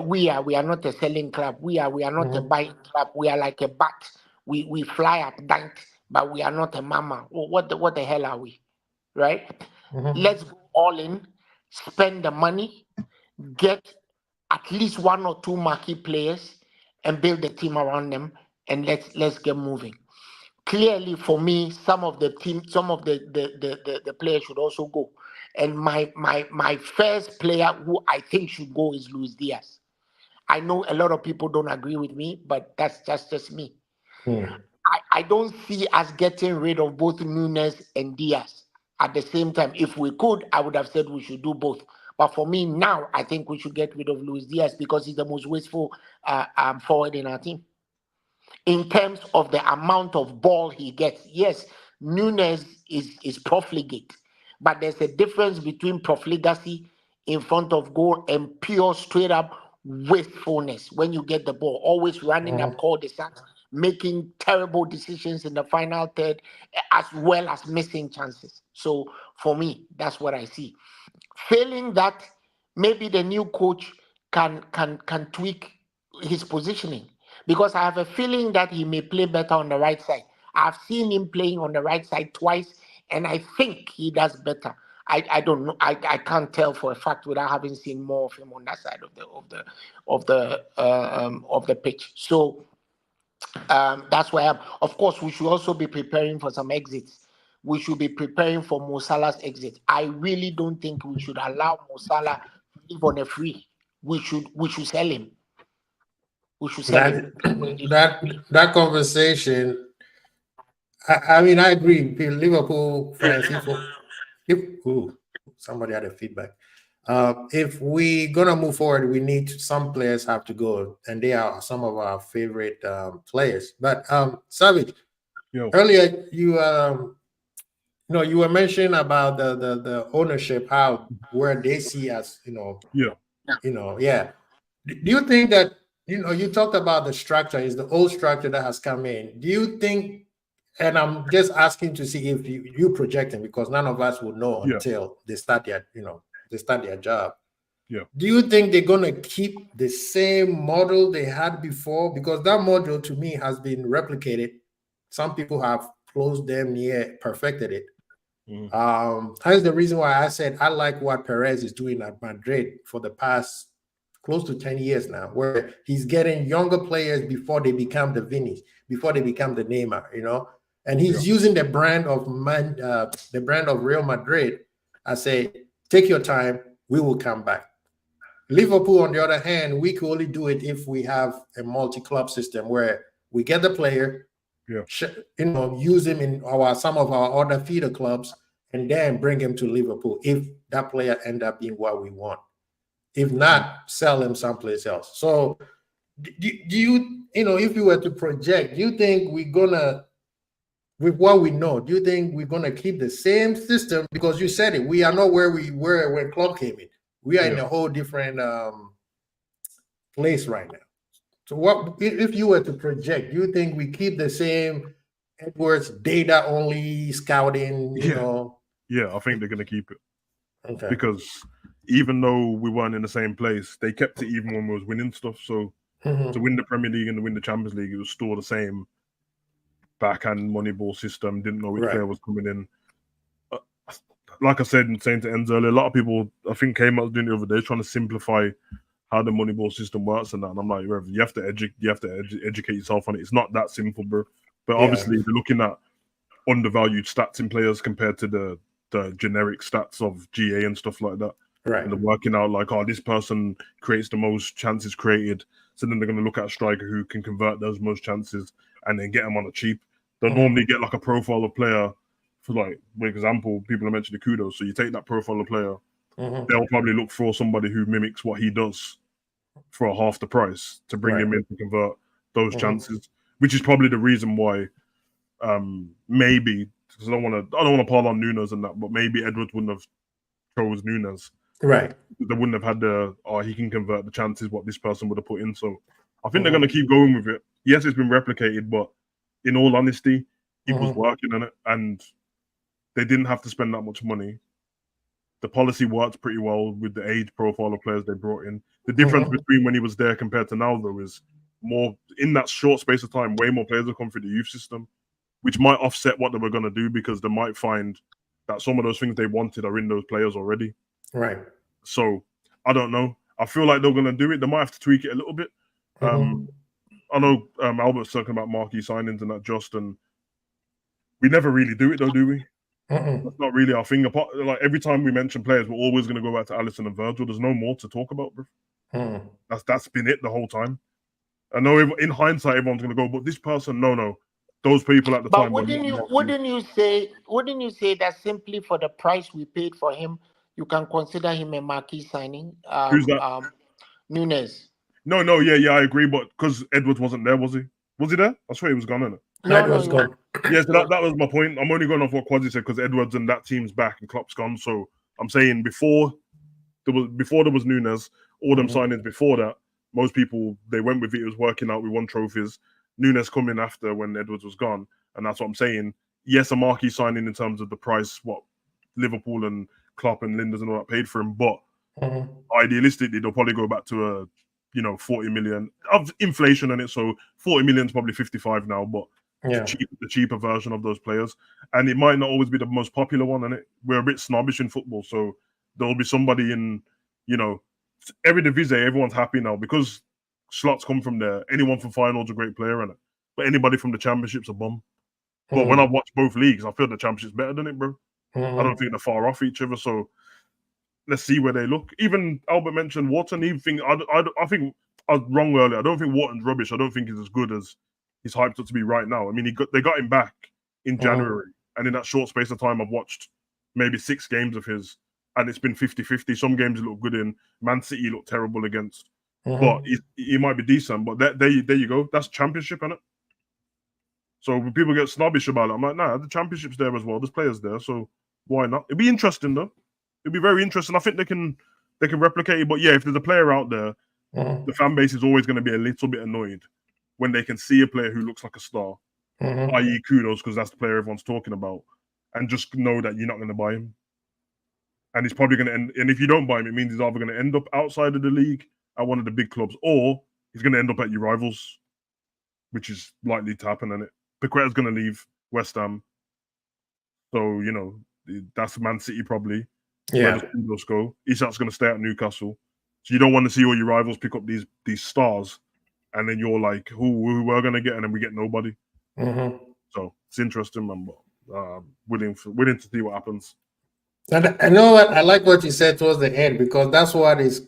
We are not a selling club. We are not a buying club. We are like a bat. We fly at night, but we are not a mama. What the hell are we? Right? Let's go all in, spend the money, get at least one or two marquee players, and build the team around them, and let's get moving. Clearly, for me, some of the players should also go. And my first player who I think should go is Luis Diaz. I know a lot of people don't agree with me, but that's just me. I don't see us getting rid of both Nunes and Diaz at the same time. If we could, I would have said we should do both. But for me now, I think we should get rid of Luis Diaz because he's the most wasteful forward in our team. In terms of the amount of ball he gets, yes, Nunes is profligate, but there's a difference between profligacy in front of goal and pure straight up wastefulness. When you get the ball, always running up cul-de-sacs, making terrible decisions in the final third, as well as missing chances. So for me, that's what I see. Failing that, maybe the new coach can tweak his positioning, because I have a feeling that he may play better on the right side. I've seen him playing on the right side twice, and I think he does better. I don't know. I can't tell for a fact without having seen more of him on that side of the pitch. So that's why of course we should also be preparing for some exits. We should be preparing for Mo Salah's exit. I really don't think we should allow Mo Salah to live on a free. We should sell him. We should sell him. That conversation. I mean, I agree. Liverpool fans, somebody had a feedback. If we're gonna move forward, we need some players have to go, and they are some of our favorite players. But Savage, earlier you you were mentioning about the ownership, where they see us, Do you think that you talked about the structure is the old structure that has come in? Do you think? And I'm just asking to see if you projecting, because none of us will know until they start their job. Yeah. Do you think they're gonna keep the same model they had before? Because that model to me has been replicated. Some people have close them near perfected it. That's the reason why I said I like what Perez is doing at Madrid for the past close to 10 years now, where he's getting younger players before they become the Vinny's, before they become the Neymar, and he's using the brand of Real Madrid. I say, take your time, we will come back. Liverpool, on the other hand, we can only do it if we have a multi-club system where we get the player, use him in some of our other feeder clubs, and then bring him to Liverpool if that player end up being what we want. If not, sell him someplace else. So, do you, if you were to project, do you think we're gonna, with what we know, do you think we're gonna keep the same system? Because you said it, we are not where we were when Klopp came in. We are in a whole different place right now. So, what if you were to project? Do you think we keep the same Edwards data only scouting? Yeah, I think they're gonna keep it. Okay. Because even though we weren't in the same place, they kept it even when we was winning stuff. So to win the Premier League and to win the Champions League, it was still the same backhand Moneyball system, didn't know which player was coming in. Like I said, and saying to Enzo earlier, a lot of people, I think, came out doing it the other day, trying to simplify how the Moneyball system works and that. And I'm like, you have to educate yourself on it. It's not that simple, bro. But obviously, they're looking at undervalued stats in players compared to the generic stats of GA and stuff like that. Right. And they're working out like, oh, this person creates the most chances created. So then they're going to look at a striker who can convert those most chances and then get them on a cheap. They'll normally get like a profile of player. For like, for example, people have mentioned the kudos. So you take that profile of player, they'll probably look for somebody who mimics what he does for half the price to bring him in to convert those chances, which is probably the reason why maybe, because I don't want to pile on Nunes and that, but maybe Edwards wouldn't have chose Nunes. Right. They wouldn't have had he can convert the chances what this person would have put in. So I think they're going to keep going with it. Yes, it's been replicated, but in all honesty, it was working on it, and they didn't have to spend that much money. The policy worked pretty well with the age profile of players they brought in. The difference between when he was there compared to now, though, is more in that short space of time, way more players have come through the youth system, which might offset what they were going to do because they might find that some of those things they wanted are in those players already. Right. So I don't know. I feel like they're going to do it. They might have to tweak it a little bit. I know Albert's talking about marquee signings and that, and we never really do it, though, do we? That's not really our thing. Apart, like every time we mention players, we're always going to go back to Alisson and Virgil. There's no more to talk about, bro. That's been it the whole time. I know in hindsight, everyone's going to go, but this person, no. Those people at the time. But wouldn't you say that simply for the price we paid for him, you can consider him a marquee signing? Who's that? Nunes. No, yeah, I agree. But because Edwards wasn't there, was he? Was he there? I swear he was gone, innit? Edwards gone. Yeah, so that was my point. I'm only going off what Quasi said because Edwards and that team's back and Klopp's gone. So I'm saying before there was Nunes, all them signings before that, most people they went with it. It was working out. We won trophies. Nunes coming after when Edwards was gone, and that's what I'm saying. Yes, a marquee signing in terms of the price, what Liverpool and Klopp and Linders and all that paid for him, but idealistically they'll probably go back to 40 million of inflation in it. So 40 million is probably 55 now, but the cheaper version of those players, and it might not always be the most popular one. And we're a bit snobbish in football, so there'll be somebody in every division. Everyone's happy now because slots come from there. Anyone from finals a great player in it, but anybody from the championship's a bum. But when I watch both leagues, I feel the championship's better than it, bro. I don't think they're far off each other. So let's see where they look. Even Albert mentioned Wharton. I think I was wrong earlier. I don't think Wharton's rubbish. I don't think he's as good as he's hyped up to be right now. I mean, they got him back in January, and in that short space of time, I've watched maybe 6 games of his, and it's been 50-50. Some games he looked good in. Man City looked terrible against. But he might be decent. But there you go. That's championship, isn't it? So when people get snobbish about it, I'm like, nah, the championship's there as well. There's players there, so why not? It'd be interesting though. It'd be very interesting. I think they can replicate it. But yeah, if there's a player out there, the fan base is always going to be a little bit annoyed when they can see a player who looks like a star, i.e. kudos, because that's the player everyone's talking about, and just know that you're not going to buy him. And he's probably going to end. And if you don't buy him, it means he's either going to end up outside of the league at one of the big clubs, or he's going to end up at your rivals, which is likely to happen. And Paqueta's going to leave West Ham, so that's Man City probably. Yeah, where does Kudos go? Isak's going to stay at Newcastle, so you don't want to see all your rivals pick up these stars, and then you're like, who we're going to get, and then we get nobody. So it's interesting, man. But willing to see what happens. And I know what I like what you said towards the end, because that's what is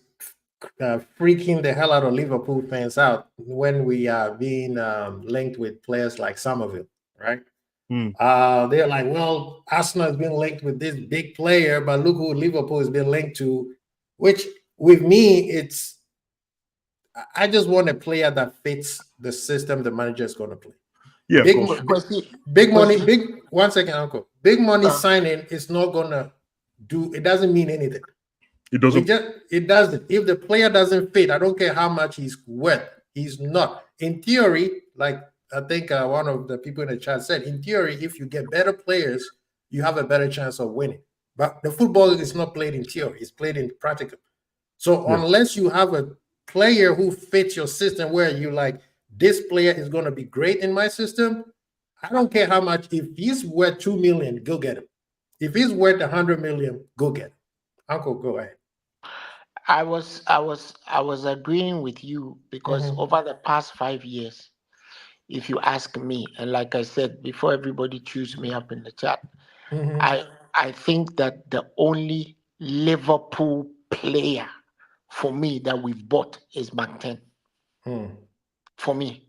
freaking the hell out of Liverpool fans out when we are being linked with players like Somerville, right? They're like, well, Arsenal has been linked with this big player, but look who Liverpool has been linked to, which with me, I just want a player that fits the system the manager is going to play. Yeah, big money, one second, Uncle. Big money signing is not going to it doesn't mean anything. It doesn't. It doesn't. If the player doesn't fit, I don't care how much he's worth. He's not. In theory, like I think one of the people in the chat said, in theory, if you get better players, you have a better chance of winning. But the football is not played in theory; it's played in practical. So unless you have a player who fits your system, where you like, this player is going to be great in my system, I don't care how much. If he's worth 2 million, go get him. If he's worth 100 million, go get him. Uncle, go ahead. I was agreeing with you because over the past 5 years, if you ask me, and like I said before, everybody chews me up in the chat. I think that the only Liverpool player for me that we've bought is McTen. For me,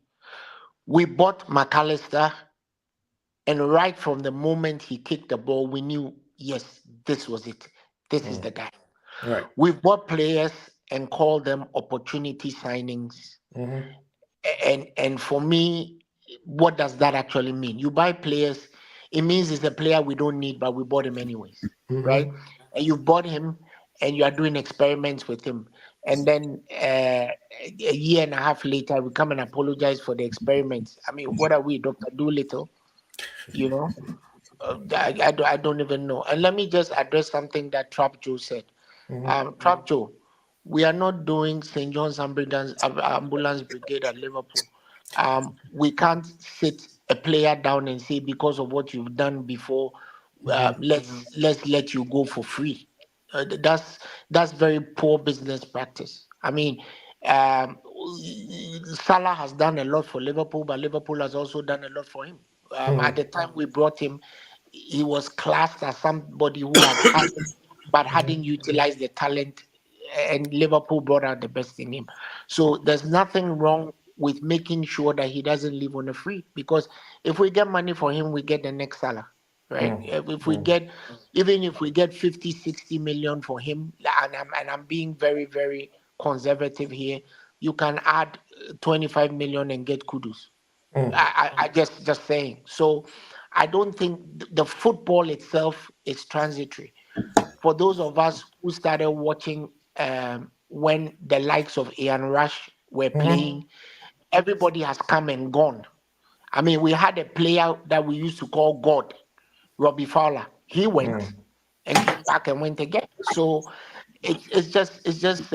we bought McAllister, and right from the moment he kicked the ball, we knew, yes, this was it. This is the guy. Right. We've bought players and called them opportunity signings. And for me, what does that actually mean? You buy players, it means it's a player we don't need, but we bought him anyways, right? And you bought him and you are doing experiments with him. And then a year and a half later, we come and apologize for the experiments. I mean, what are we, Dr. Doolittle? You know? I don't even know. And let me just address something that Trap Joe said. Trap Joe, we are not doing St. John's Ambulance Brigade at Liverpool. We can't sit a player down and say, because of what you've done before, let's let you go for free. That's very poor business practice. I mean, Salah has done a lot for Liverpool, but Liverpool has also done a lot for him. At the time we brought him, he was classed as somebody who had talent, but hadn't utilized the talent, and Liverpool brought out the best in him. So there's nothing wrong with making sure that he doesn't live on a free, because if we get money for him, we get the next Salah, right? If we get, even if we get 50, 60 million for him, and I'm being very, very conservative here, you can add 25 million and get Kudus. I just saying. So I don't think the football itself is transitory. For those of us who started watching when the likes of Ian Rush were playing, everybody has come and gone. I mean, we had a player that we used to call God, Robbie Fowler. He went and came back and went again. So it's just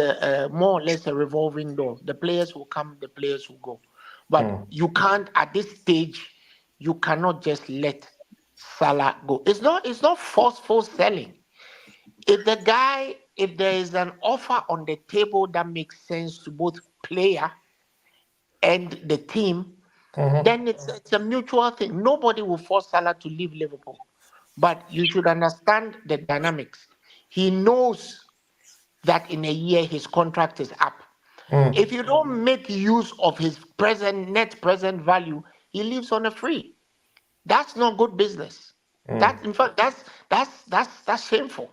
more or less a revolving door. The players will come, the players will go. But you can't, at this stage, you cannot just let Salah go. It's not forceful selling. If there is an offer on the table that makes sense to both player and the team, then it's a mutual thing. Nobody will force Salah to leave Liverpool. But you should understand the dynamics. He knows that in a year his contract is up. If you don't make use of his net present value, he lives on a free. That's not good business. That, in fact, that's shameful.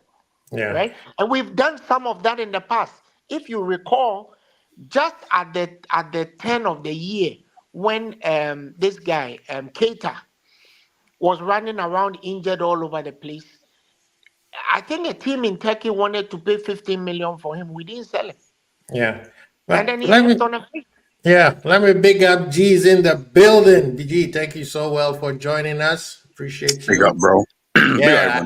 Yeah. Right? And we've done some of that in the past. If you recall, just at the turn of the year, when this guy Keita was running around injured all over the place, I think a team in Turkey wanted to pay 15 million for him. We didn't sell him. Yeah. And then he left on a free. Yeah, let me big up G's in the building. G, thank you so well for joining us. Appreciate you. Big up, bro. Yeah,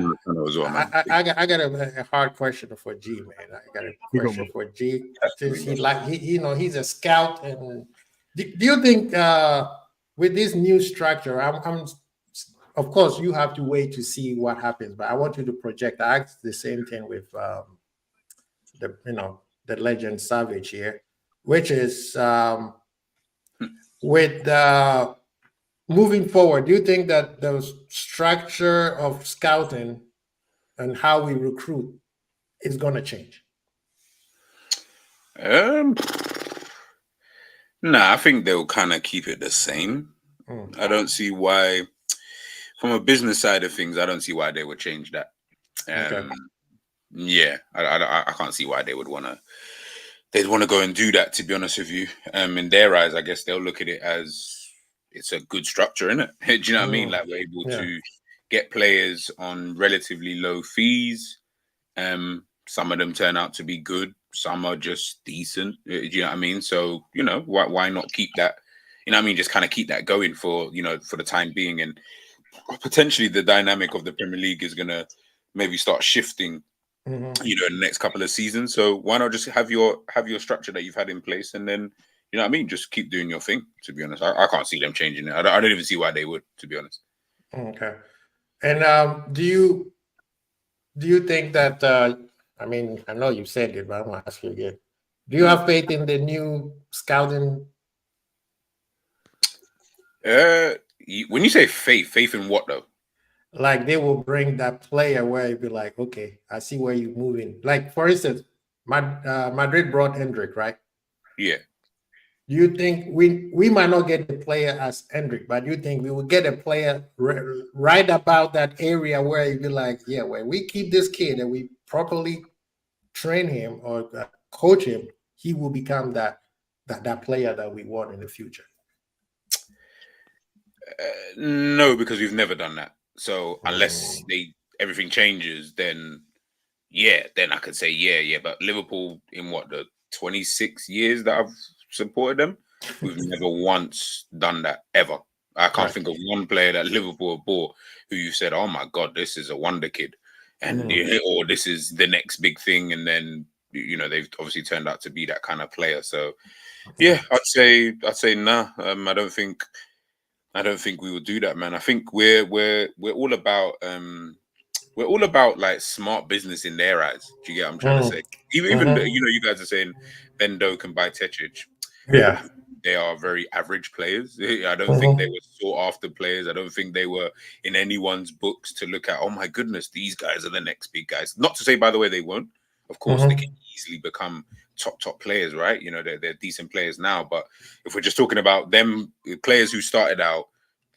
I got a hard question for G, man. I got a question for G. Since he's a scout, and do you think with this new structure, I'm of course you have to wait to see what happens, but I want you to project. I asked the same thing with the legend Savage here, which is with moving forward, do you think that the structure of scouting and how we recruit is going to change? Nah, I think they'll kind of keep it the same. I don't see why, from a business side of things, I don't see why they would change that. Yeah, I can't see why they would want to. They'd want to go and do that, to be honest with you. In their eyes, I guess they'll look at it as it's a good structure, isn't it? Do you know what I mean? Like, we're able to get players on relatively low fees. Some of them turn out to be good. Some are just decent. Do you know what I mean? So, why not keep that? You know what I mean? Just kind of keep that going for the time being. And potentially the dynamic of the Premier League is going to maybe start shifting in the next couple of seasons. So why not just have your structure that you've had in place, and then You know what I mean? Just keep doing your thing. To be honest, I can't see them changing it. I don't even see why they would. To be honest. Okay. And do you think that? I mean, I know you said it, but I'm gonna ask you again. Do you have faith in the new scouting? When you say faith in what though? Like they will bring that player where you'd be like, okay, I see where you're moving. Like for instance, Madrid brought Hendrick, right? Yeah. Do you think we might not get the player as Hendrick, but you think we will get a player right about that area where you'd be like, yeah, when we keep this kid and we properly train him or coach him, he will become that player that we want in the future? No, because we've never done that. So unless everything changes, then I could say yeah. But Liverpool, in what, the 26 years that I've supported them, we've never once done that ever. I can't think of one player that Liverpool have bought who you said, "Oh my God, this is a wonder kid," and or this is the next big thing. And then they've obviously turned out to be that kind of player. So yeah, I'd say nah. I don't think we would do that, man. I think we're all about like smart business in their eyes. Do you get what I'm trying to say? Even you guys are saying Bendo can buy Tetric. Yeah. They are very average players. I don't think they were sought after players. I don't think they were in anyone's books to look at, oh my goodness, these guys are the next big guys. Not to say, by the way, they won't. Of course, they can easily become top players, right? They're decent players now. But if we're just talking about them, players who started out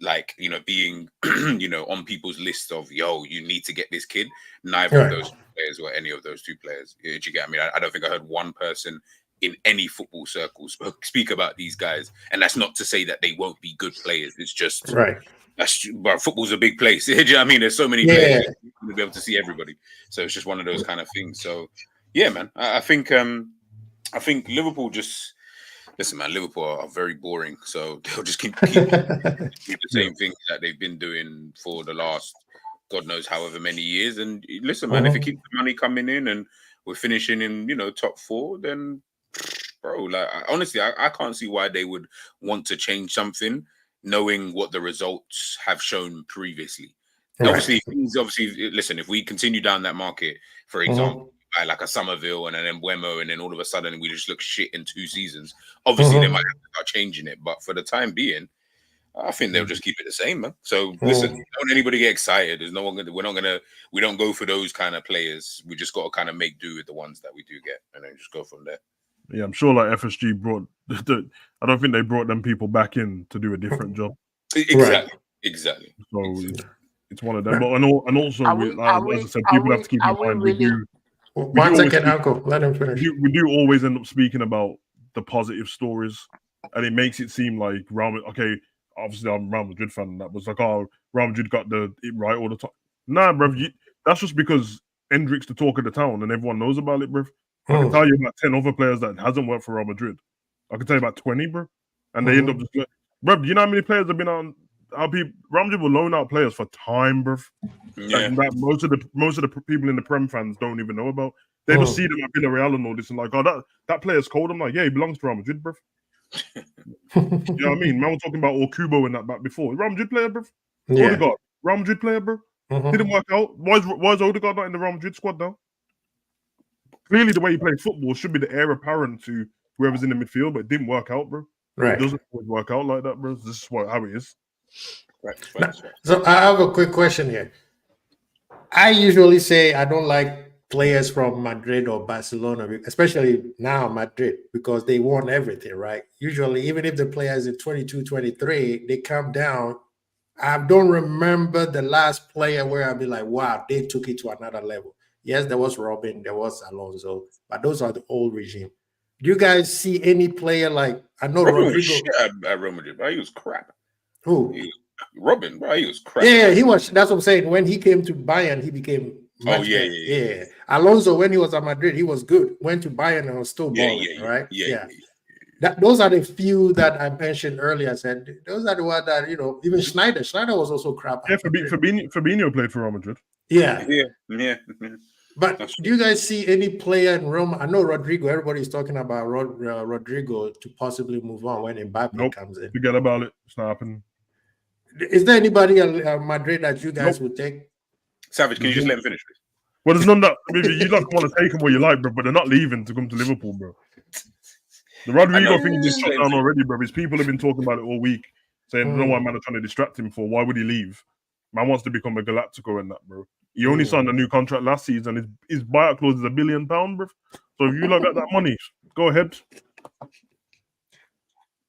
like, being, on people's list of, yo, you need to get this kid. Neither of those players were any of those two players. Do you get? I mean, I don't think I heard one person in any football circles speak about these guys. And that's not to say that they won't be good players. It's just but football's a big place. Do you know what I mean? There's so many players, you'll be able to see everybody. So it's just one of those kind of things. So yeah, man, I think Liverpool just listen, man. Liverpool are very boring, so they'll just keep the same things that they've been doing for the last God knows however many years. And listen, man, if you keep the money coming in and we're finishing in top 4, then bro, like honestly, I can't see why they would want to change something, knowing what the results have shown previously. Obviously, listen, if we continue down that market, for example, like a Somerville and then Wemo, and then all of a sudden we just look shit in 2 seasons, obviously they might have to start changing it. But for the time being, I think they'll just keep it the same, man. So listen, don't anybody get excited. There's no one we don't go for those kind of players. We just got to kind of make do with the ones that we do get and then just go from there. Yeah, I'm sure like FSG brought I don't think they brought them people back in to do a different job. Exactly. So it's one of them. But and also as I said, people have to keep in mind we do. One second, Uncle. Let him finish. We do always end up speaking about the positive stories, and it makes it seem like obviously I'm a Real Madrid fan, and that was like, oh, Real Madrid got it right all the time. Nah, bruv, that's just because Hendrick's the talk of the town and everyone knows about it, bruv. I can tell you about 10 other players that hasn't worked for Real Madrid. I can tell you about 20, bro. And they end up just bruv, you know how many players have been on Real Madrid will loan out players for time, bruv. Yeah. That most of the people in the Prem fans don't even know about. They just see them at Villarreal and all this and like, oh, that player's cold. I'm like, yeah, he belongs to Real Madrid, bruv. You know what I mean? Man, we're talking about Kubo and that back before. Real Madrid player, bruv. Odegaard, Real Madrid player, bruv. Didn't work out. Why is Odegaard not in the Real Madrid squad now? Clearly, the way he played football should be the heir apparent to whoever's in the midfield, but it didn't work out, bro. Right. It doesn't always work out like that, bro. This is how it is. Right. So I have a quick question here. I usually say I don't like players from Madrid or Barcelona, especially now Madrid, because they won everything, right? Usually, even if the player is in 22, 23, they come down. I don't remember the last player where I'd be like, wow, they took it to another level. Yes, there was Robin, there was Alonso, but those are the old regime. Do you guys see any player like, I know Robin Rodrigo. Was shit at Real Madrid, bro. He was crap. Who? Robin, bro. He was crap. Yeah, he was. That's what I'm saying. When he came to Bayern, he became much better. Yeah. Alonso, when he was at Madrid, he was good. Went to Bayern and was still balling, right? Yeah. Those are the few that I mentioned earlier. I said those are the ones that, even Schneider was also crap. Yeah, Fabinho played for Real Madrid. Yeah. But do you guys see any player in Roma? I know Rodrigo. Everybody's talking about Rodrigo to possibly move on when Mbappe comes in. Forget about it. It's not happening. Is there anybody at Madrid that you guys would take? Savage, can you just let him finish, please? Well, there's none that you like want to take them where you like, bro, but they're not leaving to come to Liverpool, bro. The Rodrigo thing has been shut down already, bro. His people have been talking about it all week, saying, "No one man are trying to distract him for. Why would he leave? Man wants to become a Galactico and that, bro. He only signed a new contract last season. His buyout clause is $1 billion, bro. So if you like got that money, go ahead."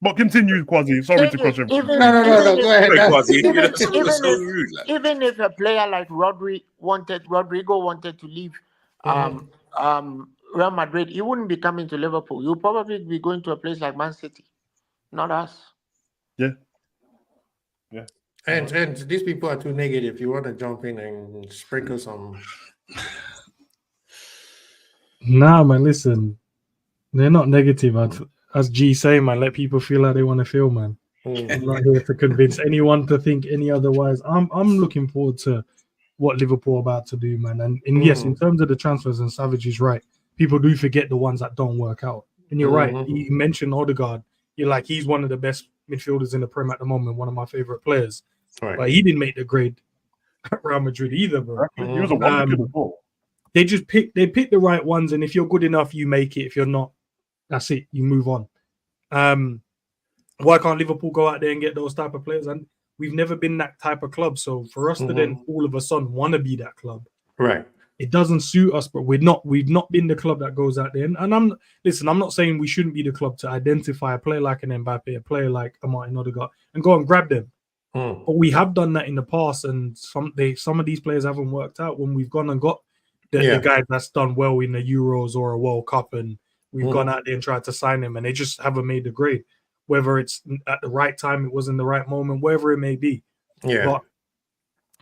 But continue, Quasi. Sorry to crush him. No. Go ahead, Quasi. Even if a player like Rodrigo wanted to leave, Real Madrid, he wouldn't be coming to Liverpool. You'll probably be going to a place like Man City, not us. Yeah. And these people are too negative. You want to jump in and sprinkle some? Nah, man. Listen, they're not negative. As G say, man, let people feel like they want to feel, man. I'm not here to convince anyone to think any otherwise. I'm looking forward to what Liverpool are about to do, man. And yes, in terms of the transfers, and Savage is right. People do forget the ones that don't work out. And you're right. You mentioned Odegaard. He's one of the best midfielders in the Prem at the moment, one of my favorite players. Right. But he didn't make the grade at Real Madrid either, bro. He was a wonder kid as well. They pick the right ones, and if you're good enough, you make it. If you're not, that's it. You move on. Why can't Liverpool go out there and get those type of players? And we've never been that type of club. So for us to then all of a sudden want to be that club, right? It doesn't suit us. But we've not been the club that goes out there. And I'm not saying we shouldn't be the club to identify a player like an Mbappe, a player like a Martin Odegaard, and go and grab them. But we have done that in the past, and some of these players haven't worked out when we've gone and got the guy that's done well in the Euros or a World Cup, and we've gone out there and tried to sign him, and they just haven't made the grade. Whether it's at the right time, it was in the right moment, wherever it may be. Yeah. But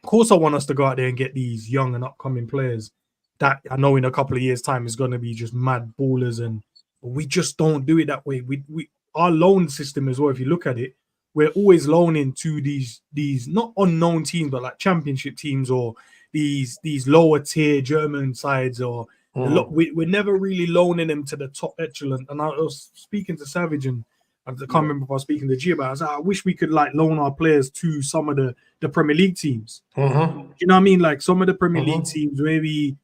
of course, I want us to go out there and get these young and upcoming players that I know in a couple of years' time is going to be just mad ballers, and we just don't do it that way. We our loan system as well. If you look at it, we're always loaning to these not unknown teams, but like championship teams or these lower tier German sides, or we're never really loaning them to the top echelon. And I was speaking to Savage, and I can't remember if I was speaking to G about it. I was like, I wish we could like loan our players to some of the Premier League teams. You know what I mean? Like some of the Premier League teams, maybe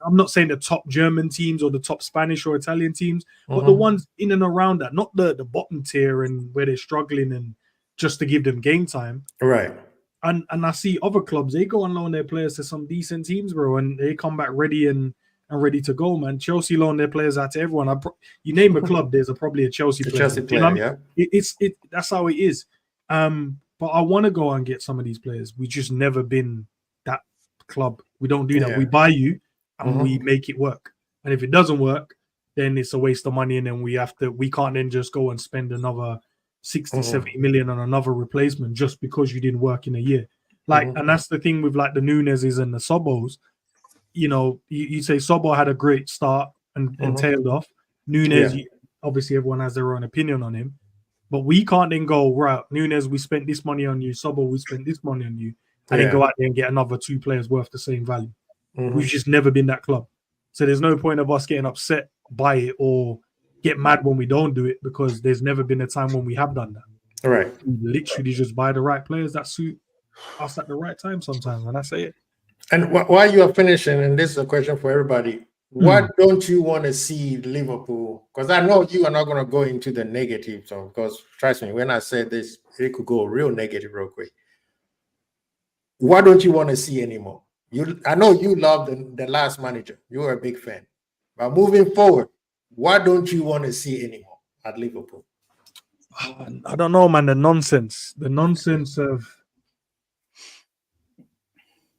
I'm not saying the top German teams or the top Spanish or Italian teams, but the ones in and around that, not the bottom tier and where they're struggling and just to give them game time. Right. And I see other clubs, they go and loan their players to some decent teams, bro, and they come back ready and ready to go, man. Chelsea loan their players out to everyone. You name a club, there's probably a Chelsea player. You know what I mean? That's how it is. But I want to go and get some of these players. We just never been that club. We don't do that. We buy you and we make it work. And if it doesn't work, then it's a waste of money, and then we can't then just go and spend another 60, 70 million on another replacement just because you didn't work in a year. And that's the thing with like the Nunez's and the Sobos. You know, you say Sobo had a great start and tailed off. Nunez, obviously everyone has their own opinion on him, but we can't then go, right, Nunez, we spent this money on you, Sobo, we spent this money on you, and then go out there and get another 2 players worth the same value. We've just never been that club. So there's no point of us getting upset by it or get mad when we don't do it, because there's never been a time when we have done that. All right. We literally just buy the right players that suit us at the right time sometimes, and that's it. And while you are finishing, and this is a question for everybody, what don't you want to see Liverpool? Because I know you are not going to go into the negative, so because trust me, when I said this, it could go real negative real quick. What don't you want to see anymore? I know you love the last manager. You were a big fan. But moving forward, what don't you want to see anymore at Liverpool? I don't know, man. The nonsense of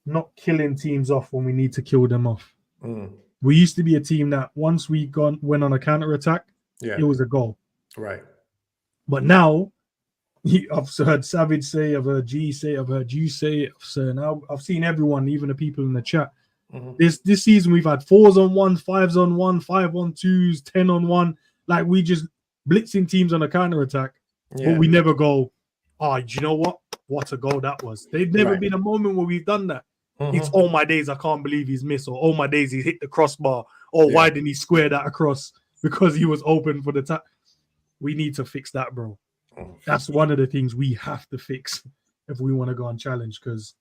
not killing teams off when we need to kill them off. We used to be a team that once we went on a counter-attack, it was a goal. Right. But now, I've heard Savage say, I've heard G say, I've heard you say, I've seen everyone, even the people in the chat. This season, we've had 4s on 1, 5s on 1, 5 on 2s, 10 on 1. Like, we just blitzing teams on a counter-attack, but we never go, do you know what? What a goal that was. There's never been a moment where we've done that. It's all my days, I can't believe he's missed, or all my days he hit the crossbar, or why didn't he square that across because he was open for the tap. We need to fix that, bro. That's one of the things we have to fix if we want to go on challenge, because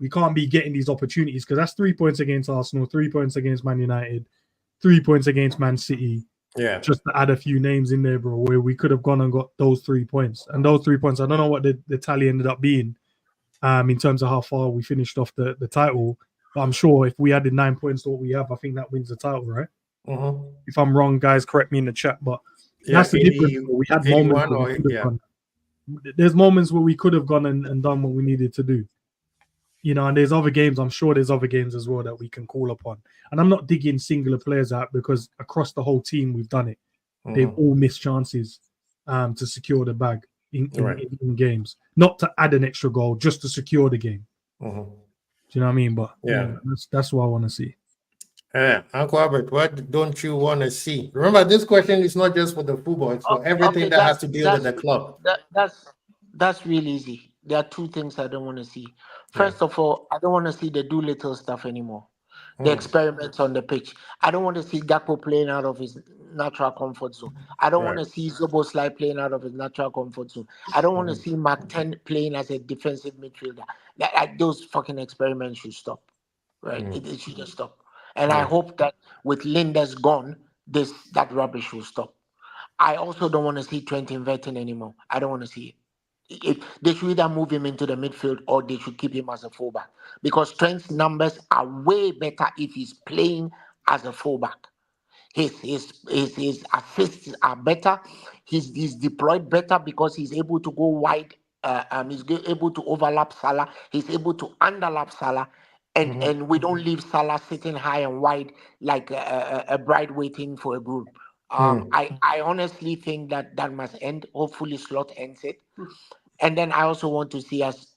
we can't be getting these opportunities, because that's 3 points against Arsenal, 3 points against Man United, 3 points against Man City. Yeah. Just to add a few names in there, bro, where we could have gone and got those 3 points. And those 3 points, I don't know what the tally ended up being in terms of how far we finished off the title. But I'm sure if we added 9 points to what we have, I think that wins the title, right? If I'm wrong, guys, correct me in the chat. But that's the difference. We had moments where we could have gone. There's moments where we could have gone and done what we needed to do. And there's other games. I'm sure there's other games as well that we can call upon. And I'm not digging singular players out, because across the whole team, we've done it. They've all missed chances to secure the bag in games. Not to add an extra goal, just to secure the game. Do you know what I mean? But that's what I want to see. Uncle Albert, what don't you want to see? Remember, this question is not just for the football; it's for everything that has to deal with the club. That's really easy. There are two things I don't want to see. First of all, I don't want to see the Doolittle stuff anymore. The experiments on the pitch. I don't want to see Gakpo playing out of his natural comfort zone. I don't want to see Szoboszlai playing out of his natural comfort zone. I don't want to see Mark 10 playing as a defensive midfielder. Those fucking experiments should stop. Right? It should just stop. And I hope that with Linda's gone, that rubbish will stop. I also don't want to see Trent inverting anymore. I don't want to see it. They should either move him into the midfield or they should keep him as a fullback, because Trent's numbers are way better if he's playing as a fullback. His assists are better. He's deployed better because he's able to go wide. He's able to overlap Salah. He's able to underlap Salah. And we don't leave Salah sitting high and wide like a bride waiting for a groom. I honestly think that must end. Hopefully, Slot ends it. And then I also want to see us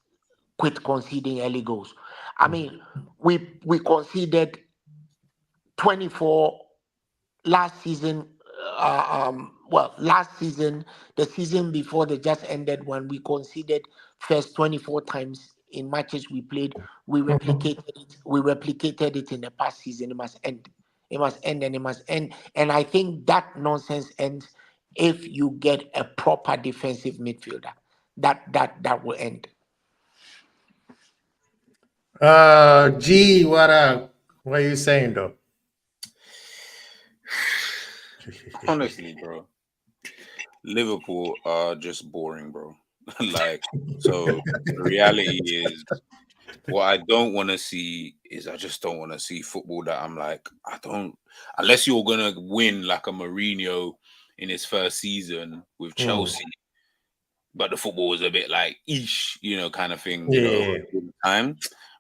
quit conceding early goals. I mean, we conceded 24 last season. Last season, the season before they just ended, when we conceded first 24 times in matches we played. We replicated it. We replicated it in the past season. It must end. It must end, and it must end. And I think that nonsense ends if you get a proper defensive midfielder. That will end. G, what are you saying though? Honestly, bro, Liverpool are just boring, bro. Like, so the reality is, what I don't want to see is, I just don't want to see football that I'm like, unless you're gonna win like a Mourinho in his first season with Chelsea, but the football was a bit like kind of thing, all the time.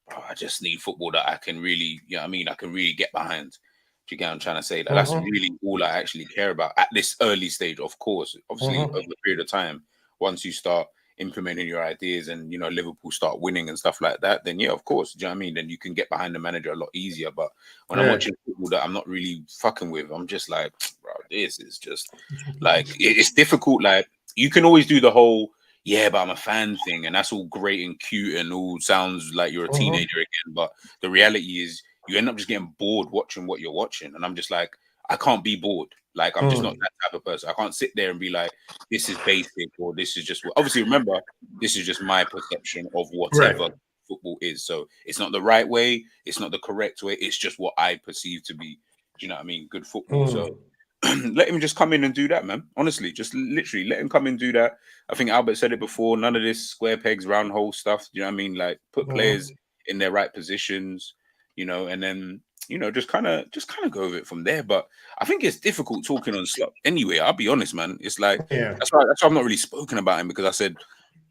Bro, I just need football that I can really, I can really get behind. Do you get what I'm trying to say? That's really all I actually care about at this early stage. Of course, obviously, over a period of time, once you start implementing your ideas and Liverpool start winning and stuff like that, then of course, do you know what I mean? Then you can get behind the manager a lot easier. But when I'm watching football that I'm not really fucking with, I'm just like, bro, this is just like, it's difficult. Like, you can always do the whole but I'm a fan thing, and that's all great and cute and all sounds like you're a teenager again. But the reality is, you end up just getting bored watching what you're watching. And I'm just like, I can't be bored. Like, I'm just not that type of person. I can't sit there and be like, this is basic, or this is just obviously, remember, this is just my perception of whatever football is. So it's not the right way, it's not the correct way, it's just what I perceive to be, do you know what I mean, good football. So let him just come in and do that, man. Honestly, just literally let him come in and do that. I think Albert said it before, none of this square pegs, round hole stuff. Do you know what I mean? Like, put players in their right positions, and then just kind of go with it from there. But I think it's difficult talking on Slot anyway. I'll be honest, man. It's like that's why I've not really spoken about him, because I said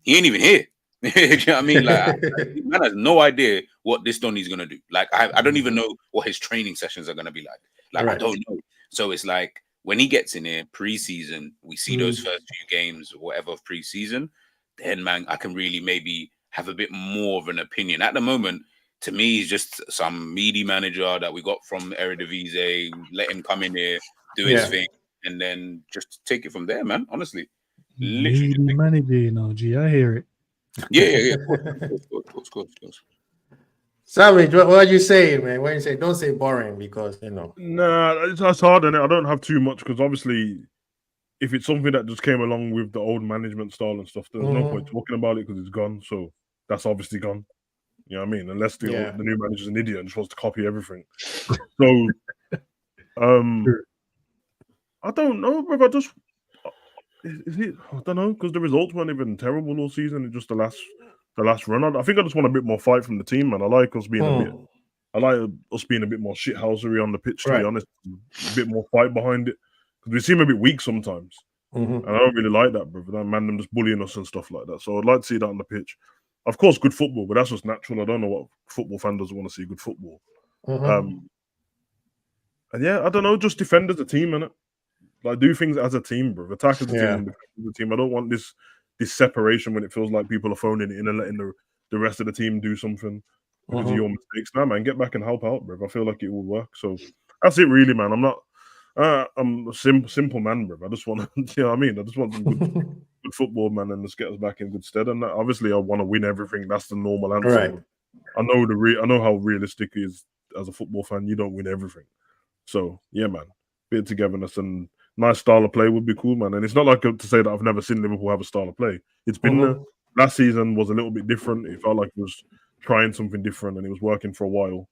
he ain't even here. Do you know what I mean? Like, man has no idea what this Donny's gonna do. Like, I don't even know what his training sessions are gonna be like. Like, I don't know. So it's like, when he gets in here pre-season, we see those first few games or whatever of pre-season, then man, I can really maybe have a bit more of an opinion. At the moment, to me, he's just some meaty manager that we got from Eredivisie. Let him come in here, do his thing, and then just take it from there, man. Honestly, meaty manager, G, I hear it. Yeah. Of course. Savage, what are you saying, man? When you say don't say boring because Nah, it's hard, and I don't have too much because obviously, if it's something that just came along with the old management style and stuff, there's no point talking about it because it's gone. So that's obviously gone. You know what I mean? Unless the new manager's an idiot and just wants to copy everything. So, I don't know, bro. I don't know because the results weren't even terrible all season. It's just the last run. I think I just want a bit more fight from the team, man. I like us being a bit more shithousery on the pitch, to be honest. A bit more fight behind it because we seem a bit weak sometimes, and I don't really like that, bro. That man, them just bullying us and stuff like that. So I'd like to see that on the pitch. Of course, good football, but that's just natural. I don't know what football fan doesn't want to see good football. And yeah, I don't know. Just defend as a team, innit? Like do things as a team, bro. Attack as a team and defend as a team. I don't want this separation when it feels like people are phoning it in and letting the rest of the team do something because of your mistakes. Nah, man, get back and help out, bro. I feel like it will work. So that's it, really, man. I'm not. I'm a simple man, bro. I just want to, you know what I mean? I just want some good football, man, and just get us back in good stead. And obviously, I want to win everything. That's the normal answer. Right. I know how realistic it is as a football fan. You don't win everything. So yeah, man, bit of togetherness and nice style of play would be cool, man. And it's not like to say that I've never seen Liverpool have a style of play. It's been there. Last season was a little bit different. It felt like it was trying something different, and it was working for a while.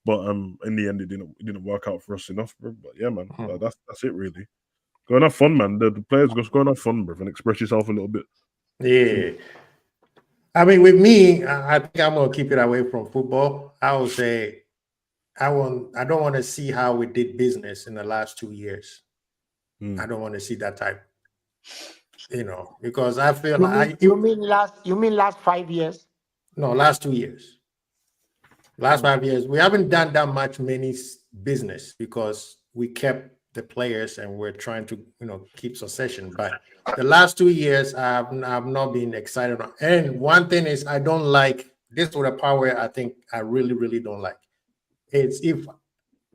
But in the end, it didn't work out for us enough, bro. But yeah, man, that's it really. Go and have fun, man. The players just go and have fun, bro, and express yourself a little bit. Yeah. I mean, with me, I think I'm gonna keep it away from football. I would say I don't want to see how we did business in the last 2 years. I don't want to see that type, because I feel you mean last 5 years? No, last 2 years. Last 5 years, we haven't done that much business because we kept the players and we're trying to, keep succession. But the last 2 years, I've not been excited. And one thing is, I don't like this with a power. I think I really, really don't like. It's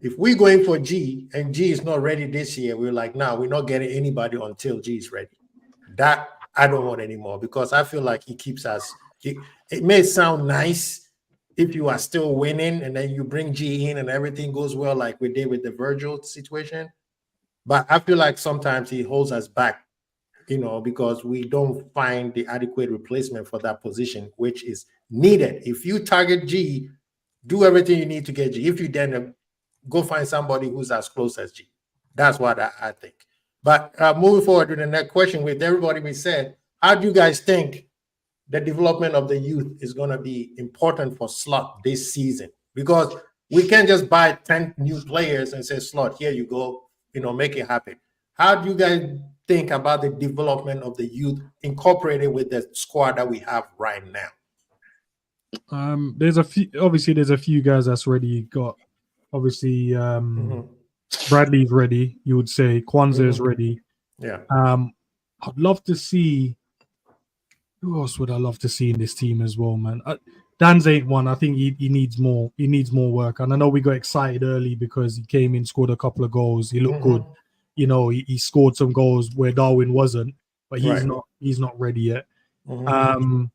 if we're going for G and G is not ready this year, we're like, no, we're not getting anybody until G is ready. That I don't want anymore because I feel like he keeps us. It may sound nice if you are still winning and then you bring G in and everything goes well, like we did with the Virgil situation. But I feel like sometimes he holds us back, because we don't find the adequate replacement for that position, which is needed. If you target G, do everything you need to get G. If you then go find somebody who's as close as G. That's what I think. But moving forward to the next question, with everybody we said, how do you guys think the development of the youth is going to be important for Slot this season? Because we can't just buy 10 new players and say, Slot, here you go, make it happen. How do you guys think about the development of the youth incorporated with the squad that we have right now? There's a few guys that's already got. Obviously, Bradley's ready. You would say Kwanzaa is ready. Yeah. I'd love to see. Who else would I love to see in this team as well, man? Dan's ain't one. I think he needs more. He needs more work. And I know we got excited early because he came in, scored a couple of goals. He looked good. He scored some goals where Darwin wasn't, but he's not ready yet. And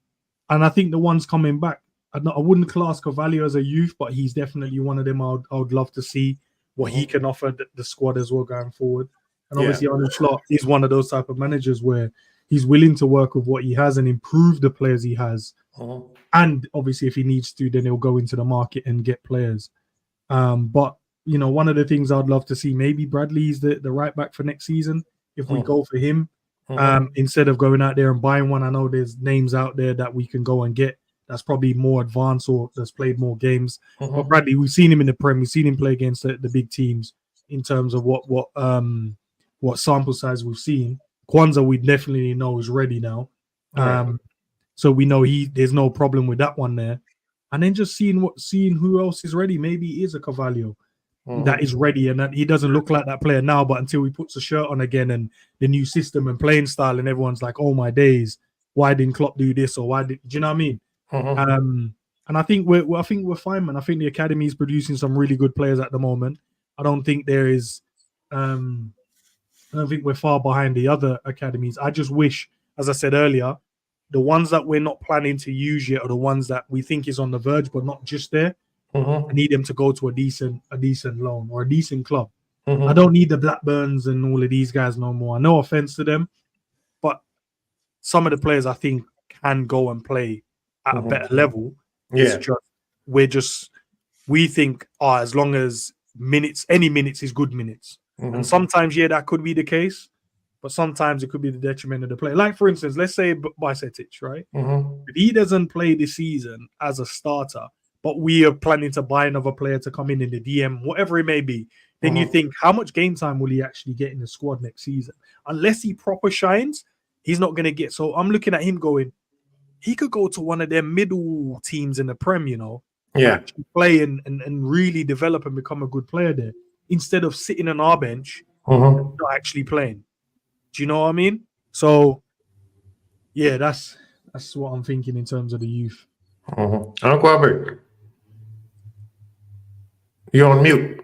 I think the ones coming back, I wouldn't class Carvalho as a youth, but he's definitely one of them. I would love to see what he can offer the squad as well going forward. And obviously, Arne Slot is one of those type of managers where he's willing to work with what he has and improve the players he has. And obviously, if he needs to, then he'll go into the market and get players. But one of the things I'd love to see, maybe Bradley's the right back for next season. If we go for him, instead of going out there and buying one, I know there's names out there that we can go and get. That's probably more advanced or that's played more games. But Bradley, we've seen him in the Prem. We've seen him play against the big teams in terms of what sample size we've seen. Kwanzaa, we definitely know is ready now. So we know there's no problem with that one there. And then just seeing who else is ready. Maybe it is a Carvalho that is ready and that he doesn't look like that player now, but until he puts a shirt on again and the new system and playing style and everyone's like, oh my days, why didn't Klopp do this or do you know what I mean? And I think we're fine, man. I think the academy is producing some really good players at the moment. I don't think there is. I don't think we're far behind the other academies. I just wish, as I said earlier, the ones that we're not planning to use yet are the ones that we think is on the verge, but not just there. I need them to go to a decent loan or a decent club. I don't need the Blackburns and all of these guys no more. No offense to them, but some of the players I think can go and play at a better level. It's just we think as long as any minutes is good minutes. And sometimes that could be the case, but sometimes it could be the detriment of the player. Like for instance, let's say Bajcetic, right? If he doesn't play this season as a starter, but we are planning to buy another player to come in the DM, whatever it may be, then you think, how much game time will he actually get in the squad next season? Unless he proper shines, he's not going to get. So I'm looking at him going, he could go to one of their middle teams in the Prem, actually play and really develop and become a good player there, instead of sitting on our bench and not actually playing. Do you know what I mean? So, yeah, that's what I'm thinking in terms of the youth. Uncle Albert, you're on mute.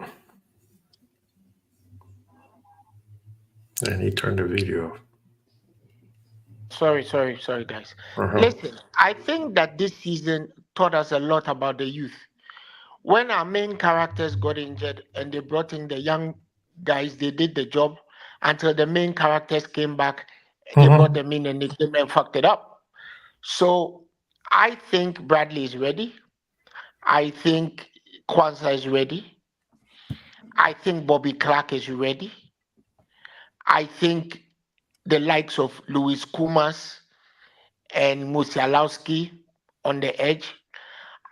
And he turned the video off. Sorry, guys. Listen, I think that this season taught us a lot about the youth. When our main characters got injured and they brought in the young guys, they did the job until the main characters came back. They brought them in and they came and fucked it up. So I think Bradley is ready. I think Kwanzaa is ready. I think Bobby Clark is ready. I think the likes of Louis Kumas and Musialowski on the edge.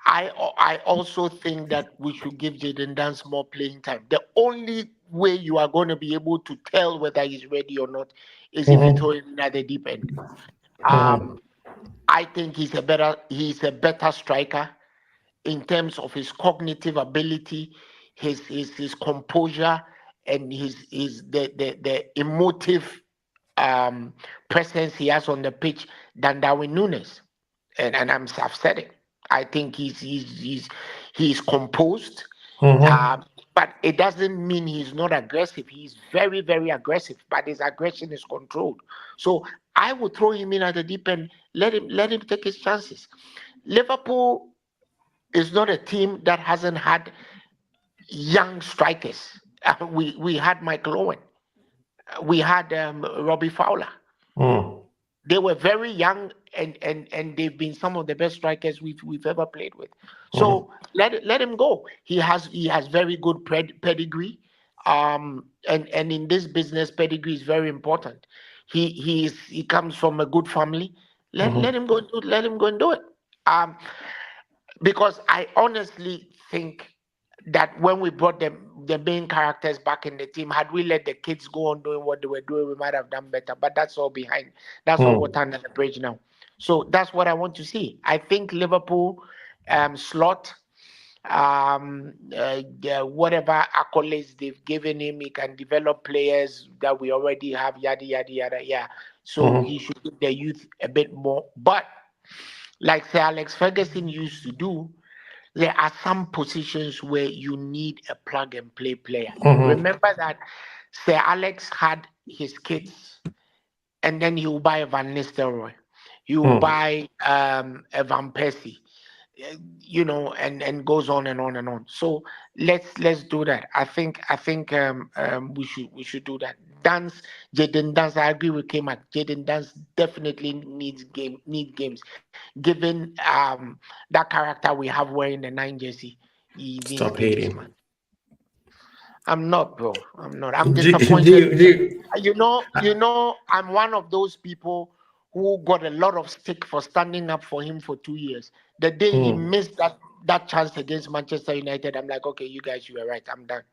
I also think that we should give Jaden Dance more playing time. The only way you are going to be able to tell whether he's ready or not is if you throw him in at the deep end. I think he's a better striker in terms of his cognitive ability, his composure, and the emotive presence he has on the pitch than Darwin Núñez. And I've said it. I think he's composed, but it doesn't mean he's not aggressive. He's very, very aggressive, but his aggression is controlled. So I would throw him in at the deep end. Let him take his chances. Liverpool is not a team that hasn't had young strikers. We had Michael Owen. We had Robbie Fowler. They were very young, and they've been some of the best strikers we've ever played with. So let him go. He has very good pedigree, and in this business, pedigree is very important. He comes from a good family. Let him go. Let him go and do it. Because I honestly think that when we brought the main characters back in the team, had we let the kids go on doing what they were doing, we might have done better. But that's all behind. That's all what's under the bridge now. So that's what I want to see. I think Liverpool, Slot, whatever accolades they've given him, he can develop players that we already have, yada, yada, yada. Yeah. So he should give the youth a bit more. But like Sir Alex Ferguson used to do, there are some positions where you need a plug-and-play player. Remember that Sir Alex had his kids, and then he will buy a Van Nistelrooy. He will buy a Van Persie, and goes on and on and on. So let's do that. I think we should do that. Jaden Dance, I agree with K-Mac. Jaden Dance definitely needs games. Given that character we have wearing the 9 jersey, he needs Stop games, hating. man. I'm not, bro. I'm not. I'm disappointed. I'm one of those people who got a lot of stick for standing up for him for 2 years. The day he missed that chance against Manchester United, I'm like, okay, you guys, you were right. I'm done.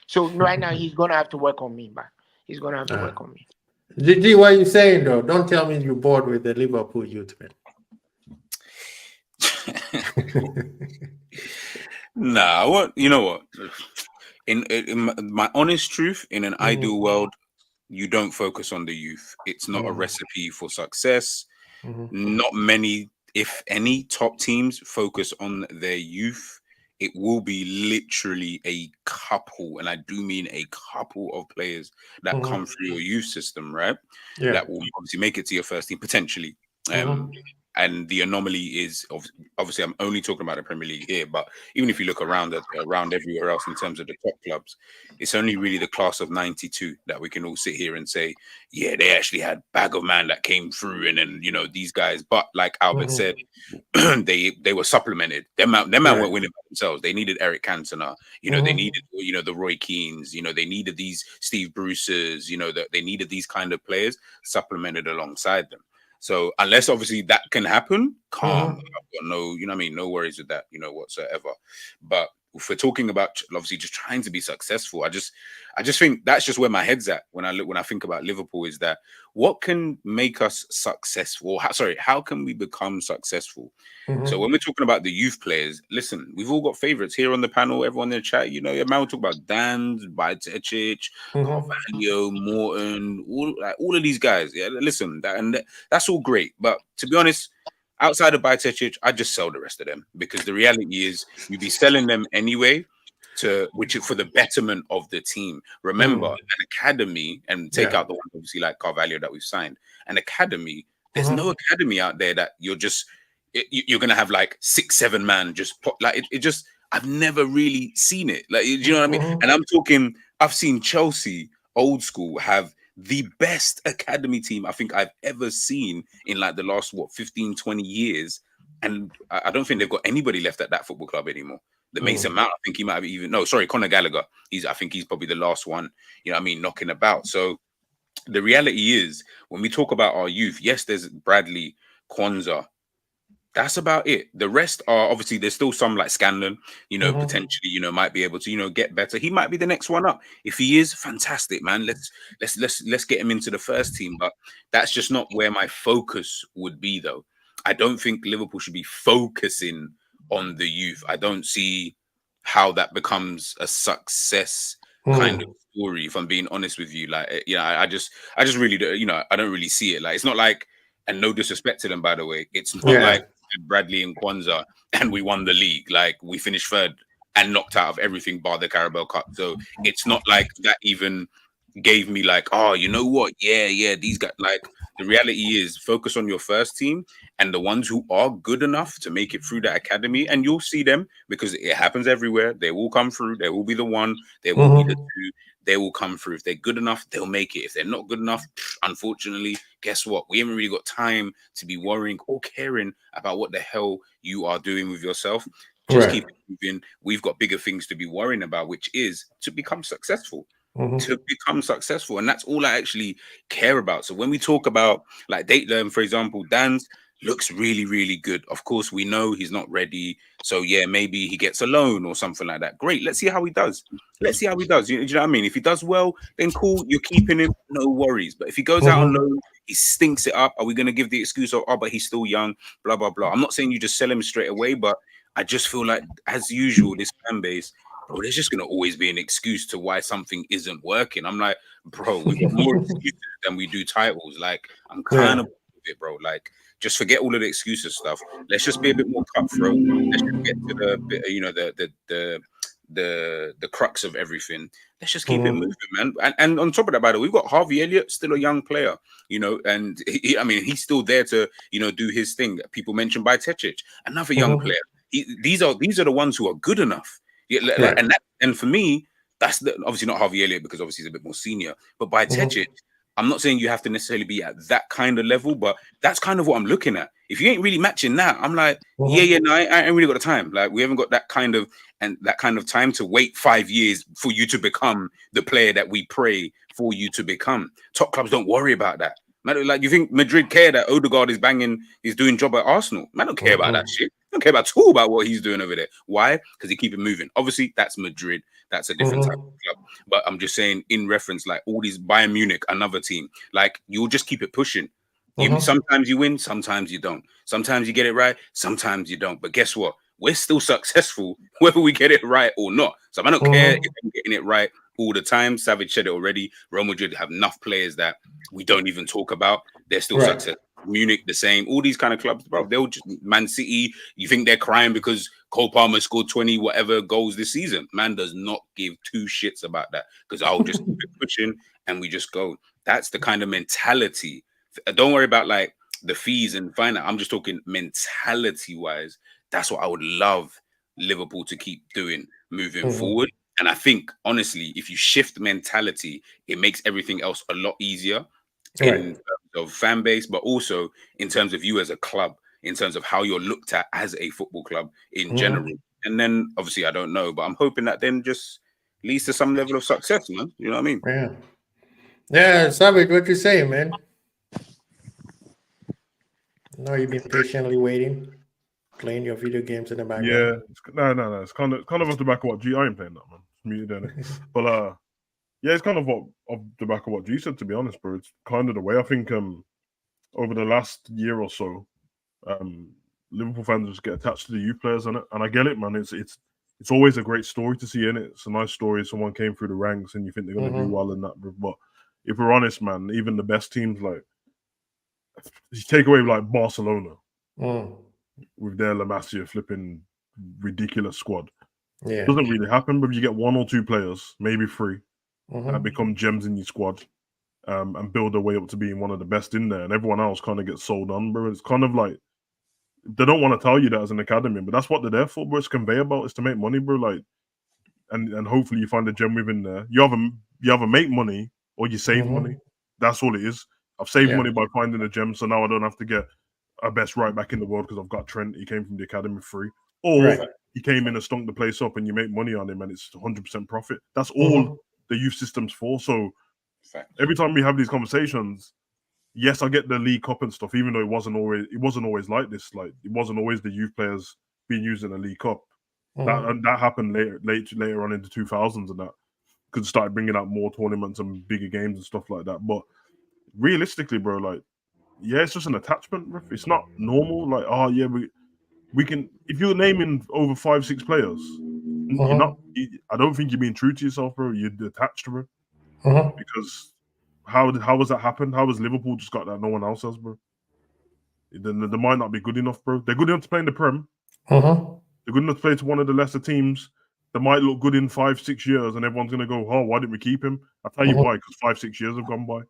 So right now he's gonna have to work on me, man. He's gonna have to work on me. GG, what are you saying though? Don't tell me you're bored with the Liverpool youth, man. Nah, you know what? In my honest truth, in an ideal world, you don't focus on the youth. It's not a recipe for success. Not many, if any, top teams focus on their youth. It will be literally a couple, and I do mean a couple of players that come through your youth system, right? Yeah. That will obviously make it to your first team potentially. and the anomaly is obviously I'm only talking about the Premier League here, but even if you look around everywhere else in terms of the top clubs, it's only really the class of '92 that we can all sit here and say, yeah, they actually had bag of man that came through, and then these guys. But like Albert said, they were supplemented. Them man weren't winning by themselves. They needed Eric Cantona. They needed the Roy Keanes. They needed these Steve Bruces. That they needed these kind of players supplemented alongside them. So unless obviously that can happen, calm. I've got no, no worries with that, whatsoever. But if we're talking about obviously just trying to be successful, I just think that's just where my head's at when I think about Liverpool, is that what can make us successful? How can we become successful? So when we're talking about the youth players, listen, we've all got favorites here on the panel. Everyone in the chat, man, we'll talk about Dan, Bajcetic, Carvalho, Morton, all of these guys. Yeah, listen, that's all great. But to be honest, outside of Bajcetic, I just sell the rest of them, because the reality is you'd be selling them anyway, which is for the betterment of the team. Remember, an academy, and take out the one obviously like Carvalho that we've signed, an academy. There's no academy out there that you're going to have like 6-7 man just pop, like it just. I've never really seen it. Like, you know what I mean? And I'm talking. I've seen Chelsea old school have the best academy team I think I've ever seen in like the last 15, 20 years. And I don't think they've got anybody left at that football club anymore. The Mason Mount, I think he might have Conor Gallagher. I think he's probably the last one, knocking about. So the reality is, when we talk about our youth, yes, there's Bradley, Kwanzaa. That's about it. The rest are obviously, there's still some like Scanlon, potentially, might be able to, get better. He might be the next one up. If he is, fantastic, man. Let's get him into the first team. But that's just not where my focus would be, though. I don't think Liverpool should be focusing on the youth. I don't see how that becomes a success kind of story, if I'm being honest with you. Like, I just really do, I don't really see it. Like, it's not like, and no disrespect to them, by the way, it's not like Bradley and Kwanzaa and we won the league. Like, we finished third and knocked out of everything bar the Carabao Cup. So it's not like that even gave me like, oh, you know what? Yeah, these guys. Like, the reality is, focus on your first team and the ones who are good enough to make it through that academy, and you'll see them, because it happens everywhere. They will come through. They will be the one. They will be the two. They will come through. If they're good enough, they'll make it. If they're not good enough, unfortunately, guess what? We haven't really got time to be worrying or caring about what the hell you are doing with yourself. Just keep it moving. We've got bigger things to be worrying about, which is to become successful. To become successful. And that's all I actually care about. So when we talk about, like, for example, Dan's looks really, really good. Of course, we know he's not ready. So yeah, maybe he gets a loan or something like that. Great. Let's see how he does. You know what I mean? If he does well, then cool. You're keeping him. No worries. But if he goes out on loan, he stinks it up. Are we going to give the excuse of, oh, but he's still young, blah, blah, blah. I'm not saying you just sell him straight away, but I just feel like, as usual, this fan base, bro, there's just going to always be an excuse to why something isn't working. I'm like, bro, we've got more excuses than we do titles. Like, I'm kind of with it, bro. Like, just forget all of the excuses stuff. Let's just be a bit more cutthroat. Let's just get to the crux of everything. Let's just keep it moving, man. And on top of that, by the way, we've got Harvey Elliott, still a young player, and he's still there to, do his thing. People mentioned Bajcetic, another young player. These are the ones who are good enough. Yeah, and for me, that's obviously not Harvey Elliott, because obviously he's a bit more senior. But Bajcetic, I'm not saying you have to necessarily be at that kind of level, but that's kind of what I'm looking at. If you ain't really matching that, I'm like, no, I ain't really got the time. Like, we haven't got that kind of time to wait 5 years for you to become the player that we pray for you to become. Top clubs don't worry about that. Man, like, you think Madrid care that Odegaard is doing job at Arsenal? Man, don't care about that shit. Don't care at all about what he's doing over there. Why? Because he keep it moving. Obviously, that's Madrid. That's a different type of club. But I'm just saying, in reference, like, all these Bayern Munich, another team, like, you'll just keep it pushing. Sometimes you win, sometimes you don't. Sometimes you get it right, sometimes you don't. But guess what? We're still successful whether we get it right or not. So I don't care if I'm getting it right all the time. Savage said it already. Real Madrid have enough players that we don't even talk about. They're still successful. Munich, the same. All these kind of clubs, bro, they'll just, Man City, you think they're crying because Cole Palmer scored 20 whatever goals this season? Man does not give two shits about that, because I'll just keep it pushing and we just go. That's the kind of mentality. Don't worry about, like, the fees and finance. I'm just talking mentality wise. That's what I would love Liverpool to keep doing moving forward. And I think, honestly, if you shift mentality, it makes everything else a lot easier in terms of fan base, but also in terms of you as a club, in terms of how you're looked at as a football club in general. And then, obviously, I don't know, but I'm hoping that then just leads to some level of success, man. You know what I mean? Yeah. Yeah, Savage, what you say, man? No, you've been patiently waiting, playing your video games in the background. Yeah, no. It's kind of off the back of what G. I ain't playing that, man. It's muted, isn't it? But yeah, it's kind of what off the back of what G said. To be honest, bro, it's kind of the way I think. Over the last year or so, Liverpool fans just get attached to the youth players, and I get it, man. It's always a great story to see, in it. It's a nice story. Someone came through the ranks, and you think they're going to do well in that. But if we're honest, man, even the best teams, like you take away like Barcelona with their La Masia flipping ridiculous squad, it doesn't really happen. But if you get one or two players, maybe three, that become gems in your squad, and build their way up to being one of the best in there, and everyone else kind of gets sold on, bro. It's kind of like they don't want to tell you that as an academy, but that's what they're there for, bro. It's conveyor belt. It's to make money, bro. Like, and hopefully you find a gem within there. You either make money or you save money. That's all it is. I've saved money by finding a gem, so now I don't have to get a best right back in the world because I've got Trent. He came from the academy free, or he came in and stunk the place up, and you make money on him, and it's 100% profit. That's all the youth system's for. So every time we have these conversations, yes, I get the League Cup and stuff, even though it wasn't always like this. Like, it wasn't always the youth players being used in the League Cup. That happened later on in the 2000s, and that could start bringing out more tournaments and bigger games and stuff like that. But realistically, bro, like, yeah, it's just an attachment. It's not normal. Like, oh yeah, we can. If you're naming over 5-6 players, you're not. I don't think you're being true to yourself, bro. You're attached, bro. Because how has that happened? How has Liverpool just got that no one else has, bro? They might not be good enough, bro. They're good enough to play in the Prem. They're good enough to play to one of the lesser teams that might look good in 5-6 years, and everyone's gonna go, "Oh, why didn't we keep him?" I'll tell you why, because 5-6 years have gone by,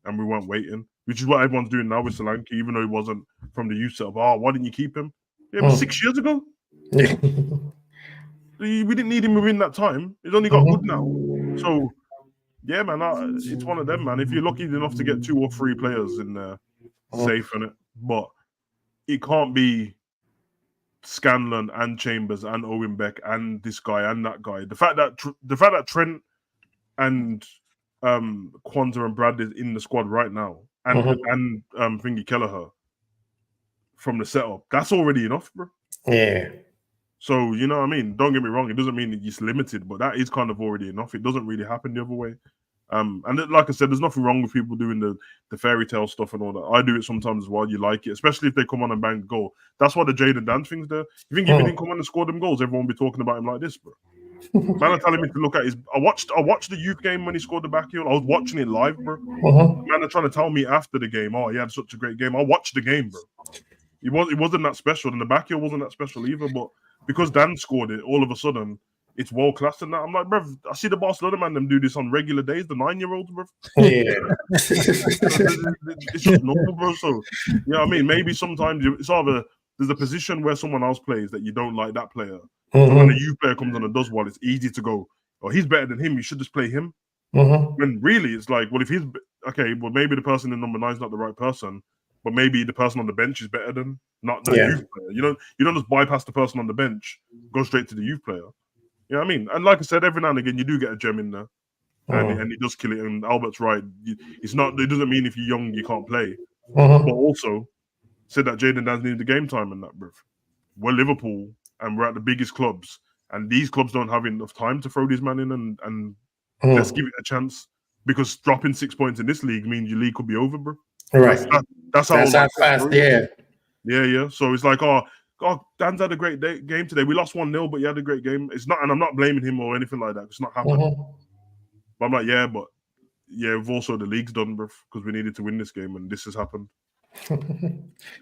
and we weren't waiting. Which is what everyone's doing now with Solanke, even though he wasn't from the youth setup. Oh, why didn't you keep him? Yeah, but 6 years ago, we didn't need him within that time. He's only got good now, so. Yeah, man, it's one of them, man. If you're lucky enough to get 2 or 3 players in there, safe in it. But it can't be Scanlon and Chambers and Owen Beck and this guy and that guy. The fact that Trent and Kwanzaa and Brad is in the squad right now, and Thingy Kelleher from the setup, that's already enough, bro. Yeah. So, you know what I mean? Don't get me wrong, it doesn't mean that it's limited, but that is kind of already enough. It doesn't really happen the other way. And like I said, there's nothing wrong with people doing the fairy tale stuff and all that. I do it sometimes as well. You like it, especially if they come on and bang a goal. That's why the Jaden Dance thing's there. You think if he didn't come on and score them goals, everyone would be talking about him like this, bro. Man are telling me to look at his. I watched the youth game when he scored the back heel. I was watching it live, bro. Man are trying to tell me after the game, oh, he had such a great game. I watched the game, bro. It wasn't that special, and the back heel wasn't that special either, but because Dan scored it, all of a sudden, it's world class and that. I'm like, bruv, I see the Barcelona man them do this on regular days, the 9-year-olds, bruv. Yeah. It's just normal, bro. So, you know what I mean? Maybe sometimes it's either there's a position where someone else plays that you don't like that player. So when the youth player comes on and does well, it's easy to go, oh, he's better than him, you should just play him. When really it's like, well, if he's okay, well, maybe the person in number 9 is not the right person, but maybe the person on the bench is better than not the youth player. You don't just bypass the person on the bench, go straight to the youth player. You know what I mean? And like I said, every now and again you do get a gem in there, and he does kill it. And Albert's right; it's not. It doesn't mean if you're young you can't play, but also said that Jaden Dance needed the game time and that, bruv. We're Liverpool and we're at the biggest clubs, and these clubs don't have enough time to throw these men in and let's give it a chance, because dropping 6 points in this league means your league could be over, bro. Right. That's how fast. Yeah. So it's like, oh, Dan's had a great game today. We lost 1-0, but he had a great game. It's not, and I'm not blaming him or anything like that. It's not happened. But I'm like, we've also the league's done, bro, because we needed to win this game, and this has happened. You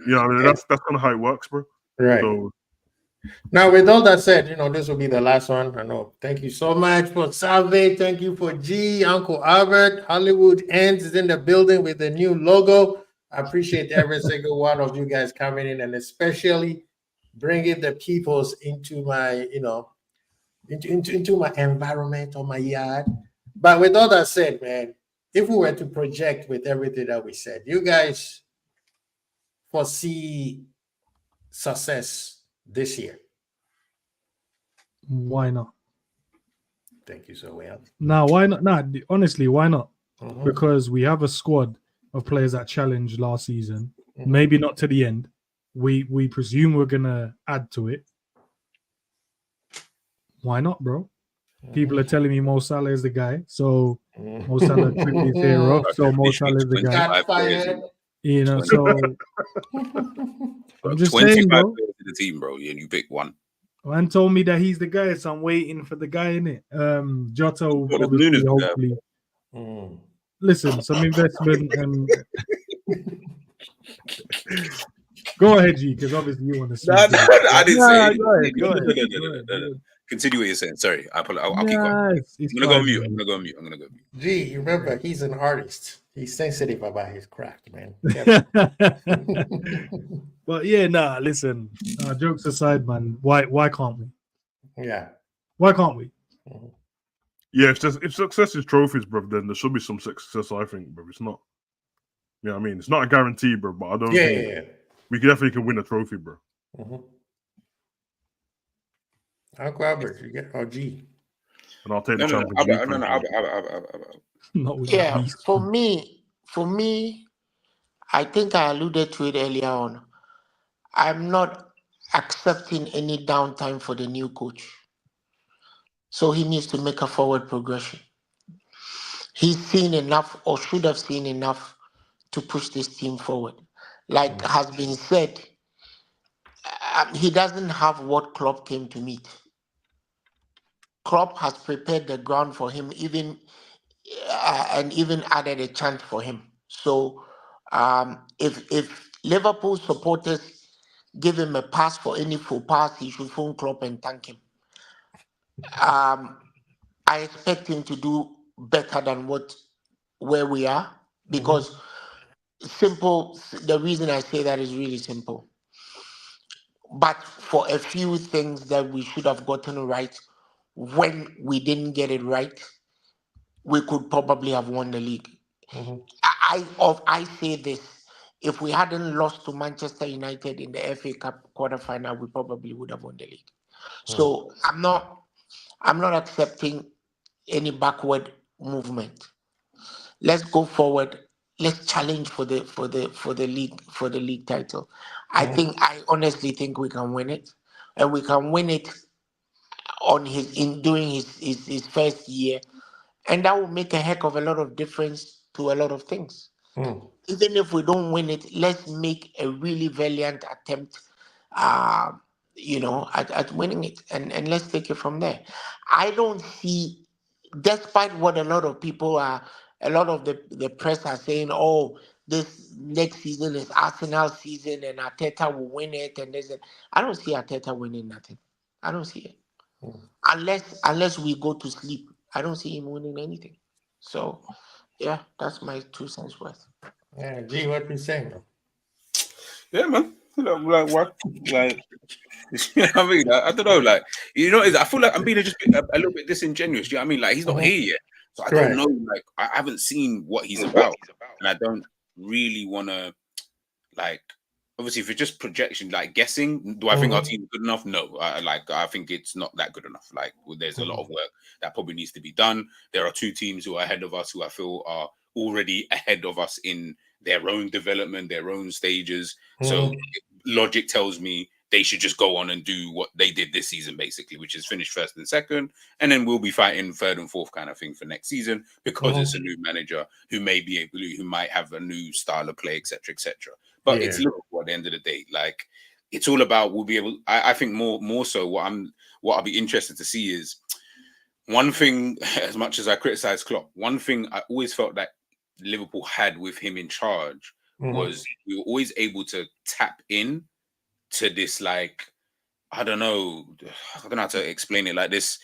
know, I mean, that's kind of how it works, bro. Right. So, now, with all that said, this will be the last one. I know. Thank you so much for Salve. Thank you for G, Uncle Albert. Hollywood Ends is in the building with the new logo. I appreciate every single one of you guys coming in, and especially bringing the peoples into my, into my environment or my yard. But with all that said, man, if we were to project with everything that we said, you guys foresee success this year? Why not? Thank you so well. Now, why not? Nah, honestly, why not? Because we have a squad of players that challenged last season. Maybe not to the end. We presume we're gonna add to it. Why not, bro? People are telling me Mo Salah is the guy, so Mo Salah could be zero. So Mo Salah is the guy. So I'm just 25 saying, bro. players in the team, bro, and you pick one. Man told me that he's the guy, so I'm waiting for the guy in it. Jota will Well, obviously, hopefully. Listen, some investment and go ahead, G, because obviously you want to speak. I didn't say it. Go ahead. Continue what you're saying. Sorry, I'll keep going. I'm gonna go on mute. Gee, remember, he's an artist. He's sensitive about his craft, man. But yeah, listen. Jokes aside, man. Why can't we? Yeah. Why can't we? Yeah, if success is trophies, bro, then there should be some success, I think, bro. It's not. Yeah, I mean, it's not a guarantee, bro, but I don't think we definitely can win a trophy, bro. Uncle Albert, you get G. And I'll take the Champions League. Yeah, for me, I think I alluded to it earlier on. I'm not accepting any downtime for the new coach. So he needs to make a forward progression. He's seen enough, or should have seen enough, to push this team forward. Like has been said, he doesn't have what Klopp came to meet. Klopp has prepared the ground for him, and even added a chant for him. So if Liverpool supporters give him a pass for any full pass, he should phone Klopp and thank him. I expect him to do better than where we are, because the reason I say that is really simple. But for a few things that we should have gotten right, when we didn't get it right, we could probably have won the league. I say this: if we hadn't lost to Manchester United in the FA Cup quarterfinal, we probably would have won the league. So I'm not accepting any backward movement. Let's go forward. Let's challenge for the league title. I honestly think we can win it, and we can win it during his first year, and that will make a heck of a lot of difference to a lot of things. Even if we don't win it, let's make a really valiant attempt, at winning it, and let's take it from there. I don't see, despite what a lot of the press are saying, oh, this next season is Arsenal season and Arteta will win it, and I don't see Arteta winning nothing. I don't see it. Unless we go to sleep, I don't see him winning anything. So, yeah, that's my 2 cents worth. Yeah, G, what you saying, bro? Yeah, man. Like what? Like, you know what I mean? I don't know. Like, I feel like I'm being just a little bit disingenuous. You know what I mean? Like, he's not here yet, so I don't know. Like, I haven't seen what he's about, and I don't really want to, like. Obviously, if it's just projection, like guessing, do I think our team is good enough? No. I think it's not that good enough. Like, there's a lot of work that probably needs to be done. There are 2 teams who are ahead of us who I feel are already ahead of us in their own development, their own stages. So logic tells me they should just go on and do what they did this season, basically, which is finish first and second, and then we'll be fighting third and fourth kind of thing for next season, because it's a new manager who might have a new style of play, etc., etc. But it's Liverpool at the end of the day. Like, it's all about, we'll be able. I think more so what I'll be interested to see is one thing. As much as I criticize Klopp, one thing I always felt that Liverpool had with him in charge was we were always able to tap in to this, like, I don't know how to explain it, like this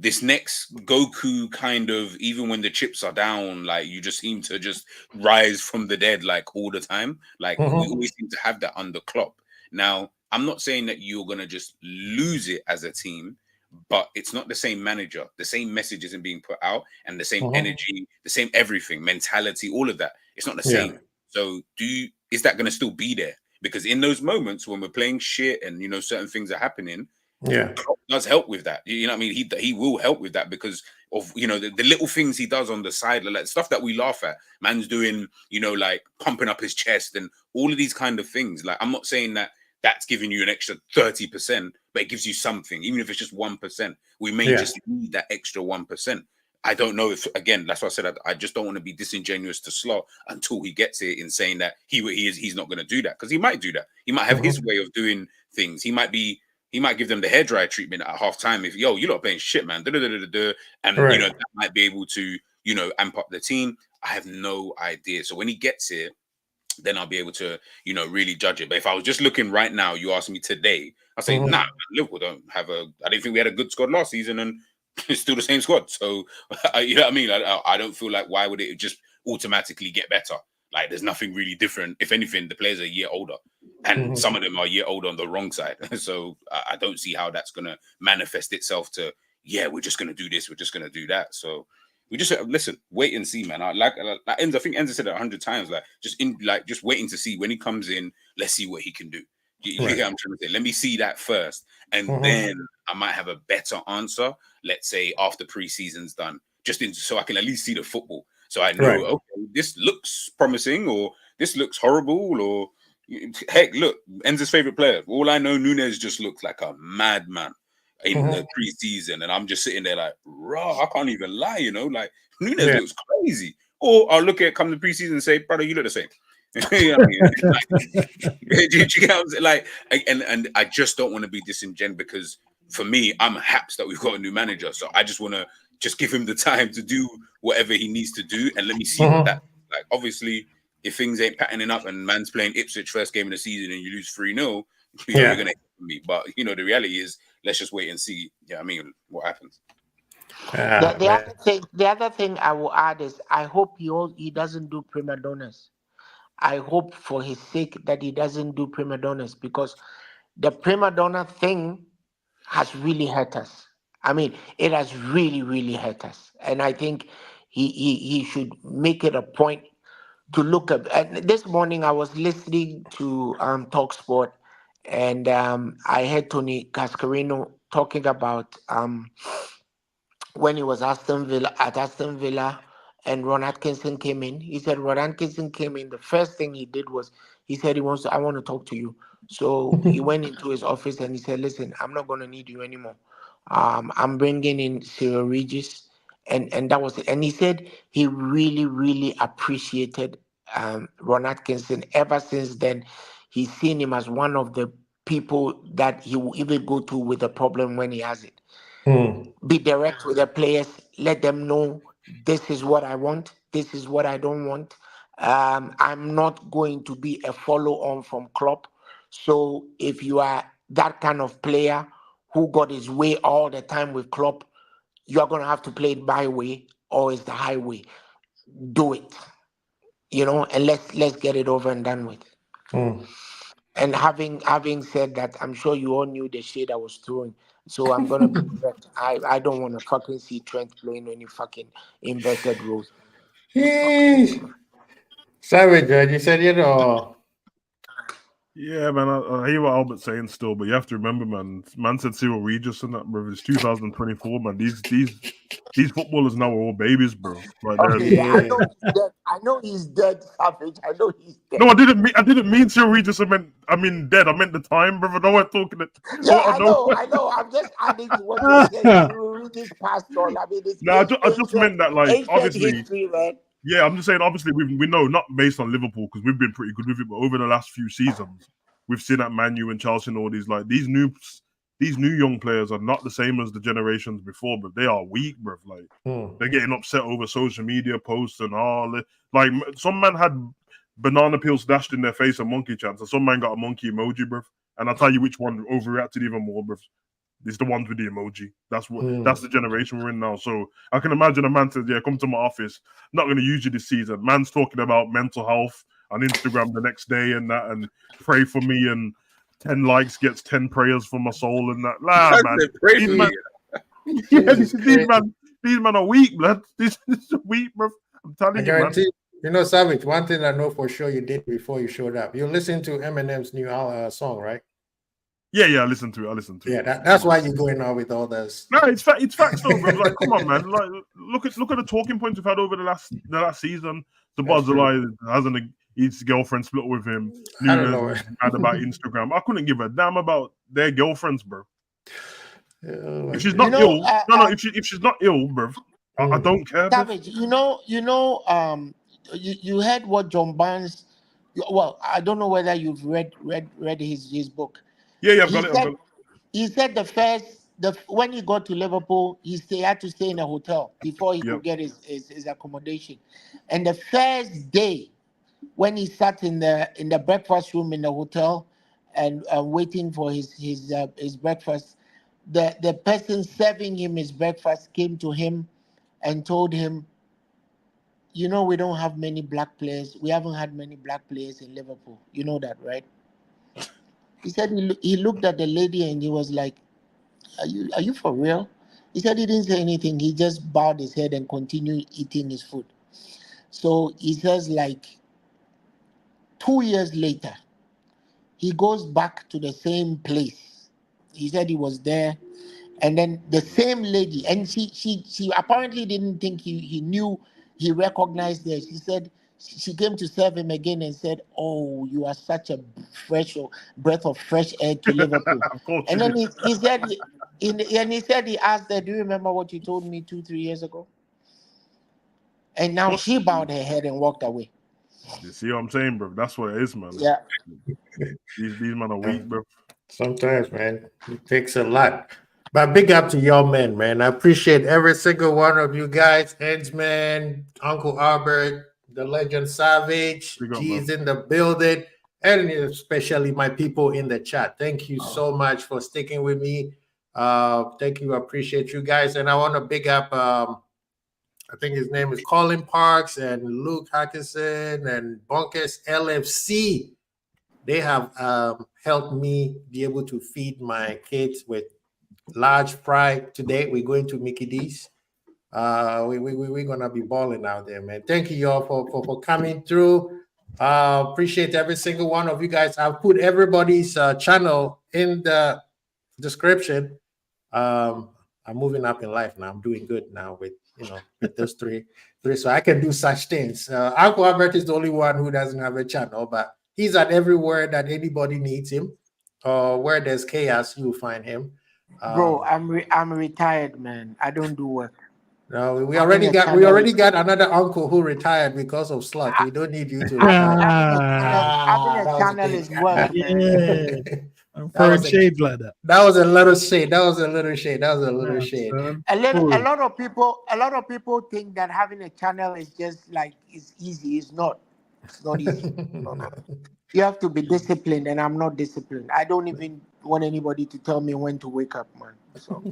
this next Goku kind of, even when the chips are down, like you just seem to just rise from the dead like all the time. Like we always seem to have that under Klopp. Now, I'm not saying that you're gonna just lose it as a team, but it's not the same manager. The same message isn't being put out, and the same energy, the same everything, mentality, all of that. It's not the same. So is that gonna still be there? Because in those moments when we're playing shit and certain things are happening, Klopp does help with that. You know what I mean? He will help with that because of the little things he does on the side, like stuff that we laugh at. Man's doing, like pumping up his chest and all of these kind of things. Like, I'm not saying that that's giving you an extra 30%, but it gives you something, even if it's just 1%. We may just need that extra 1%. I don't know if, again, that's why I said I just don't want to be disingenuous to Slot until he gets it in saying that he's not going to do that, because he might do that. He might have his way of doing things. He might give them the hairdryer treatment at halftime. If you're not playing shit, man, and that might be able to amp up the team. I have no idea. So when he gets here, then I'll be able to really judge it. But if I was just looking right now, you asked me today, I say nah, Liverpool don't have I didn't think we had a good squad last season, and it's still the same squad. So you know what I mean? I don't feel like, why would it just automatically get better? Like, there's nothing really different. If anything, the players are a year older, and some of them are a year older on the wrong side. So I don't see how that's going to manifest itself to, we're just going to do this, we're just going to do that. So we just listen, wait and see, man. I think Enzo said it 100 times. Like, just waiting to see when he comes in. Let's see what he can do. You get what I'm trying to say? Let me see that first, and then I might have a better answer. Let's say after preseason's done, so I can at least see the football. So I know, okay, this looks promising, or this looks horrible, or heck, look, Enzo's favorite player. All I know, Nunes just looks like a madman in the preseason, and I'm just sitting there like, raw. I can't even lie, like Nunes looks crazy. Or I'll look at come the preseason and say, brother, you look the same. You know what I mean? Do you get what I'm saying? Like, and I just don't want to be disingenuous, because for me, I'm happy that we've got a new manager. So I just want to give him the time to do whatever he needs to do, and let me see what that like. Obviously, if things ain't patterning up and man's playing Ipswich first game of the season and you lose 3-0, you're gonna hit me. But the reality is, let's just wait and see. I mean, what happens. The other thing I will add is, I hope he doesn't do prima donnas. I hope for his sake that he doesn't do prima donnas, because the prima donna thing has really hurt us. I mean, it has really, really hurt us. And I think he should make it a point to look at. And this morning I was listening to TalkSport, and I heard Tony Cascarino talking about when he was Aston Villa, and Ron Atkinson came in. He said Ron Atkinson came in. The first thing he did was, he said I want to talk to you. So he went into his office and he said, listen, I'm not going to need you anymore. I'm bringing in Cyril Regis. And that was it. And he said he really, really appreciated Ron Atkinson. Ever since then, he's seen him as one of the people that he will even go to with a problem when he has it. Be direct with the players. Let them know, this is what I want. This is what I don't want. I'm not going to be a follow-on from Klopp. So if you are that kind of player who got his way all the time with Klopp, you're going to have to play it my way, or it's the highway. Do it, and let's get it over and done with. And having said that, I'm sure you all knew the shade I was throwing. So I'm gonna be direct. I don't want to fucking see Trent playing any fucking inverted roles. Savage, you said Yeah, man, I hear what Albert's saying still, but you have to remember, man said Cyril Regis and that, bro. It's 2024, man. These footballers now are all babies, bro. Like, okay, I know he's dead, Savage. I know he's dead. No, I didn't mean Cyril Regis. I mean dead. I meant the time, brother. No one talking it. Yeah, I know. I'm just adding to what you're saying. Cyril Regis passed on. I mean, it's I just meant that, like, obviously. History, man. Yeah, I'm just saying, obviously, we know, not based on Liverpool, because we've been pretty good with it, but over the last few seasons, we've seen at Man U and Chelsea and all these, like, these new young players are not the same as the generations before, but they are weak, bruv. Like, they're getting upset over social media posts and all. Like, some man had banana peels dashed in their face and monkey chants, and some man got a monkey emoji, bruv. And I'll tell you which one overreacted even more, bruv. It's the ones with the emoji. That's the generation we're in now. So I can imagine a man says, "Yeah, come to my office. Not going to use you this season." Man's talking about mental health on Instagram the next day and that, and pray for me, and 10 likes gets 10 prayers for my soul and that. Man, these men are weak, blood. This is weak, bro. I'm telling you, man. You know, Savage, one thing I know for sure you did before you showed up. You listened to Eminem's new song, right? Yeah, I listened to it. Yeah, that's why you're going on with all this. No, it's facts though, bro. Like, come on, man. Like, look at the talking points we've had over the last season. The Buzz hasn't his girlfriend split with him. I don't know. Mad about Instagram. I couldn't give a damn about their girlfriends, bro. If she's not ill, if she's not ill, bro, I don't care. Savage, you heard what John Barnes. Well, I don't know whether you've read his book. Yeah, I've got it. He said when he got to Liverpool, he had to stay in a hotel before he could get his accommodation. And the first day, when he sat in the breakfast room in the hotel and waiting for his breakfast, the person serving him his breakfast came to him and told him, "You know, we don't have many black players. We haven't had many black players in Liverpool. You know that, right?" He said he looked at the lady and he was like, "Are you for real?" He said he didn't say anything. He just bowed his head and continued eating his food. So he says, like, 2 years later, he goes back to the same place. He said he was there. And then the same lady, and she apparently didn't think he knew, he recognized her. She said, she came to serve him again and said, "Oh, you are such a breath of fresh air to Liverpool." And then he said he asked her, "Do you remember what you told me 2-3 years ago?" And now she bowed her head and walked away. You see what I'm saying, bro? That's what it is, man. Yeah. These men are weak, bro. Sometimes, man, it takes a lot. But big up to y'all, man. I appreciate every single one of you guys. Hensman, Uncle Albert, the legend Savage, G's in the building, and especially my people in the chat. Thank you so much for sticking with me. Thank you. I appreciate you guys. And I want to big up, I think his name is Colin Parks and Luke Hackinson and Bunkers LFC. They have helped me be able to feed my kids with large fry. Today we're going to Mickey D's. We're gonna be balling out there, man. Thank you y'all for coming through. Appreciate every single one of you guys. I've put everybody's channel in the description. I'm moving up in life now. I'm doing good now with those three, so I can do such things. Uncle Albert is the only one who doesn't have a channel, but he's at everywhere that anybody needs him. Where there's chaos, you'll find him. Bro, I'm retired, man. I don't do work. No, we already got another uncle who retired because of slot. We don't need you to retire. Having a channel is work, man. I'm throwing shades like that. That was a little shade. A lot of people think that having a channel is just like it's easy. It's not easy. No. You have to be disciplined, and I'm not disciplined. I don't even want anybody to tell me when to wake up, man. So,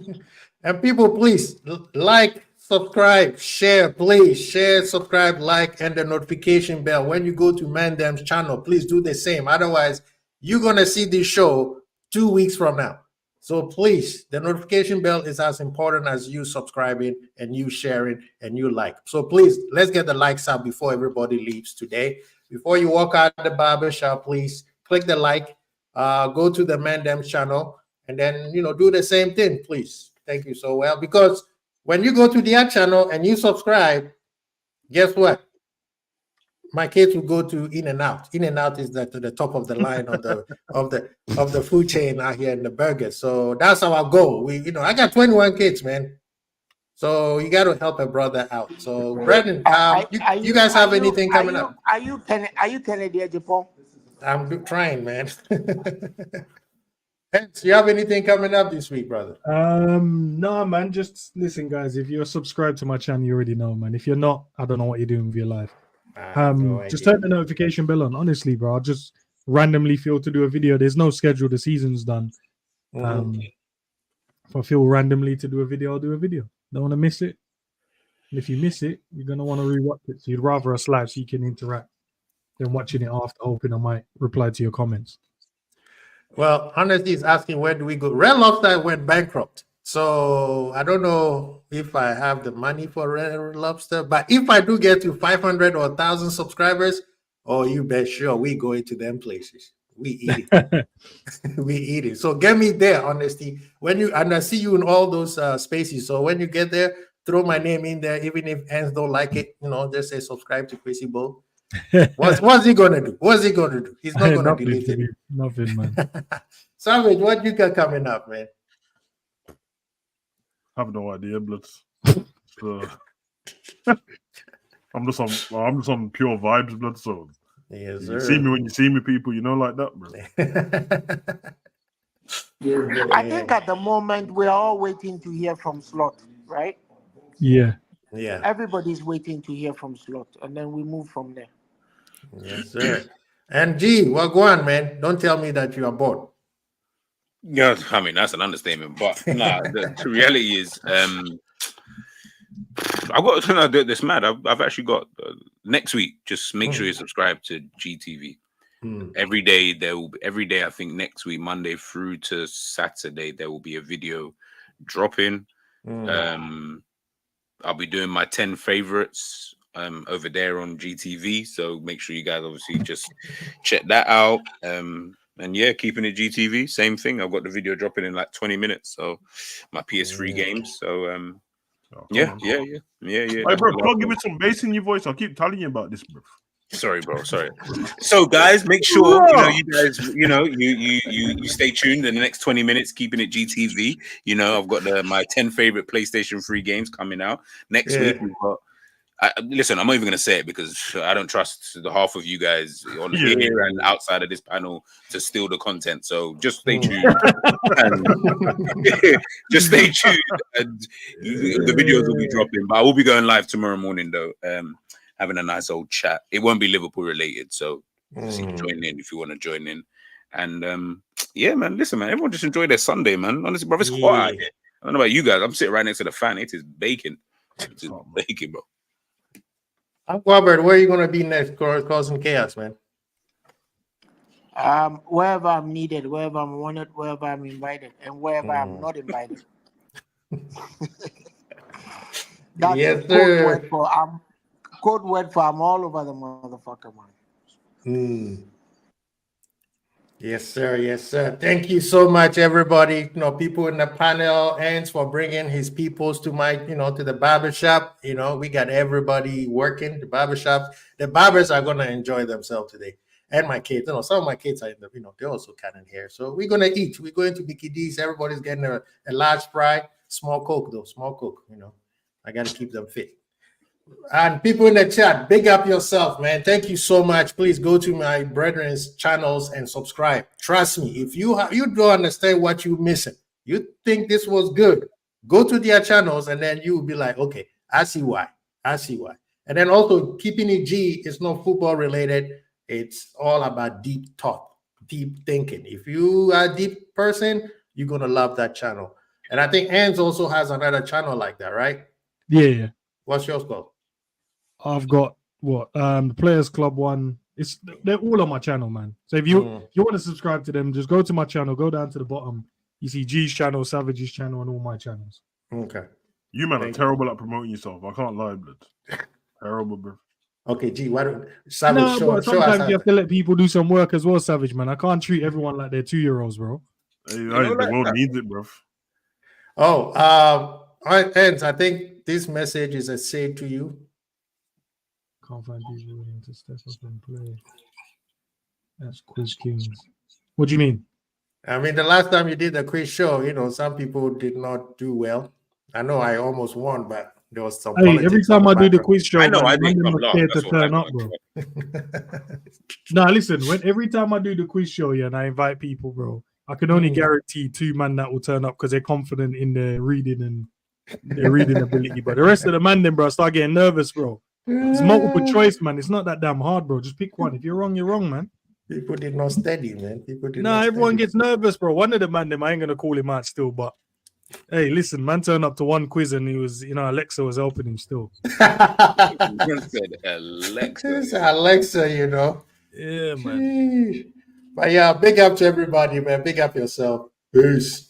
and people, please like, subscribe, share, please share, subscribe, like, and the notification bell. When you go to Mandem's channel, please do the same. Otherwise, you're gonna see this show 2 weeks from now. So please, the notification bell is as important as you subscribing and you sharing and you like. So please, let's get the likes up before everybody leaves today. Before you walk out the barbershop, please click the like, go to the Mandem's channel, and then do the same thing, please. Thank you so well. Because when you go to their channel and you subscribe, guess what? My kids will go to In-N-Out. In-N-Out is to the top of the line of the food chain out here in the burger. So that's our goal. I got 21 kids, man. So you got to help a brother out. So Brendan, you guys have anything coming up? Are you Canadian, Japan? I'm trying, man. Hence, you have anything coming up this week, brother? No, man. Just listen, guys. If you're subscribed to my channel, you already know, man. If you're not, I don't know what you're doing with your life. Just turn the notification bell on. Honestly, bro, I'll just randomly feel to do a video. There's no schedule. The season's done. If I feel randomly to do a video, I'll do a video. Don't want to miss it. And if you miss it, you're gonna want to rewatch it. So you'd rather us live so you can interact than watching it after, hoping I might reply to your comments. Well, Honesty is asking where do we go? Red Lobster went bankrupt. So I don't know if I have the money for Red Lobster, but if I do get to 500 or 1,000 subscribers, oh, you bet sure we go into them places. We eat it. We eat it. So get me there, Honesty. And I see you in all those spaces. So when you get there, throw my name in there, even if ends don't like it. Just say subscribe to Crazy Bull. What's he gonna do? What's he gonna do? He's not gonna delete it. Nothing, man. Savage, what you got coming up, man? I have no idea, Blitz. I'm just on pure vibes, Blitz. So yes, you see me when you see me, people. Like that, bro. I think at the moment we are all waiting to hear from Slot, right? Yeah. Yeah. Everybody's waiting to hear from Slot, and then we move from there. Yes, sir. And G, well, go on, man. Don't tell me that you are bored. Yeah, I mean that's an understatement, but nah, the reality is, I've got this mad. I've actually got next week. Just make sure you subscribe to GTV. Every day I think next week, Monday through to Saturday, there will be a video dropping. I'll be doing my 10 favorites over there on GTV. So make sure you guys obviously just check that out. And yeah, keeping it GTV, same thing. I've got the video dropping in like 20 minutes. So my PS3 games. So yeah. Hey, bro, can't give me some bass in your voice. I'll keep telling you about this, bro. Sorry, bro. Sorry. So, guys, make sure you guys, you stay tuned in the next 20 minutes, keeping it GTV. I've got my 10 favorite PlayStation 3 games coming out next week. We've got. Listen, I'm not even going to say it because I don't trust the half of you guys on here and outside of this panel to steal the content. So just stay tuned. Just stay tuned, and the videos will be dropping. But I will be going live tomorrow morning, though. Having a nice old chat. It won't be Liverpool related, so join in if you want to join in. And yeah, man, listen, man, everyone just enjoy their Sunday, man. Honestly, bro, it's hot out here. I don't know about you guys. I'm sitting right next to the fan. It is baking. It is baking, bro. Robert, where are you gonna be next? Causing chaos, man. Wherever I'm needed, wherever I'm wanted, wherever I'm invited, and wherever I'm not invited. That's yes, sir. Code word for I'm all over the motherfucker, man. Yes, sir. Yes, sir. Thank you so much, everybody. People in the panel, Ants for bringing his peoples to to the barbershop. We got everybody working the barbershop. The barbers are gonna enjoy themselves today, and my kids. Some of my kids are in the, they're also cutting hair. So we're gonna eat. We're going to Mickey D's. Everybody's getting a large fry, small Coke though. Small Coke. I gotta keep them fit. And people in the chat, big up yourself, man. Thank you so much. Please go to my brethren's channels and subscribe. Trust me, if you don't understand what you're missing, you think this was good, go to their channels and then you'll be like, okay, I see why. And then also keeping it G is not football related. It's all about deep thought, deep thinking. If you are a deep person, you're going to love that channel. And I think Hans also has another channel like that, right? Yeah. What's yours called? I've got the Players Club one. They're all on my channel, man. So if you want to subscribe to them, just go to my channel, go down to the bottom. You see G's channel, Savage's channel, and all my channels. Okay. You man are terrible at promoting yourself. I can't lie, blood. Terrible, bro. Okay, G, why don't Savage but sometimes you have to let people do some work as well, Savage, man. I can't treat everyone like they're 2-year-olds, bro. Hey, the world needs it, bro. Oh, all right, Ends, I think this message is a say to you. Can't find people willing to step up and play. That's Quiz Kings. What do you mean? I mean, the last time you did the quiz show, some people did not do well. I know I almost won, but there was some. Hey, every time I do the quiz show, I know I didn't come last. To turn up, bro. Nah, listen. Every time I do the quiz show, and I invite people, bro, I can only guarantee 2 men that will turn up because they're confident in their reading and their reading ability. But the rest of the man, then, bro, start getting nervous, bro. It's multiple choice, man. It's not that damn hard, bro. Just pick one. If you're wrong, you're wrong, man. People did not study, man. Everyone gets nervous, bro. One of the man, them, I ain't gonna call him out still, but Hey, listen, man turned up to one quiz and he was, Alexa was helping him still. Said Alexa. It's Alexa, Yeah, man. But yeah, big up to everybody, man. Big up yourself. Peace.